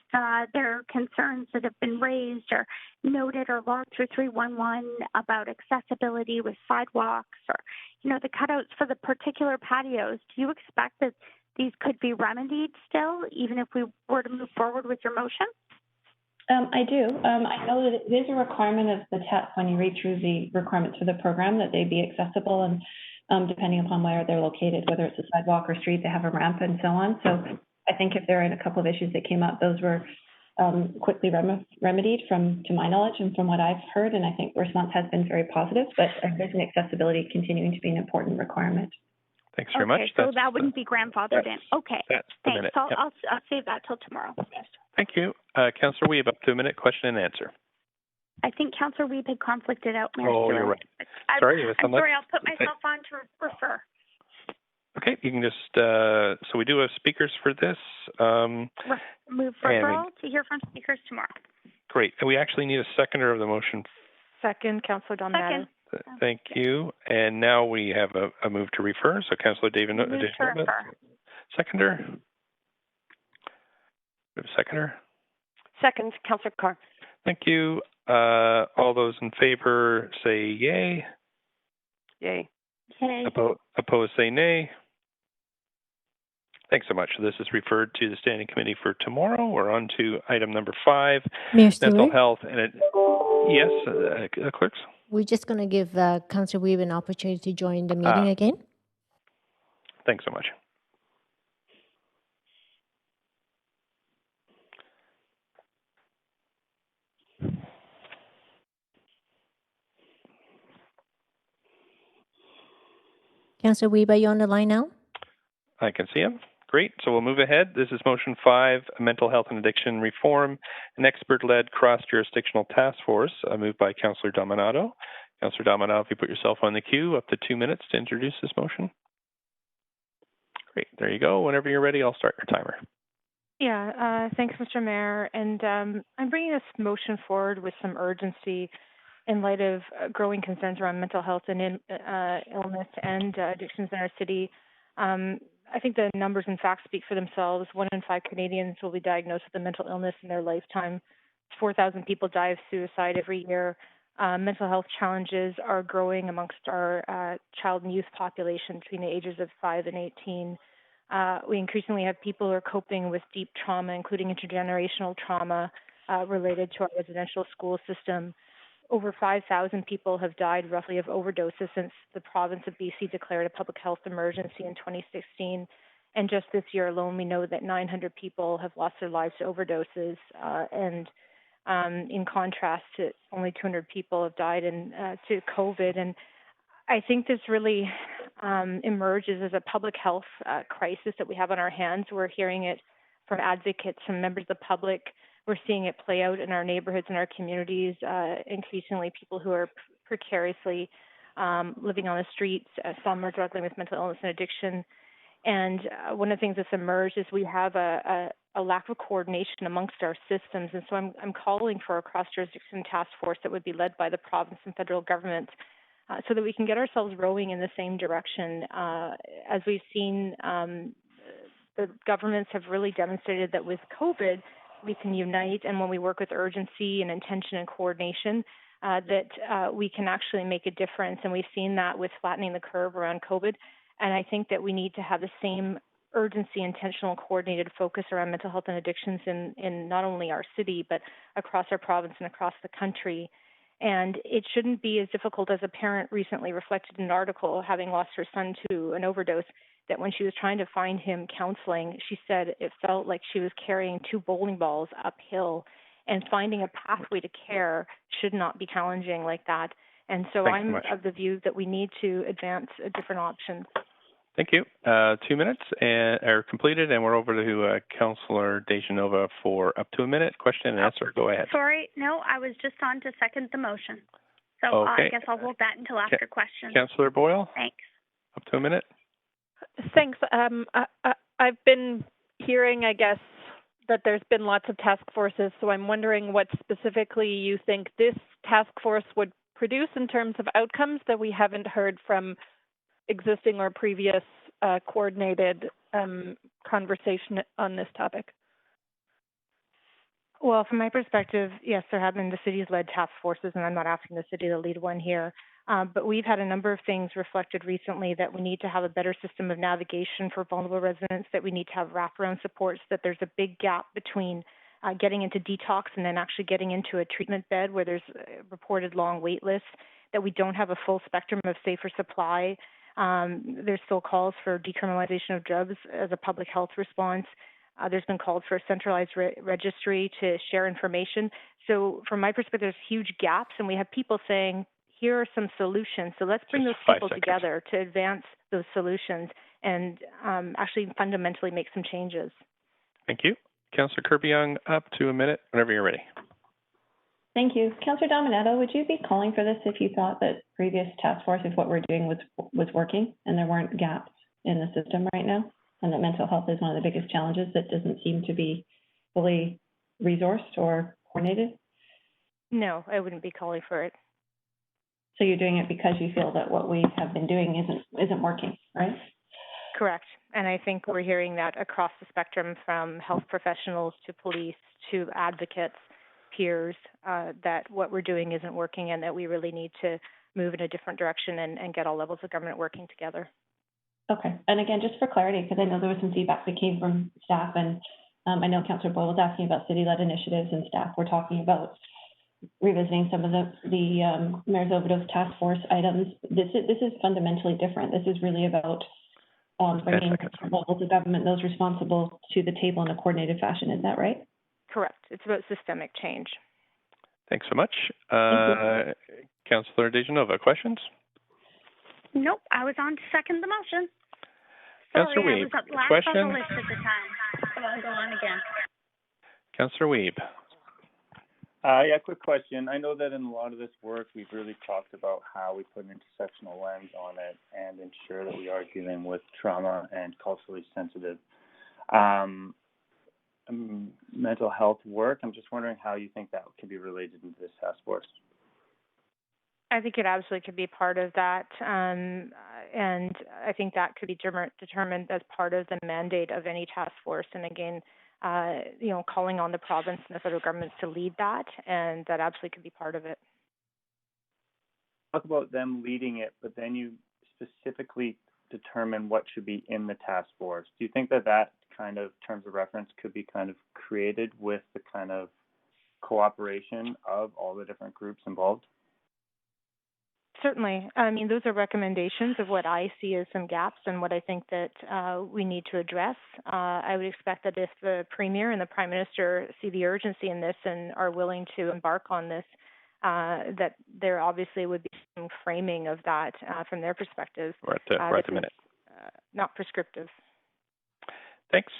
there are concerns that have been raised or noted or logged through 311 about accessibility with sidewalks or, the cutouts for the particular patios, do you expect that these could be remedied still, even if we were to move forward with your motion? I do. I know that it is a requirement of the TEP when you read through the requirements for the program that they be accessible, and depending upon where they're located, whether it's a sidewalk or street, they have a ramp and so on. So I think if there are a couple of issues that came up, those were quickly remedied to my knowledge and from what I've heard, and I think the response has been very positive, but vision accessibility continuing to be an important requirement. Thanks very much. So that wouldn't be grandfathered in. Okay, that's thanks. Minute. I'll, Yep. I'll save that till tomorrow. Thank you. Councillor Weeb, up to a minute, question and answer. I think Councillor Weeb had conflicted out, Mayor Oh, Stewart. you're right. Sorry. I'm sorry, I'll put myself on to refer. Okay, you can just, so we do have speakers for this. Move referral to hear from speakers tomorrow. Great. And we actually need a seconder of the motion. Second, Councillor Dominato. Thank you. And now we have a move to refer. So Councillor David, seconder. We have a seconder. Second, Councillor Carr. Thank you. All those in favor say yay. Yay. Yay. Opposed say nay. Thanks so much. This is referred to the Standing Committee for tomorrow. We're on to item number 5, mental health. And yes, clerks? We're just going to give Councillor Weeb an opportunity to join the meeting again. Thanks so much. Councillor Weeb, are you on the line now? I can see him. Great. So we'll move ahead. This is motion 5, mental health and addiction reform, an expert-led cross-jurisdictional task force, moved by Councillor Dominato. Councillor Dominato, if you put yourself on the queue, up to 2 minutes to introduce this motion. Great. There you go. Whenever you're ready, I'll start your timer. Yeah, thanks, Mr. Mayor. And I'm bringing this motion forward with some urgency in light of growing concerns around mental health and illness and addictions in our city. I think the numbers and facts speak for themselves. 1 in 5 Canadians will be diagnosed with a mental illness in their lifetime. 4,000 people die of suicide every year. Mental health challenges are growing amongst our child and youth population between the ages of 5 and 18. We increasingly have people who are coping with deep trauma, including intergenerational trauma related to our residential school system. Over 5,000 people have died roughly of overdoses since the province of BC declared a public health emergency in 2016. And just this year alone, we know that 900 people have lost their lives to overdoses. In contrast to only 200 people have died to COVID. And I think this really emerges as a public health crisis that we have on our hands. We're hearing it from advocates, from members of the public. We're seeing it play out in our neighborhoods and our communities, increasingly people who are precariously living on the streets. Some are struggling with mental illness and addiction. And one of the things that's emerged is we have a lack of coordination amongst our systems. And so I'm calling for a cross-jurisdiction task force that would be led by the province and federal government so that we can get ourselves rowing in the same direction. As we've seen, the governments have really demonstrated that with COVID, we can unite, and when we work with urgency and intention and coordination, that we can actually make a difference. And we've seen that with flattening the curve around COVID. And I think that we need to have the same urgency, intentional, coordinated focus around mental health and addictions in not only our city, but across our province and across the country. And it shouldn't be as difficult as a parent recently reflected in an article, having lost her son to an overdose, that when she was trying to find him counseling, she said it felt like she was carrying 2 bowling balls uphill, and finding a pathway to care should not be challenging like that. And so I'm of the view that we need to advance a different options. Thank you. 2 minutes are completed, and we're over to Councillor DeGenova for up to a minute. Question and answer. Go ahead. Sorry, no, I was just on to second the motion. So okay. I guess I'll hold that until after questions. Councillor Boyle? Thanks. Up to a minute. Thanks. I've been hearing, I guess, that there's been lots of task forces, so I'm wondering what specifically you think this task force would produce in terms of outcomes that we haven't heard from existing or previous coordinated conversation on this topic. Well, from my perspective, yes, there have been the city's led task forces, and I'm not asking the city to lead one here. But we've had a number of things reflected recently that we need to have a better system of navigation for vulnerable residents, that we need to have wraparound supports, that there's a big gap between getting into detox and then actually getting into a treatment bed where there's reported long wait lists, that we don't have a full spectrum of safer supply. There's still calls for decriminalization of drugs as a public health response. There's been calls for a centralized registry to share information. So from my perspective, there's huge gaps, and we have people saying, here are some solutions. So let's bring those people together to advance those solutions and actually fundamentally make some changes. Thank you. Councillor Kirby-Yung, up to a minute, whenever you're ready. Thank you. Councillor Dominetto, would you be calling for this if you thought that previous task force, if what we're doing was working and there weren't gaps in the system right now, and that mental health is one of the biggest challenges that doesn't seem to be fully resourced or coordinated? No, I wouldn't be calling for it. So you're doing it because you feel that what we have been doing isn't working, right? Correct. And I think we're hearing that across the spectrum, from health professionals to police to advocates, peers, that what we're doing isn't working and that we really need to move in a different direction and get all levels of government working together. Okay. And again, just for clarity, because I know there was some feedback that came from staff, and I know Councillor Boyle was asking about city-led initiatives, and staff were talking about revisiting some of the Mayor's Overdose Task Force items. This is fundamentally different. This is really about bringing different levels of government, those responsible, to the table in a coordinated fashion. Is that right? Correct. It's about systemic change. Thanks so much. Councillor DeGenova, questions? Nope, I was on to second the motion. Councillor Weeb, I was up last question? on the list at the time, so I'll go on again. Councillor Weeb. Yeah, quick question. I know that in a lot of this work, we've really talked about how we put an intersectional lens on it and ensure that we are dealing with trauma and culturally sensitive mental health work. I'm just wondering how you think that can be related into this task force. I think it absolutely could be part of that, and I think that could be determined as part of the mandate of any task force. And again, calling on the province and the federal governments to lead that, and that absolutely could be part of it. Talk about them leading it, but then you specifically determine what should be in the task force. Do you think that kind of terms of reference could be kind of created with the kind of cooperation of all the different groups involved? Certainly. I mean, those are recommendations of what I see as some gaps and what I think that we need to address. I would expect that if the Premier and the Prime Minister see the urgency in this and are willing to embark on this, that there obviously would be some framing of that from their perspective. We're at the minute. Not prescriptive. Thanks.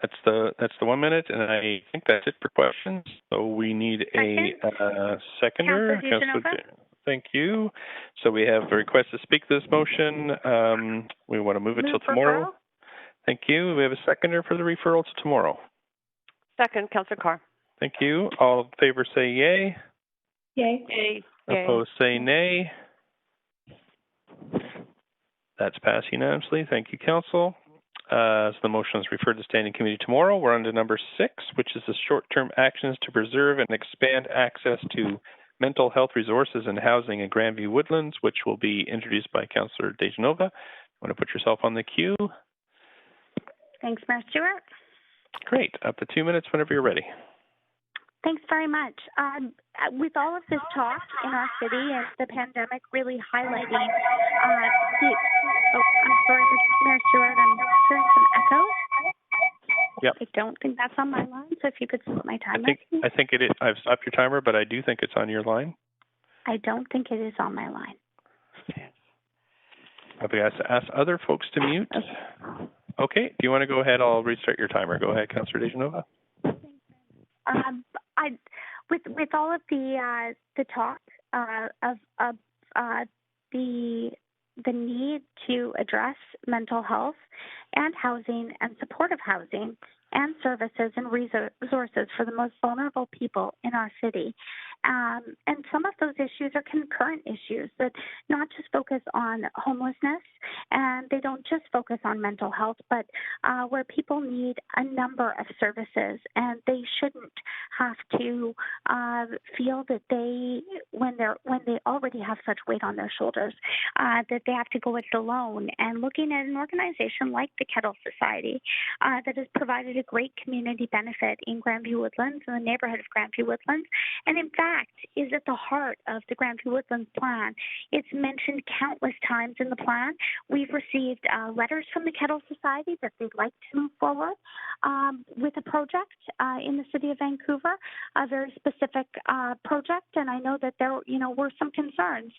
That's the 1 minute, and I think that's it for questions. So we need a seconder. Thank you. So we have a request to speak to this motion. We want to move it till tomorrow. Referral. Thank you. We have a seconder for the referral to tomorrow. Second, Councillor Carr. Thank you. All in favor say yay. Yay. Yay. Opposed say nay. That's passed unanimously. Thank you, Council. So the motion is referred to Standing Committee tomorrow. We're on to number 6, which is the short-term actions to preserve and expand access to mental health resources and housing in Grandview Woodlands, which will be introduced by Councillor DeGenova. Want to put yourself on the queue? Thanks, Mayor Stewart. Great. Up to 2 minutes whenever you're ready. Thanks very much. With all of this talk in our city and the pandemic really highlighting I'm sorry, Mayor Stewart, I'm hearing some echo. Yep. I don't think that's on my line, so if you could stop my timer. I think it is. I've stopped your timer, but I do think it's on your line. I don't think it is on my line. I've asked to ask other folks to mute. Okay. Do you want to go ahead? I'll restart your timer. Go ahead, Councillor DeGenova. With all of the talk of the need to address mental health and housing and supportive housing and services and resources for the most vulnerable people in our city. And some of those issues are concurrent issues that not just focus on homelessness, and they don't just focus on mental health, but where people need a number of services, and they shouldn't have to feel that when they already have such weight on their shoulders, that they have to go it alone. And looking at an organization like the Kettle Society that has provided a great community benefit in Grandview Woodlands, in the neighborhood of Grandview Woodlands, and in fact is at the heart of the Grandview Woodlands plan. It's mentioned countless times in the plan. We've received letters from the Kettle Society that they'd like to move forward with a project in the city of Vancouver, a very specific project, and I know that there were some concerns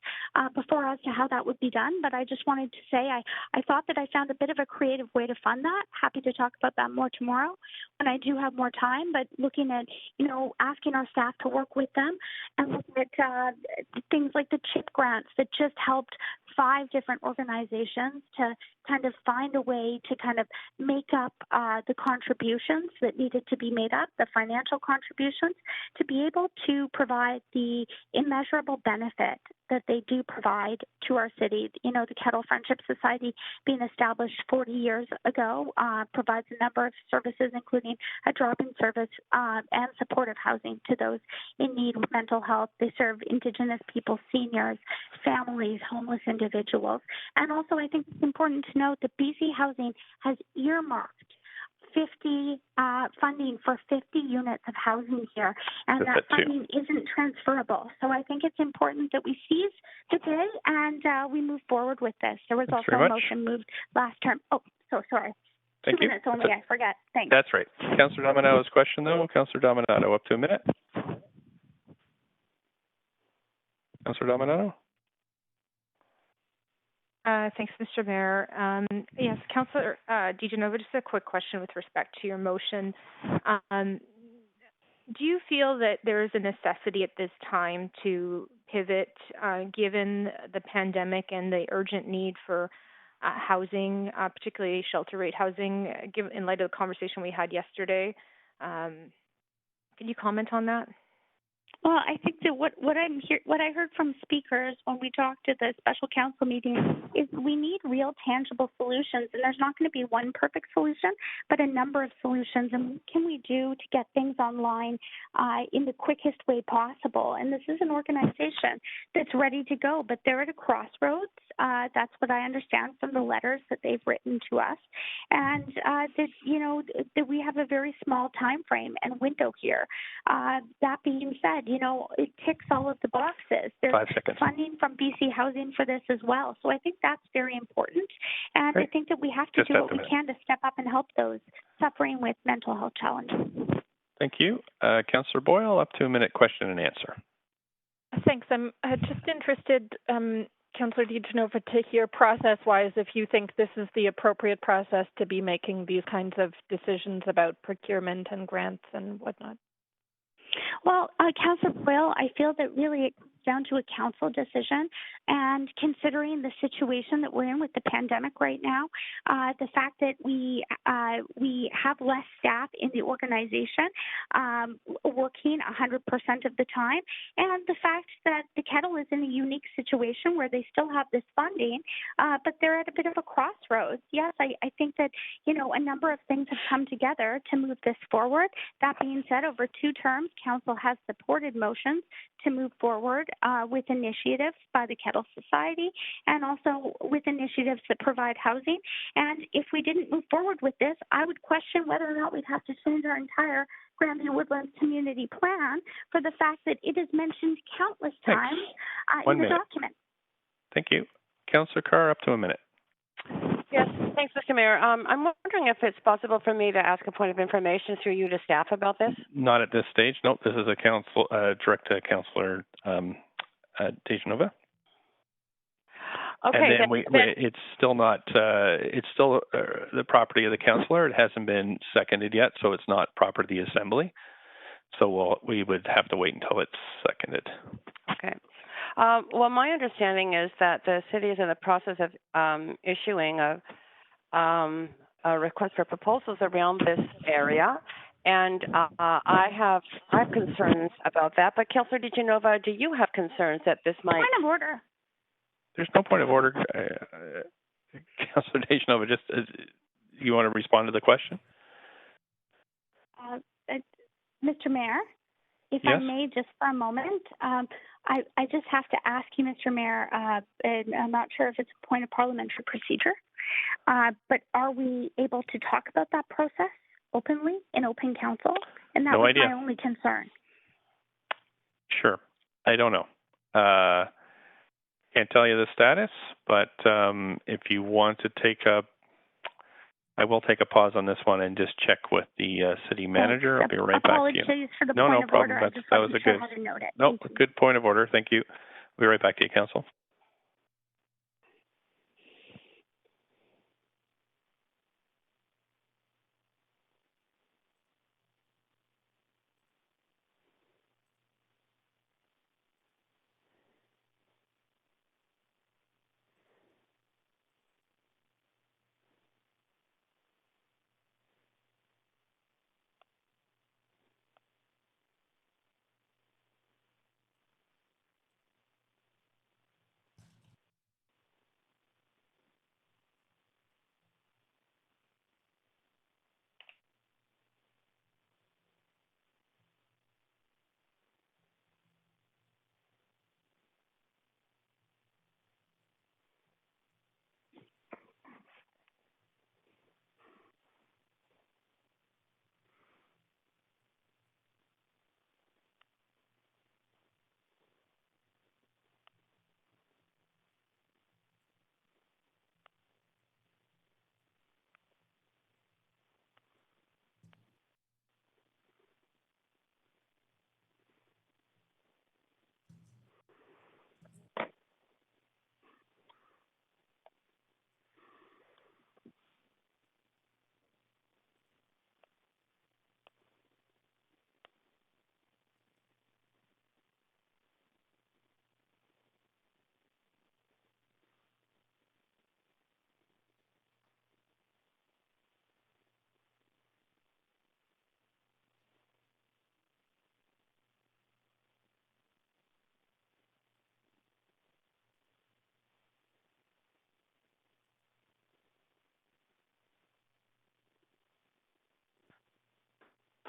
before as to how that would be done, but I just wanted to say I thought that I found a bit of a creative way to fund that. Happy to talk about that more tomorrow when I do have more time, but looking at, asking our staff to work with them and looking at things like the CHIP grants that just helped 5 different organizations to kind of find a way to kind of make up the contributions that needed to be made up, the financial contributions, to be able to provide the immeasurable benefit that they do provide to our city. The Kettle Friendship Society, being established 40 years ago, provides a number of services, including a drop-in service and supportive housing to those in need with mental health. They serve Indigenous people, seniors, families, homeless individuals. And also, I think it's important to note that BC Housing has earmarked funding for 50 units of housing here, and that funding isn't transferable. So I think it's important that we seize the day and we move forward with this. There was also a motion moved last term. Oh, so sorry. Thank 2 minutes only, I forget. Thanks. That's right. Councillor Dominato's question, though. Councillor Dominato, up to a minute. Councillor Dominato? Thanks, Mr. Mayor. Yes, Councillor DeGenova, just a quick question with respect to your motion. Do you feel that there is a necessity at this time to pivot, given the pandemic and the urgent need for housing, particularly shelter rate housing, in light of the conversation we had yesterday? Can you comment on that? Well, I think that what I heard from speakers when we talked at the special council meeting is we need real tangible solutions, and there's not going to be one perfect solution, but a number of solutions. And what can we do to get things online in the quickest way possible? And this is an organization that's ready to go, but they're at a crossroads. That's what I understand from the letters that they've written to us, and that we have a very small time frame and window here. That being said, it ticks all of the boxes. There's 5 seconds. Funding from BC Housing for this as well. So I think that's very important. And Great. I think that we have to do what we can to step up and help those suffering with mental health challenges. Thank you. Councillor Boyle, up to a minute, question and answer. Thanks. I'm just interested, Councillor DeGenova, to hear process-wise if you think this is the appropriate process to be making these kinds of decisions about procurement and grants and whatnot. Well, Councillor Boyle, I feel that really it comes down to a council decision, and considering the situation that we're in with the pandemic right now, the fact that we have less staff in the organization working 100% of the time, and the fact that the Kettle is in a unique situation where they still have this funding, but they're at a bit of a crossroads. Yes, I think that a number of things have come together to move this forward. That being said, over 2 terms, Council has supported motions to move forward with initiatives by the Kettle Society and also with initiatives that provide housing. And if we didn't move forward with this, I would question whether or not we'd have to change our entire Granby Woodlands community plan for the fact that it is mentioned countless times in the document. Thank you. Councillor Carr, up to a minute. Yes, thanks, Mr. Mayor. I'm wondering if it's possible for me to ask a point of information through you to staff about this. Not at this stage. Nope. This is a council direct to Councillor DeGenova. Okay. And then it's still not. It's still the property of the councillor. It hasn't been seconded yet, so it's not property of the assembly. So we would have to wait until it's seconded. Okay. Well, my understanding is that the city is in the process of issuing a request for proposals around this area, and I have concerns about that. But Councillor DeGenova, do you have concerns that this might? Point of order. There's no point of order, Councillor DeGenova. Just you want to respond to the question? Mr. Mayor, if yes? I may, just for a moment, I just have to ask you, Mr. Mayor, and I'm not sure if it's a point of parliamentary procedure, but are we able to talk about that process openly in open council? And that no was idea. my only concern. Sure. I don't know. Can't tell you the status, but if you want to I will take a pause on this one and just check with the city manager. I'll be right back to you. Apologies for the no point of problem. order. That was a good. No, good point of order. Thank you. We'll be right back to you, Council.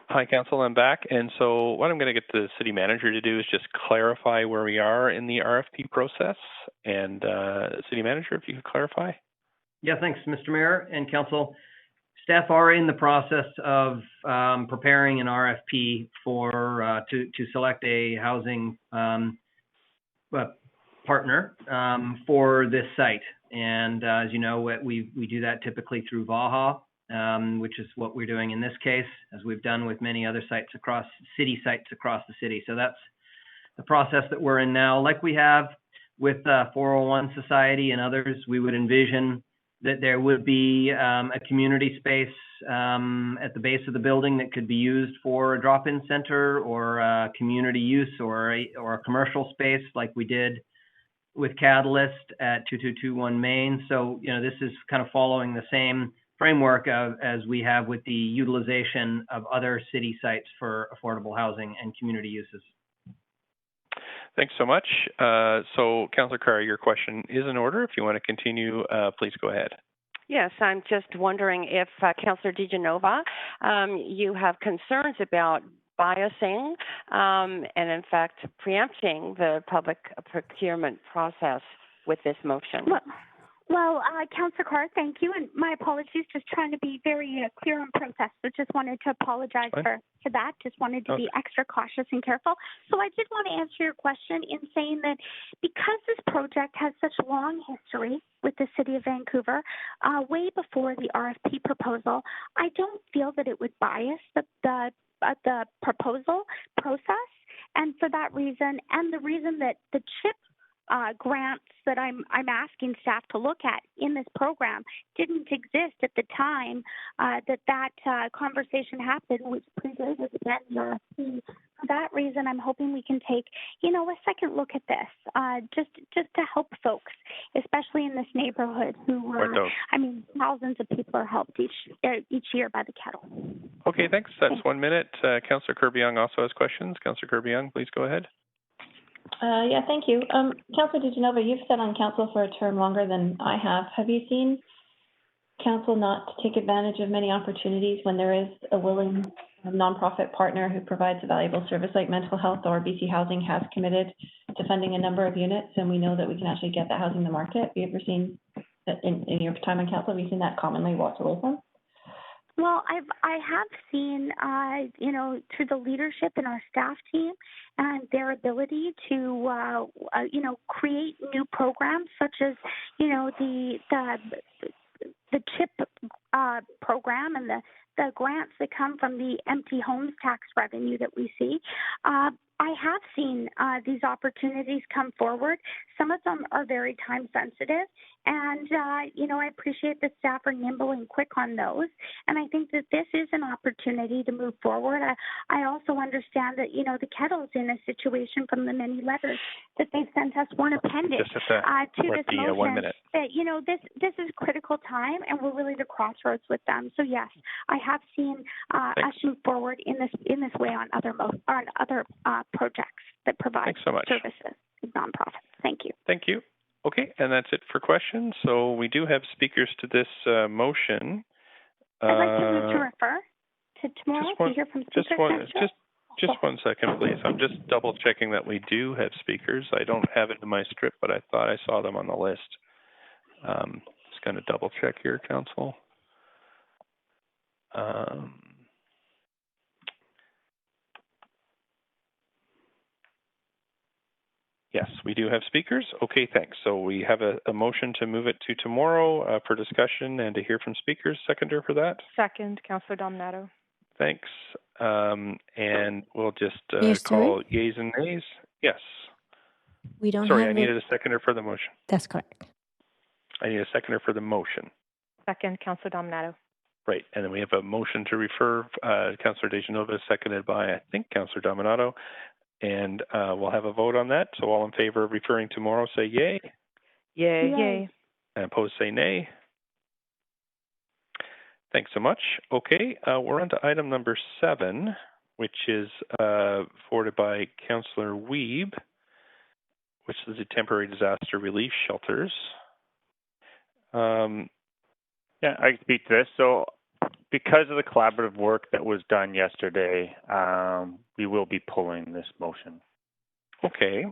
Hi, Council. I'm back. And so what I'm going to get the city manager to do is just clarify where we are in the RFP process. And city manager, if you could clarify. Yeah, thanks, Mr. Mayor and Council. Staff are in the process of preparing an RFP for to select a housing partner for this site. And as you know, we do that typically through VAHA. Which is what we're doing in this case, as we've done with many other sites across the city. So that's the process that we're in now. Like we have with 401 Society and others, we would envision that there would be a community space at the base of the building that could be used for a drop-in center or community use or a commercial space like we did with Catalyst at 2221 Main. So, this is kind of following the same framework as we have with the utilization of other city sites for affordable housing and community uses. Thanks so much. So, Councillor Carr, your question is in order. If you want to continue, please go ahead. Yes, I'm just wondering if, Councillor DeGenova, you have concerns about biasing and, in fact, preempting the public procurement process with this motion. Well, Councillor Carr, thank you, and my apologies. Just trying to be very clear on process. So just wanted to apologize for that. Just wanted to be extra cautious and careful. So I did want to answer your question in saying that because this project has such long history with the City of Vancouver, way before the RFP proposal, I don't feel that it would bias the proposal process. And for that reason, and the reason that the CHIP grants that I'm asking staff to look at in this program didn't exist at the time that conversation happened, which predated the RFP. For that reason, I'm hoping we can take, a second look at this, just to help folks, especially in this neighborhood who thousands of people are helped each year by the kettle. Okay, thanks. That's 1 minute. Councillor Kirby-Yung also has questions. Councillor Kirby-Yung, please go ahead. Yeah, thank you. Councillor DiGenova, you've sat on council for a term longer than I have. Have you seen council not take advantage of many opportunities when there is a willing nonprofit partner who provides a valuable service like mental health, or BC Housing has committed to funding a number of units, and we know that we can actually get that housing in the market? Have you ever seen that in your time on council? Have you seen that commonly walked away from? Well, I have seen, through the leadership in our staff team and their ability to, create new programs such as, the CHIP program and the grants that come from the empty homes tax revenue that we see. I have seen these opportunities come forward. Some of them are very time sensitive, and I appreciate that staff are nimble and quick on those. And I think that this is an opportunity to move forward. I also understand that the kettle's in a situation from the many letters that they've sent us, one appendix to this motion. 1 minute. That this is critical time, and we're really the crossroads with them. So yes, I have seen us move forward in this way on other projects that provide services to nonprofits. Thank you. Thank you. Okay, and that's it for questions. So we do have speakers to this motion. I'd like to move to refer to tomorrow to hear from speakers. Just 1 second, please. I'm just double checking that we do have speakers. I don't have it in my script, but I thought I saw them on the list. Just going to double check here, Council. Yes, we do have speakers. Okay, thanks. So we have a motion to move it to tomorrow for discussion and to hear from speakers. Seconder for that? Second, Councillor Dominato. Thanks. And we'll just call yeas and nays. Yes. We don't Sorry, have I needed a seconder for the motion. That's correct. I need a seconder for the motion. Second, Councillor Dominato. Right, and then we have a motion to refer, Councillor DeGenova, seconded by, I think, Councillor Dominato. And we'll have a vote on that. So all in favor of referring tomorrow, say yay. Yay. Yay. And opposed, say nay. Thanks so much. Okay, we're on to item number 7, which is forwarded by Councillor Wiebe, which is the temporary disaster relief shelters. Yeah, I can speak to this. So because of the collaborative work that was done yesterday, we will be pulling this motion. Okay,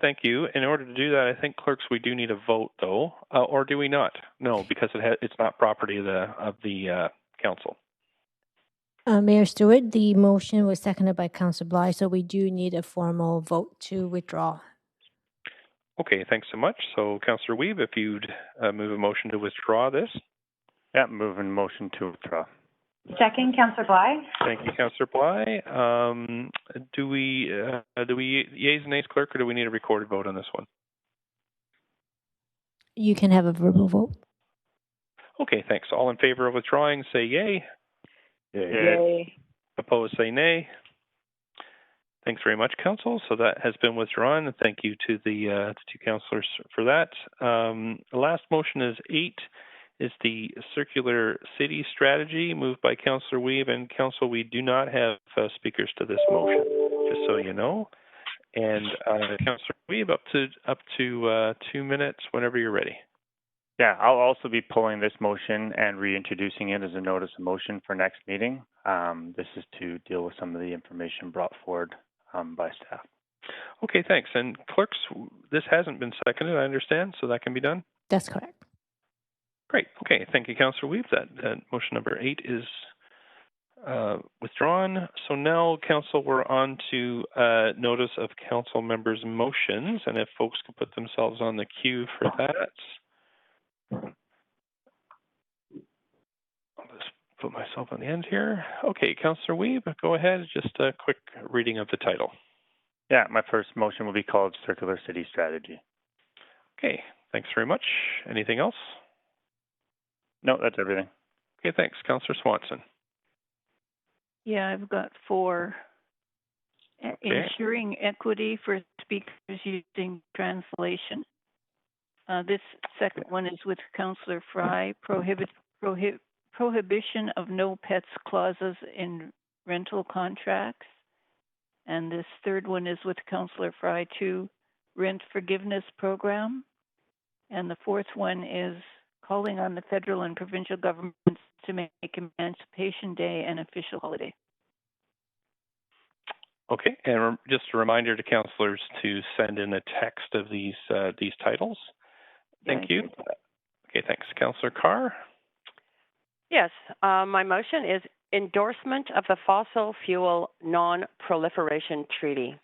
thank you. In order to do that, I think, clerks, we do need a vote, though, or do we not? No, because it's not property of the council. Mayor Stewart, the motion was seconded by Councillor Bly, so we do need a formal vote to withdraw. Okay, thanks so much. So, Councillor Wiebe, if you'd move a motion to withdraw this. Yeah, moving motion to withdraw. Second, Councillor Bly. Thank you, Councillor Bly. Do we yeas and nays, clerk, or do we need a recorded vote on this one? You can have a verbal vote. Okay, thanks. All in favor of withdrawing, say yay. Yay. Yay. Opposed, say nay. Thanks very much, Council. So that has been withdrawn. Thank you to the two councillors for that. The last motion is 8. Is the circular city strategy, moved by Councillor Wiebe. And Council, we do not have speakers to this motion, just so you know. And Councillor Wiebe, up to 2 minutes whenever you're ready. Yeah, I'll also be pulling this motion and reintroducing it as a notice of motion for next meeting. This is to deal with some of the information brought forward by staff. Okay, thanks. And clerks, this hasn't been seconded, I understand, so that can be done? That's correct. Great. Okay, thank you, Councillor Weave. That motion number 8 is withdrawn. So now, Council, we're on to notice of council members' motions, and if folks could put themselves on the queue for that. I'll just put myself on the end here. Okay, Councillor Weave, go ahead. Just a quick reading of the title. Yeah, my first motion will be called Circular City Strategy. Okay, thanks very much. Anything else? No, that's everything. Okay, thanks. Councillor Swanson. Yeah, I've got 4. Okay. Ensuring equity for speakers using translation. This second one is with Councillor Fry, prohibition of no pets clauses in rental contracts. And this third one is with Councillor Fry too, rent forgiveness program. And the fourth one is calling on the federal and provincial governments to make Emancipation Day an official holiday. Okay, and just a reminder to councillors to send in a text of these titles. Thank you. Okay, thanks. Councillor Carr? Yes, my motion is endorsement of the Fossil Fuel Non-Proliferation Treaty.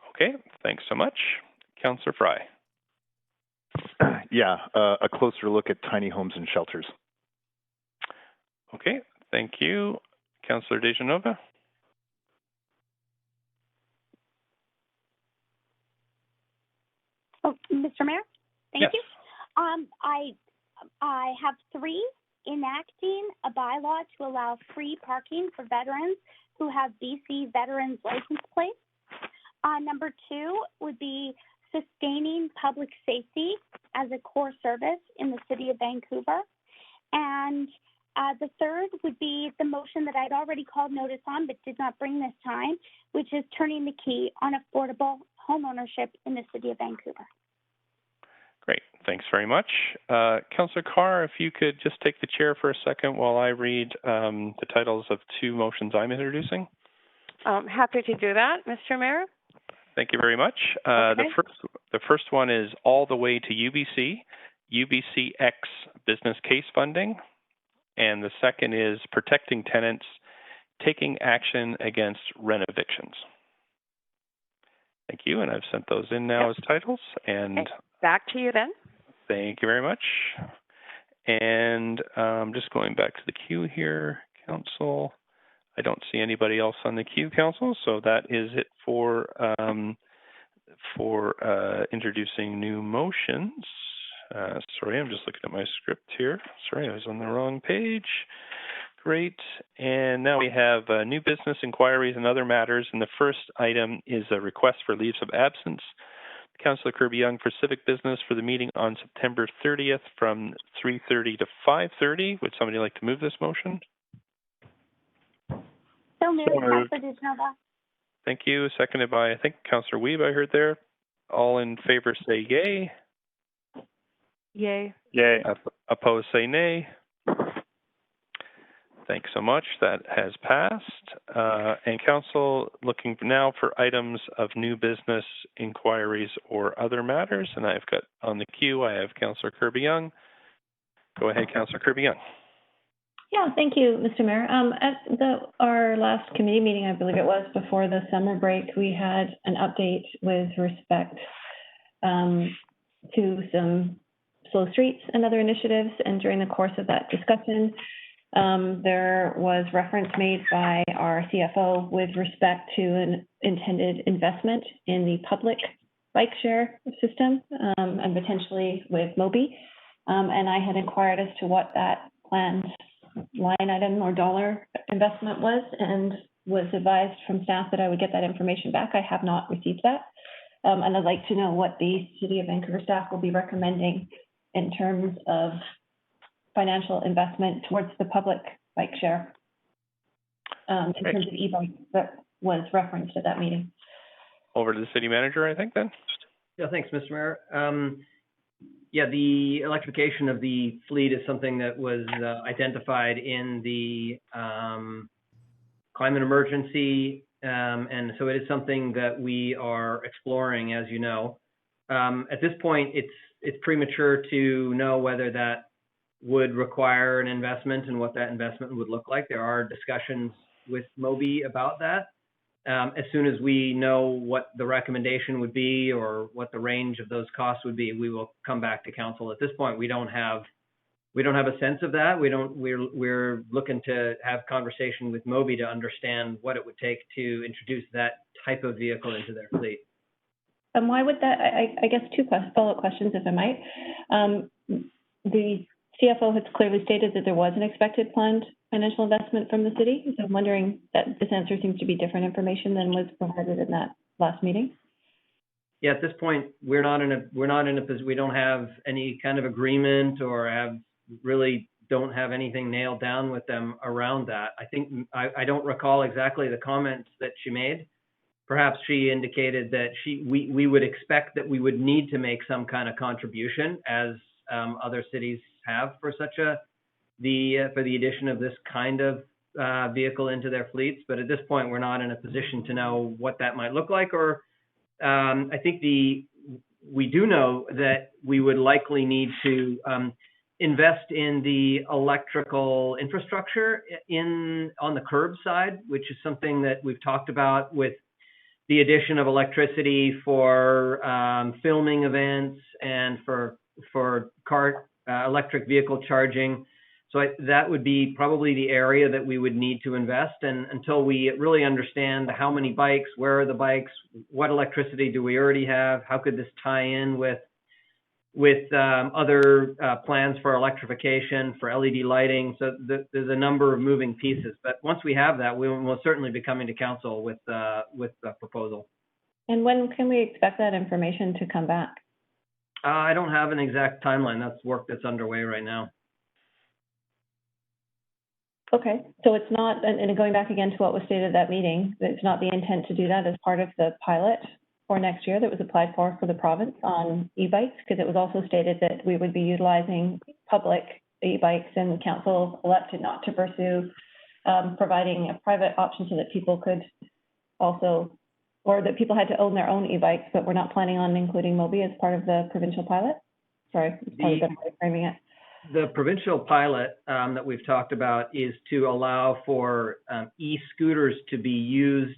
Okay, thanks so much. Councillor Fry? Yeah, a closer look at tiny homes and shelters. Okay, thank you. Councillor Dejanova? Oh, Mr. Mayor, thank Yes. you. I have 3, enacting a bylaw to allow free parking for veterans who have BC Veterans License Plates. Number 2 would be sustaining public safety as a core service in the city of Vancouver. And the third would be the motion that I'd already called notice on but did not bring this time, which is turning the key on affordable homeownership in the city of Vancouver. Great, thanks very much. Councillor Carr, if you could just take the chair for a second while I read the titles of 2 motions I'm introducing. Happy to do that, Mr. Mayor. Thank you very much. Okay. The first one is all the way to UBC, UBCX business case funding. And the second is protecting tenants, taking action against rent evictions. Thank you, and I've sent those in now as titles. And okay. Back to you then. Thank you very much. And just going back to the queue here, Council. I don't see anybody else on the queue, Council, so that is it for introducing new motions. Sorry, I'm just looking at my script here. Sorry, I was on the wrong page. Great. And now we have new business inquiries and other matters. And the first item is a request for leaves of absence. Councillor Kirby-Yung for civic business for the meeting on September 30th from 3:30 to 5:30. Would somebody like to move this motion? So moved, Councillor Dejanova. Thank you. Seconded by, I think, Councillor Weave, I heard there. All in favor say yay. Yay. Yay. Opposed say nay. Thanks so much. That has passed. And Council, looking now for items of new business, inquiries, or other matters. And I've got on the queue, I have Councillor Kirby-Yung. Go ahead, Councillor Kirby-Yung. Yeah, thank you, Mr. Mayor. At our last committee meeting, I believe it was before the summer break, we had an update with respect to some slow streets and other initiatives. And during the course of that discussion, there was reference made by our CFO with respect to an intended investment in the public bike share system and potentially with Mobi. And I had inquired as to what that planned line item or dollar investment was and was advised from staff that I would get that information back. I have not received that. And I'd like to know what the City of Vancouver staff will be recommending in terms of financial investment towards the public bike share in terms of e-bikes that was referenced at that meeting. Over to the city manager, I think, then. Yeah, thanks, Mr. Mayor. Yeah, the electrification of the fleet is something that was identified in the climate emergency, and so it is something that we are exploring, as you know. At this point, it's premature to know whether that would require an investment and what that investment would look like. There are discussions with Mobi about that. As soon as we know what the recommendation would be or what the range of those costs would be, we will come back to council. At this point, we don't have a sense of that. We're looking to have conversation with Mobi to understand what it would take to introduce that type of vehicle into their fleet. And why would that? I guess two follow-up questions, if I might. The CFO has clearly stated that there was an expected planned financial investment from the city. So I'm wondering that this answer seems to be different information than was provided in that last meeting. Yeah, at this point, we're not in a position. We don't have any kind of agreement or don't have anything nailed down with them around that. I think I don't recall exactly the comments that she made. Perhaps she indicated that we would expect that we would need to make some kind of contribution, as other cities have for for the addition of this kind of vehicle into their fleets. But at this point, we're not in a position to know what that might look like. Or I think we do know that we would likely need to invest in the electrical infrastructure on the curb side, which is something that we've talked about with the addition of electricity for filming events and for electric vehicle charging. So that would be probably the area that we would need to invest. And until we really understand how many bikes, where are the bikes, what electricity do we already have, how could this tie in with other plans for electrification, for LED lighting. So there's a number of moving pieces. But once we have that, we will certainly be coming to council with a proposal. And when can we expect that information to come back? I don't have an exact timeline. That's work that's underway right now. Okay, so it's not, and going back again to what was stated at that meeting, it's not the intent to do that as part of the pilot for next year that was applied for the province on e-bikes, because it was also stated that we would be utilizing public e-bikes, and council elected not to pursue providing a private option so that people could also, or that people had to own their own e-bikes, but we're not planning on including Mobi as part of the provincial pilot. Sorry, it's probably a better way of framing it. The provincial pilot that we've talked about is to allow for e-scooters to be used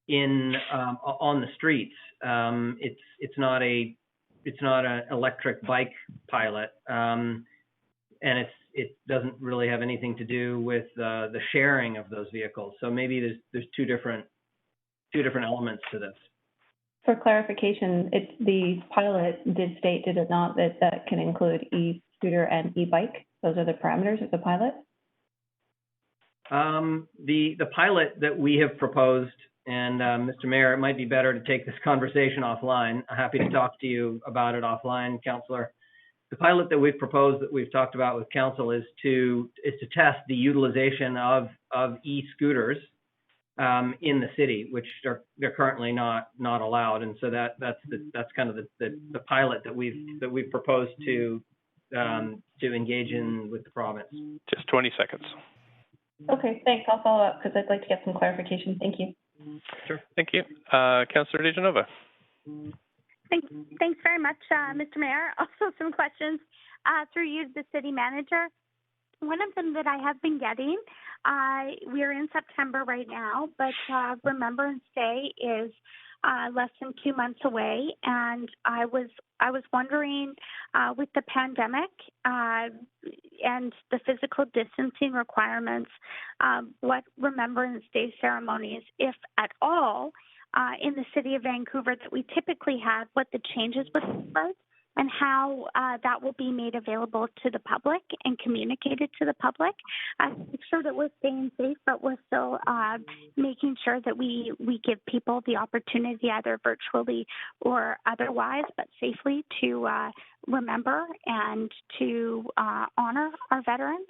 on the streets. It's not an electric bike pilot, and it doesn't really have anything to do with the sharing of those vehicles. So maybe there's two different elements to this. For clarification, the pilot did state, did it not, that can include e-scooter and e-bike? Those are the parameters of the pilot? The pilot that we have proposed, and Mr. Mayor, it might be better to take this conversation offline. I'm happy to talk to you about it offline, Councillor. The pilot that we've proposed, that we've talked about with council, is to test the utilization of e-scooters in the city, which they're currently not allowed, and so that's kind of the pilot that we've proposed to engage in with the province. Just 20 seconds. Okay, thanks. I'll follow up because I'd like to get some clarification. Thank you. Sure. Thank you, Councillor DeGenova. Thanks very much, Mr. Mayor. Also, some questions through you to the city manager. One of them that I have been getting, we're in September right now, but Remembrance Day is less than 2 months away, and I was wondering, with the pandemic and the physical distancing requirements, what Remembrance Day ceremonies, if at all, in the city of Vancouver that we typically have, what the changes would look like, and how that will be made available to the public and communicated to the public. Make sure that we're staying safe, but we're still making sure that we give people the opportunity, either virtually or otherwise, but safely, to remember and to honor our veterans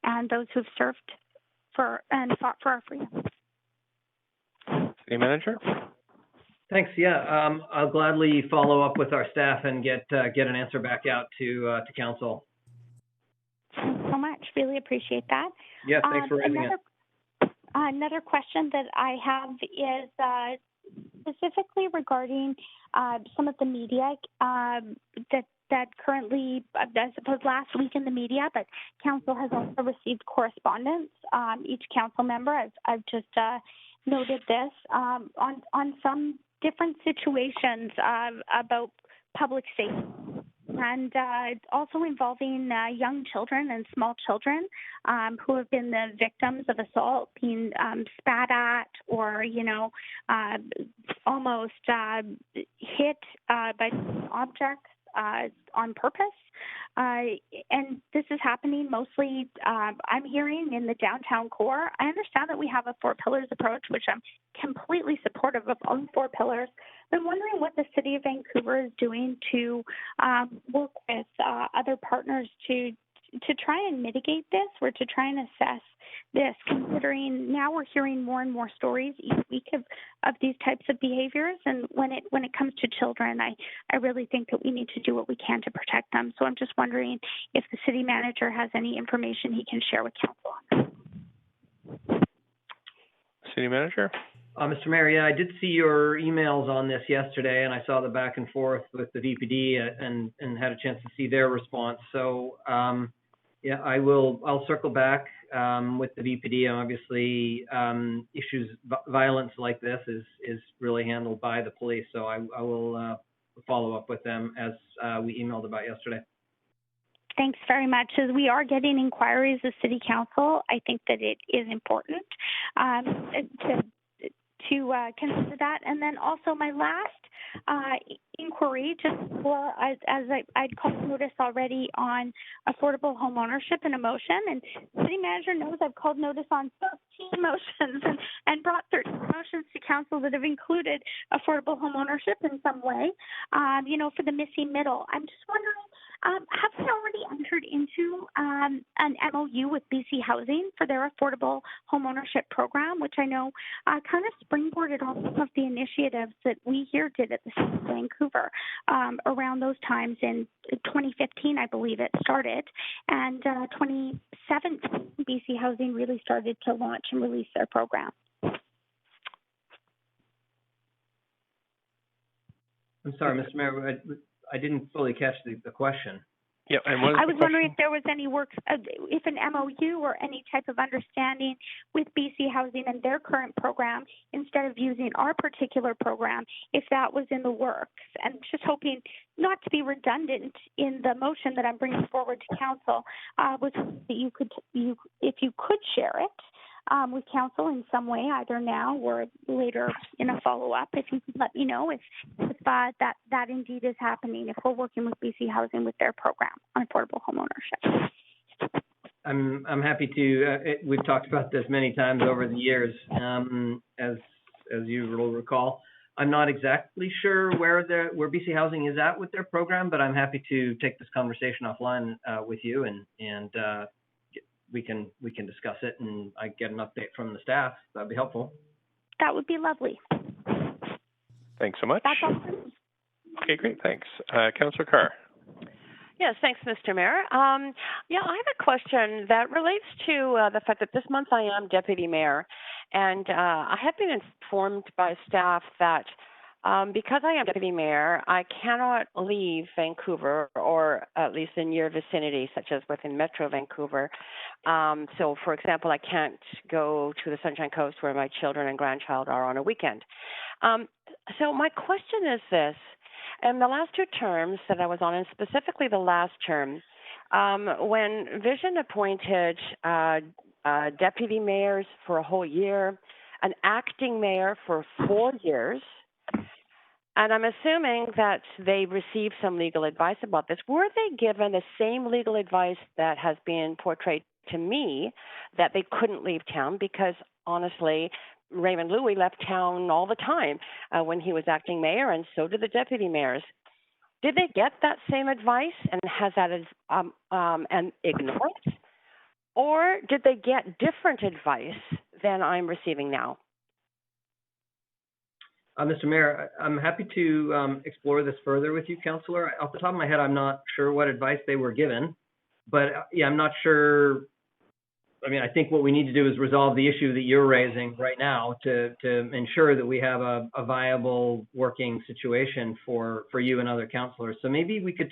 and those who've served and fought for our freedom. City Manager. Thanks. Yeah, I'll gladly follow up with our staff and get an answer back out to council. Thanks so much. Really appreciate that. Yeah, thanks for raising it. Another question that I have is specifically regarding some of the media that currently, I suppose last week in the media, but council has also received correspondence. Each council member, I've just noted this on some different situations about public safety. And also involving young children and small children who have been the victims of assault, being spat at or, almost hit by objects on purpose. And this is happening mostly, I'm hearing, in the downtown core. I understand that we have a 4 pillars approach, which I'm completely supportive of all 4 pillars. I'm wondering what the City of Vancouver is doing to work with other partners to try and mitigate this, or to try and assess this, considering now we're hearing more and more stories each week of these types of behaviors. And when it comes to children, I really think that we need to do what we can to protect them. So I'm just wondering if the city manager has any information he can share with council on this. City manager? Mr. Mayor, yeah, I did see your emails on this yesterday, and I saw the back and forth with the VPD and had a chance to see their response. So, yeah, I'll circle back with the VPD. Obviously, violence like this is really handled by the police. So I will follow up with them as we emailed about yesterday. Thanks very much. As we are getting inquiries as City Council, I think that it is important to consider that. And then also my last inquiry, just for, as I'd called notice already on affordable home ownership and a motion, and City Manager knows I've called notice on 13 motions and brought 13 motions to council that have included affordable home ownership in some way, for the missing middle. I'm just wondering, have we already entered into an MOU with BC Housing for their affordable homeownership program, which I know kind of springboarded on some of the initiatives that we here did at the City of Vancouver around those times in 2015, I believe it started, and 2017, BC Housing really started to launch and release their program. I'm sorry, Mr. Mayor, I didn't fully catch the question. Yeah, and I was wondering if there was any work, if an MOU or any type of understanding with BC Housing and their current program, instead of using our particular program, if that was in the works. And just hoping not to be redundant in the motion that I'm bringing forward to council, was that if you could share it with council in some way, either now or later in a follow-up, if you could let me know if that indeed is happening, if we're working with BC Housing with their program on affordable home ownership. I'm happy to. We've talked about this many times over the years, as you will recall. I'm not exactly sure where BC Housing is at with their program, but I'm happy to take this conversation offline with you, and we can discuss it, and I get an update from the staff. That'd be helpful. That would be lovely. Thanks so much. That's all. Okay, great. Thanks. Councillor Carr. Yes, thanks, Mr. Mayor. I have a question that relates to the fact that this month I am deputy mayor, and I have been informed by staff that because I am deputy mayor, I cannot leave Vancouver, or at least in your vicinity, such as within Metro Vancouver. So, for example, I can't go to the Sunshine Coast where my children and grandchild are on a weekend. So my question is this. In the last 2 terms that I was on, and specifically the last term, when Vision appointed deputy mayors for a whole year, an acting mayor for 4 years, and I'm assuming that they received some legal advice about this, were they given the same legal advice that has been portrayed to me, that they couldn't leave town? Because honestly, Raymond Louie left town all the time when he was acting mayor, and so did the deputy mayors. Did they get that same advice, and has that and ignore it? Or did they get different advice than I'm receiving now? Mr. Mayor, I'm happy to explore this further with you, Councillor. Off the top of my head, I'm not sure what advice they were given, but yeah, I'm not sure. I mean, I think what we need to do is resolve the issue that you're raising right now to ensure that we have a viable working situation for you and other councillors. So maybe we could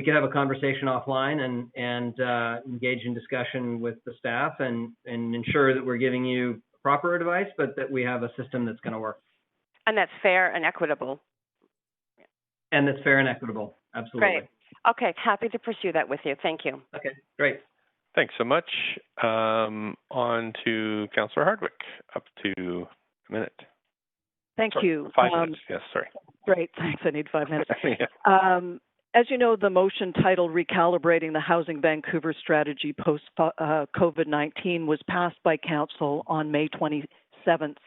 have a conversation offline and engage in discussion with the staff and ensure that we're giving you proper advice, but that we have a system that's going to work. And that's fair and equitable. And that's fair and equitable. Absolutely. Great. Okay, happy to pursue that with you. Thank you. Okay, great. Thanks so much. On to Councillor Hardwick, up to a minute. Thank you. 5 minutes, yes, sorry. Great, thanks. I need 5 minutes. As you know, the motion titled Recalibrating the Housing Vancouver Strategy Post-COVID-19 was passed by Council on May 27th.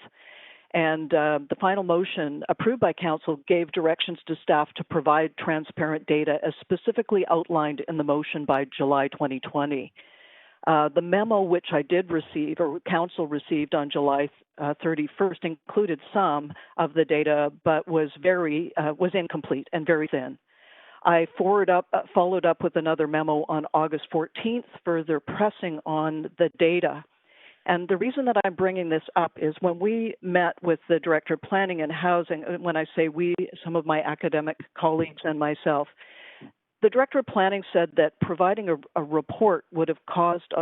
And the final motion approved by Council gave directions to staff to provide transparent data as specifically outlined in the motion by July 2020. The memo which I did receive, or Council received on July 31st, included some of the data, but was incomplete and very thin. I followed up with another memo on August 14th, further pressing on the data. And the reason that I'm bringing this up is when we met with the Director of Planning and Housing, when I say we, some of my academic colleagues and myself, the Director of Planning said that providing a report would have caused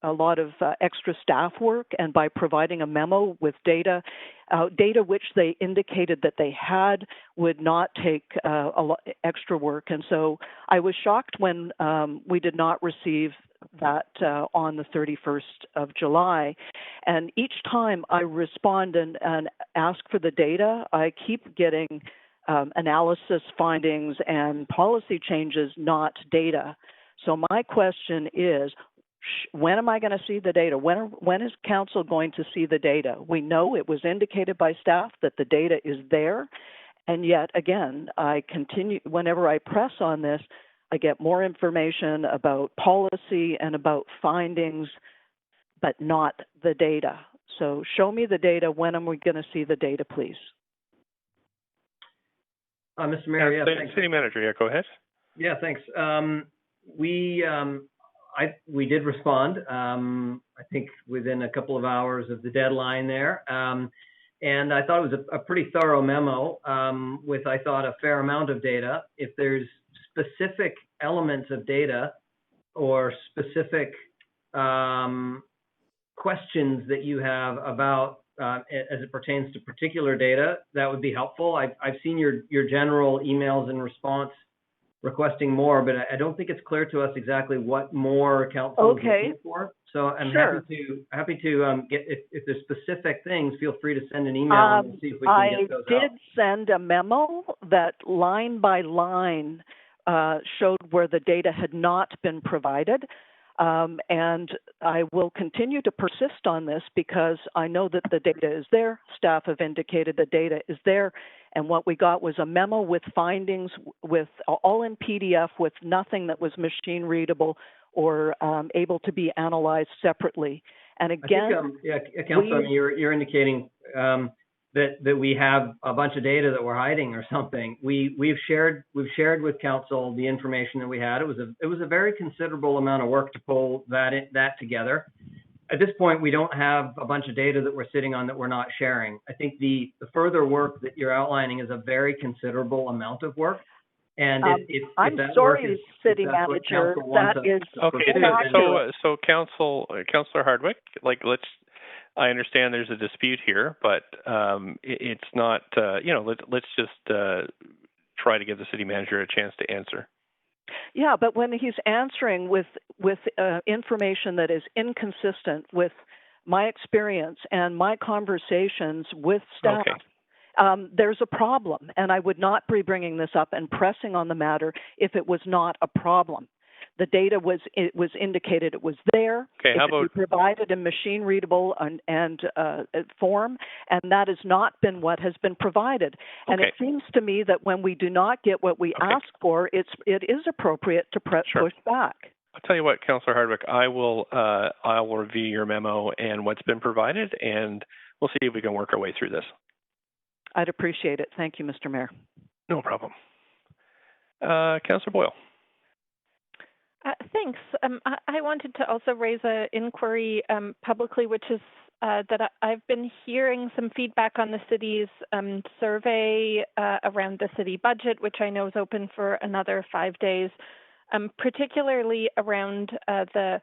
a lot of extra staff work, and by providing a memo with data which they indicated that they had would not take a lot extra work. And so I was shocked when we did not receive that on the 31st of July. And each time I respond and ask for the data, I keep getting analysis findings and policy changes, not data. So my question is, when am I going to see the data? When is Council going to see the data? We know it was indicated by staff that the data is there, and yet again, I continue, whenever I press on this, I get more information about policy and about findings, but not the data. So show me the data. When am we going to see the data, please? Mr. Mayor, yeah, thanks. City Manager, yeah, go ahead. Yeah, thanks. We did respond, I think within a couple of hours of the deadline there. And I thought it was a pretty thorough memo with, I thought, a fair amount of data. If there's specific elements of data or specific questions that you have about as it pertains to particular data, that would be helpful. I've seen your general emails in response requesting more, but I don't think it's clear to us exactly what more Council is looking for. So I'm happy to get, if there's specific things, feel free to send an email and see if we can get those out. I did send a memo that line by line showed where the data had not been provided. And I will continue to persist on this because I know that the data is there. Staff have indicated the data is there. And what we got was a memo with findings, with all in PDF, with nothing that was machine readable or able to be analyzed separately. And again, I think, Councilor, you're indicating that we have a bunch of data that we're hiding or something. We've shared with Council the information that we had. It was a very considerable amount of work to pull that together. At this point, we don't have a bunch of data that we're sitting on that we're not sharing. I think the further work that you're outlining is a very considerable amount of work. And I'm sorry, City Manager, that is okay. So Councillor Hardwick, I understand there's a dispute here, but it's not. Let's just try to give the City Manager a chance to answer. Yeah, but when he's answering with information that is inconsistent with my experience and my conversations with staff, there's a problem. And I would not be bringing this up and pressing on the matter if it was not a problem. The data was indicated it was there. Okay, how about it provided in machine readable and form, and that has not been what has been provided. And it seems to me that when we do not get what we ask for, it is appropriate to push back. I'll tell you what, Councillor Hardwick, I will review your memo and what's been provided, and we'll see if we can work our way through this. I'd appreciate it. Thank you, Mr. Mayor. No problem. Councillor Boyle. Thanks. I wanted to also raise an inquiry publicly, which is that I've been hearing some feedback on the city's survey around the city budget, which I know is open for another 5 days, particularly around the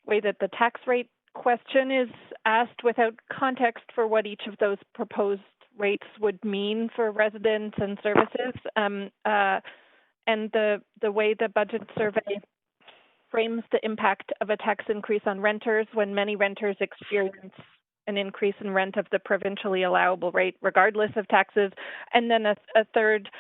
way that the tax rate question is asked without context for what each of those proposed rates would mean for residents and services, and the way the budget survey frames the impact of a tax increase on renters when many renters experience an increase in rent of the provincially allowable rate regardless of taxes, and then a third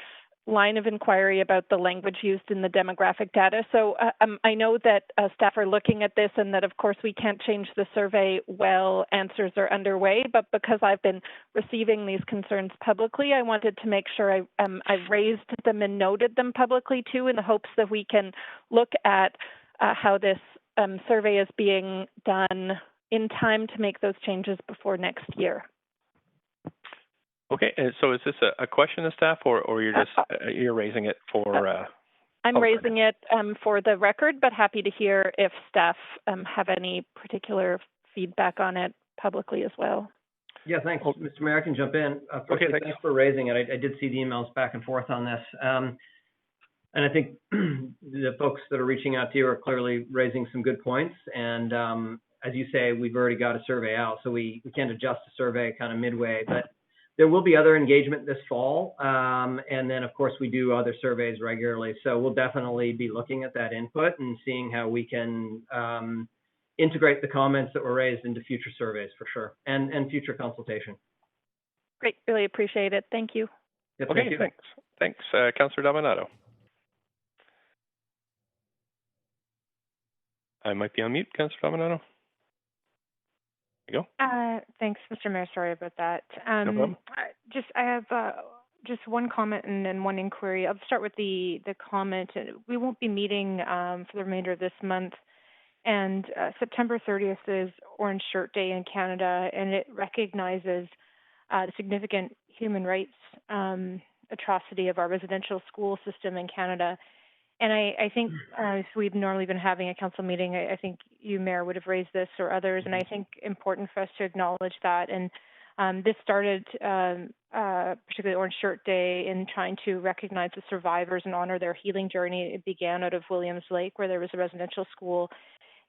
line of inquiry about the language used in the demographic data. So I know that staff are looking at this and that of course we can't change the survey while answers are underway, but because I've been receiving these concerns publicly, I wanted to make sure I raised them and noted them publicly too, in the hopes that we can look at how this survey is being done in time to make those changes before next year. Okay, and so is this a question of staff, or you're just you're raising it for? I'm raising it for the record, but happy to hear if staff have any particular feedback on it publicly as well. Yeah, thanks, Mr. Mayor. I can jump in. Okay, thanks for raising it. I did see the emails back and forth on this. And I think the folks that are reaching out to you are clearly raising some good points. And as you say, we've already got a survey out, so we can't adjust the survey kind of midway. But there will be other engagement this fall. And then, of course, we do other surveys regularly. So we'll definitely be looking at that input and seeing how we can integrate the comments that were raised into future surveys for sure, and future consultation. Great. Really appreciate it. Thank you. Yep, okay, thank you. Thanks. Councillor Dominato. I might be on mute, Councillor Dominato. There you go. Thanks, Mr. Mayor. Sorry about that. No problem. I have just one comment and then one inquiry. I'll start with the comment. We won't be meeting for the remainder of this month. And September 30th is Orange Shirt Day in Canada, and it recognizes the significant human rights atrocity of our residential school system in Canada. And I think if we've normally been having a council meeting, I think you, Mayor, would have raised this or others, and I think important for us to acknowledge that. And this started, particularly Orange Shirt Day, in trying to recognize the survivors and honor their healing journey. It began out of Williams Lake, where there was a residential school,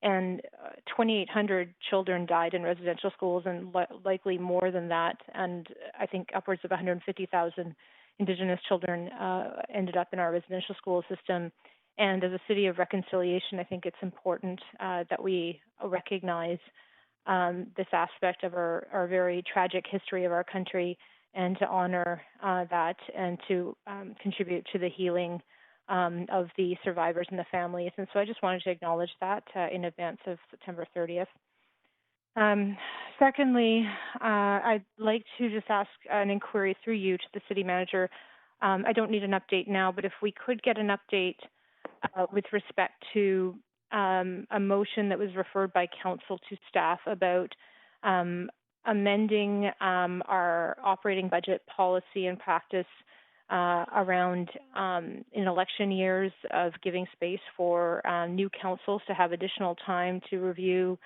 and 2,800 children died in residential schools, and likely more than that. And I think upwards of 150,000 Indigenous children ended up in our residential school system. And as a city of reconciliation, I think it's important that we recognize this aspect of our very tragic history of our country, and to honor that, and to contribute to the healing of the survivors and the families. And so I just wanted to acknowledge that in advance of September 30th. Secondly, I'd like to just ask an inquiry through you to the city manager. I don't need an update now, but if we could get an update with respect to a motion that was referred by council to staff about amending our operating budget policy and practice around in election years of giving space for new councils to have additional time to review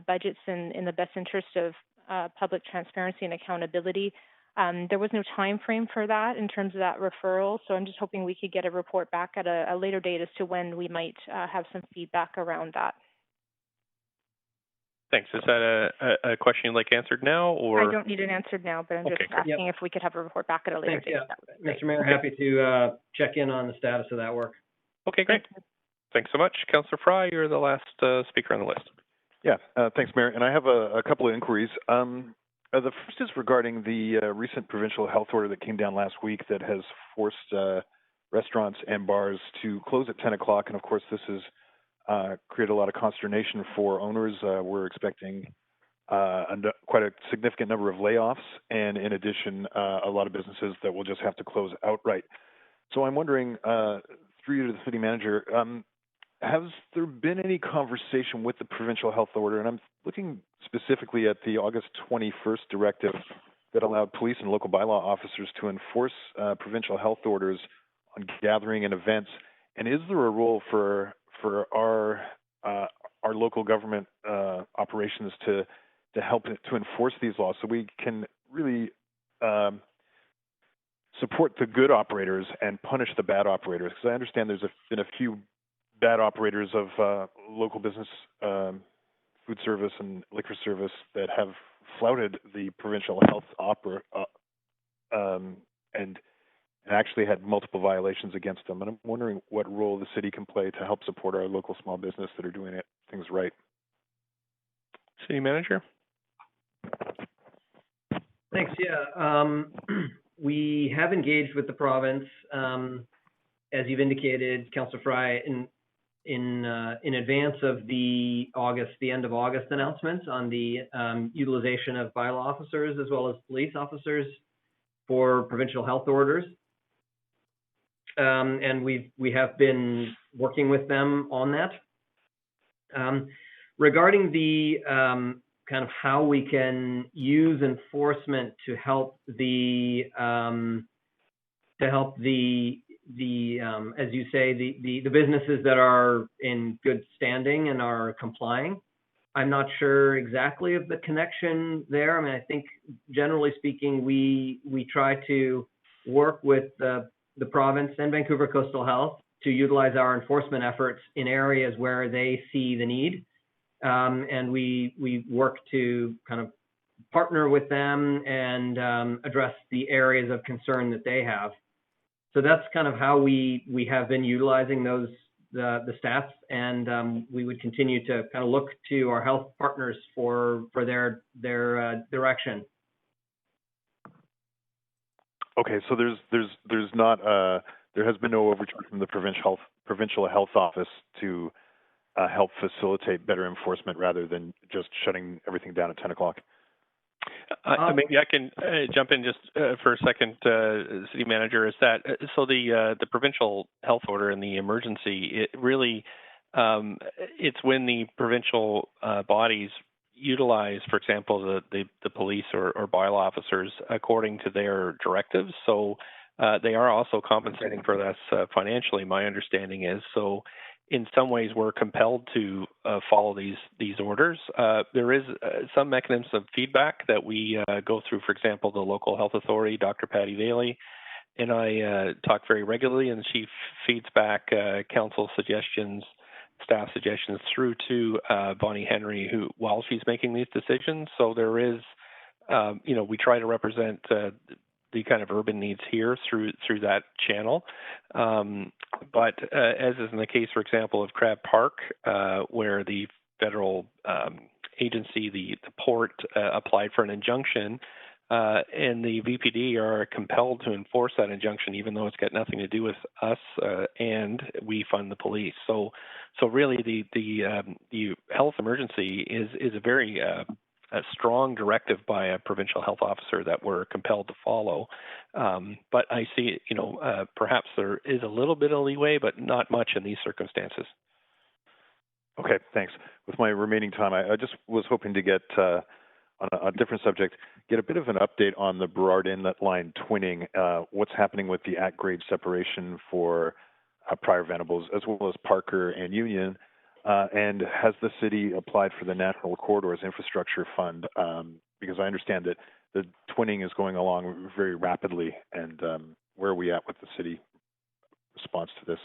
budgets in the best interest of public transparency and accountability. There was no time frame for that in terms of that referral, so I'm just hoping we could get a report back at a later date as to when we might have some feedback around that. Thanks. Is that a question you'd like answered now, or? I don't need it answered now, but I'm just asking if we could have a report back at a later date. Yeah. Mr. Mayor, happy to check in on the status of that work. Okay, great. Thanks so much. Councillor Fry, you're the last speaker on the list. Yeah, thanks, Mayor. And I have a couple of inquiries. The first is regarding the recent provincial health order that came down last week that has forced restaurants and bars to close at 10 o'clock. And of course, this has created a lot of consternation for owners. We're expecting quite a significant number of layoffs, and in addition, a lot of businesses that will just have to close outright. So I'm wondering, through you to the city manager, has there been any conversation with the provincial health order? And I'm looking specifically at the August 21st directive that allowed police and local bylaw officers to enforce provincial health orders on gathering and events? And is there a role for our local government operations to help to enforce these laws so we can really support the good operators and punish the bad operators? Because I understand there's been a few bad operators of local business, food service and liquor service that have flouted the provincial health and actually had multiple violations against them. And I'm wondering what role the city can play to help support our local small business that are doing things right. City Manager? Thanks. Yeah, we have engaged with the province, as you've indicated, Councillor Fry, in advance of the end of August announcements on the utilization of bylaw officers as well as police officers for provincial health orders. And we have been working with them on that. Regarding the kind of how we can use enforcement to help the as you say, the businesses that are in good standing and are complying. I'm not sure exactly of the connection there. I mean, I think generally speaking, we try to work with the province and Vancouver Coastal Health to utilize our enforcement efforts in areas where they see the need. And we work to kind of partner with them and address the areas of concern that they have. So that's kind of how we have been utilizing the staff, and we would continue to kind of look to our health partners for their direction. Okay, so there's not there has been no overture from the provincial health office to help facilitate better enforcement rather than just shutting everything down at 10 o'clock. Maybe I can jump in just for a second, City Manager. Is that so? The provincial health order and the emergency, it really it's when the provincial bodies utilize, for example, the police or bylaw officers according to their directives. So they are also compensating for this financially. My understanding is so. In some ways, we're compelled to follow these orders. There is some mechanisms of feedback that we go through. For example, the local health authority, Dr. Patty Bailey, and I talk very regularly, and she feeds back council suggestions, staff suggestions through to Bonnie Henry, who while she's making these decisions. So there is, we try to represent the kind of urban needs here through that channel. But as is in the case, for example, of Crab Park, where the federal agency, the port, applied for an injunction, and the VPD are compelled to enforce that injunction, even though it's got nothing to do with us, and we fund the police. So really, the health emergency is a very a strong directive by a provincial health officer that we're compelled to follow. But I see, perhaps there is a little bit of leeway, but not much in these circumstances. Okay, thanks. With my remaining time, I just was hoping to get, on a different subject, get a bit of an update on the Burrard Inlet line twinning, what's happening with the at-grade separation for Prior Venables, as well as Parker and Union. And has the city applied for the Natural Corridors Infrastructure Fund? Because I understand that the twinning is going along very rapidly. And where are we at with the city response to this?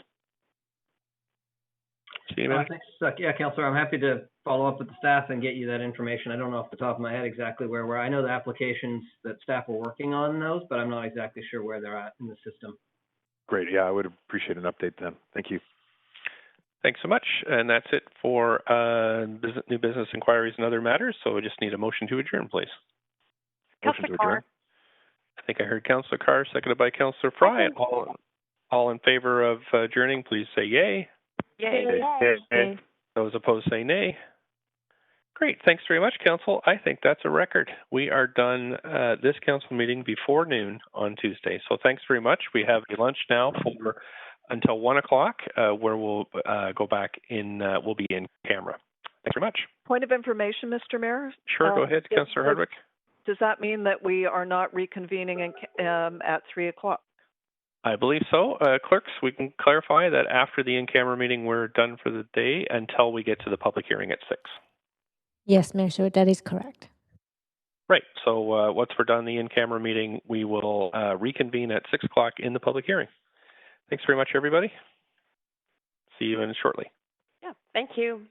Thanks. Yeah, Councillor, I'm happy to follow up with the staff and get you that information. I don't know off the top of my head exactly where we're. I know the applications that staff are working on those, but I'm not exactly sure where they're at in the system. Great. Yeah, I would appreciate an update then. Thank you. Thanks so much. And that's it for new business inquiries and other matters. So we just need a motion to adjourn, please. Motion to adjourn. I think I heard Councillor Carr, seconded by Councillor Fry. All in favor of adjourning, please say yay. Yay. Yay. Those opposed say nay. Great. Thanks very much, Council. I think that's a record. We are done this Council meeting before noon on Tuesday. So thanks very much. We have a lunch now for until 1 o'clock, where we'll go back in, we'll be in camera. Thanks very much. Point of information, Mr. Mayor? Sure, go ahead, Councillor Hardwick. does that mean that we are not reconvening at 3 o'clock? I believe so. Clerks, we can clarify that after the in-camera meeting, we're done for the day until we get to the public hearing at 6. Yes, Mayor Stewart, that is correct. Right. So once we're done the in-camera meeting, we will reconvene at 6 o'clock in the public hearing. Thanks very much, everybody. See you in shortly. Yeah, thank you.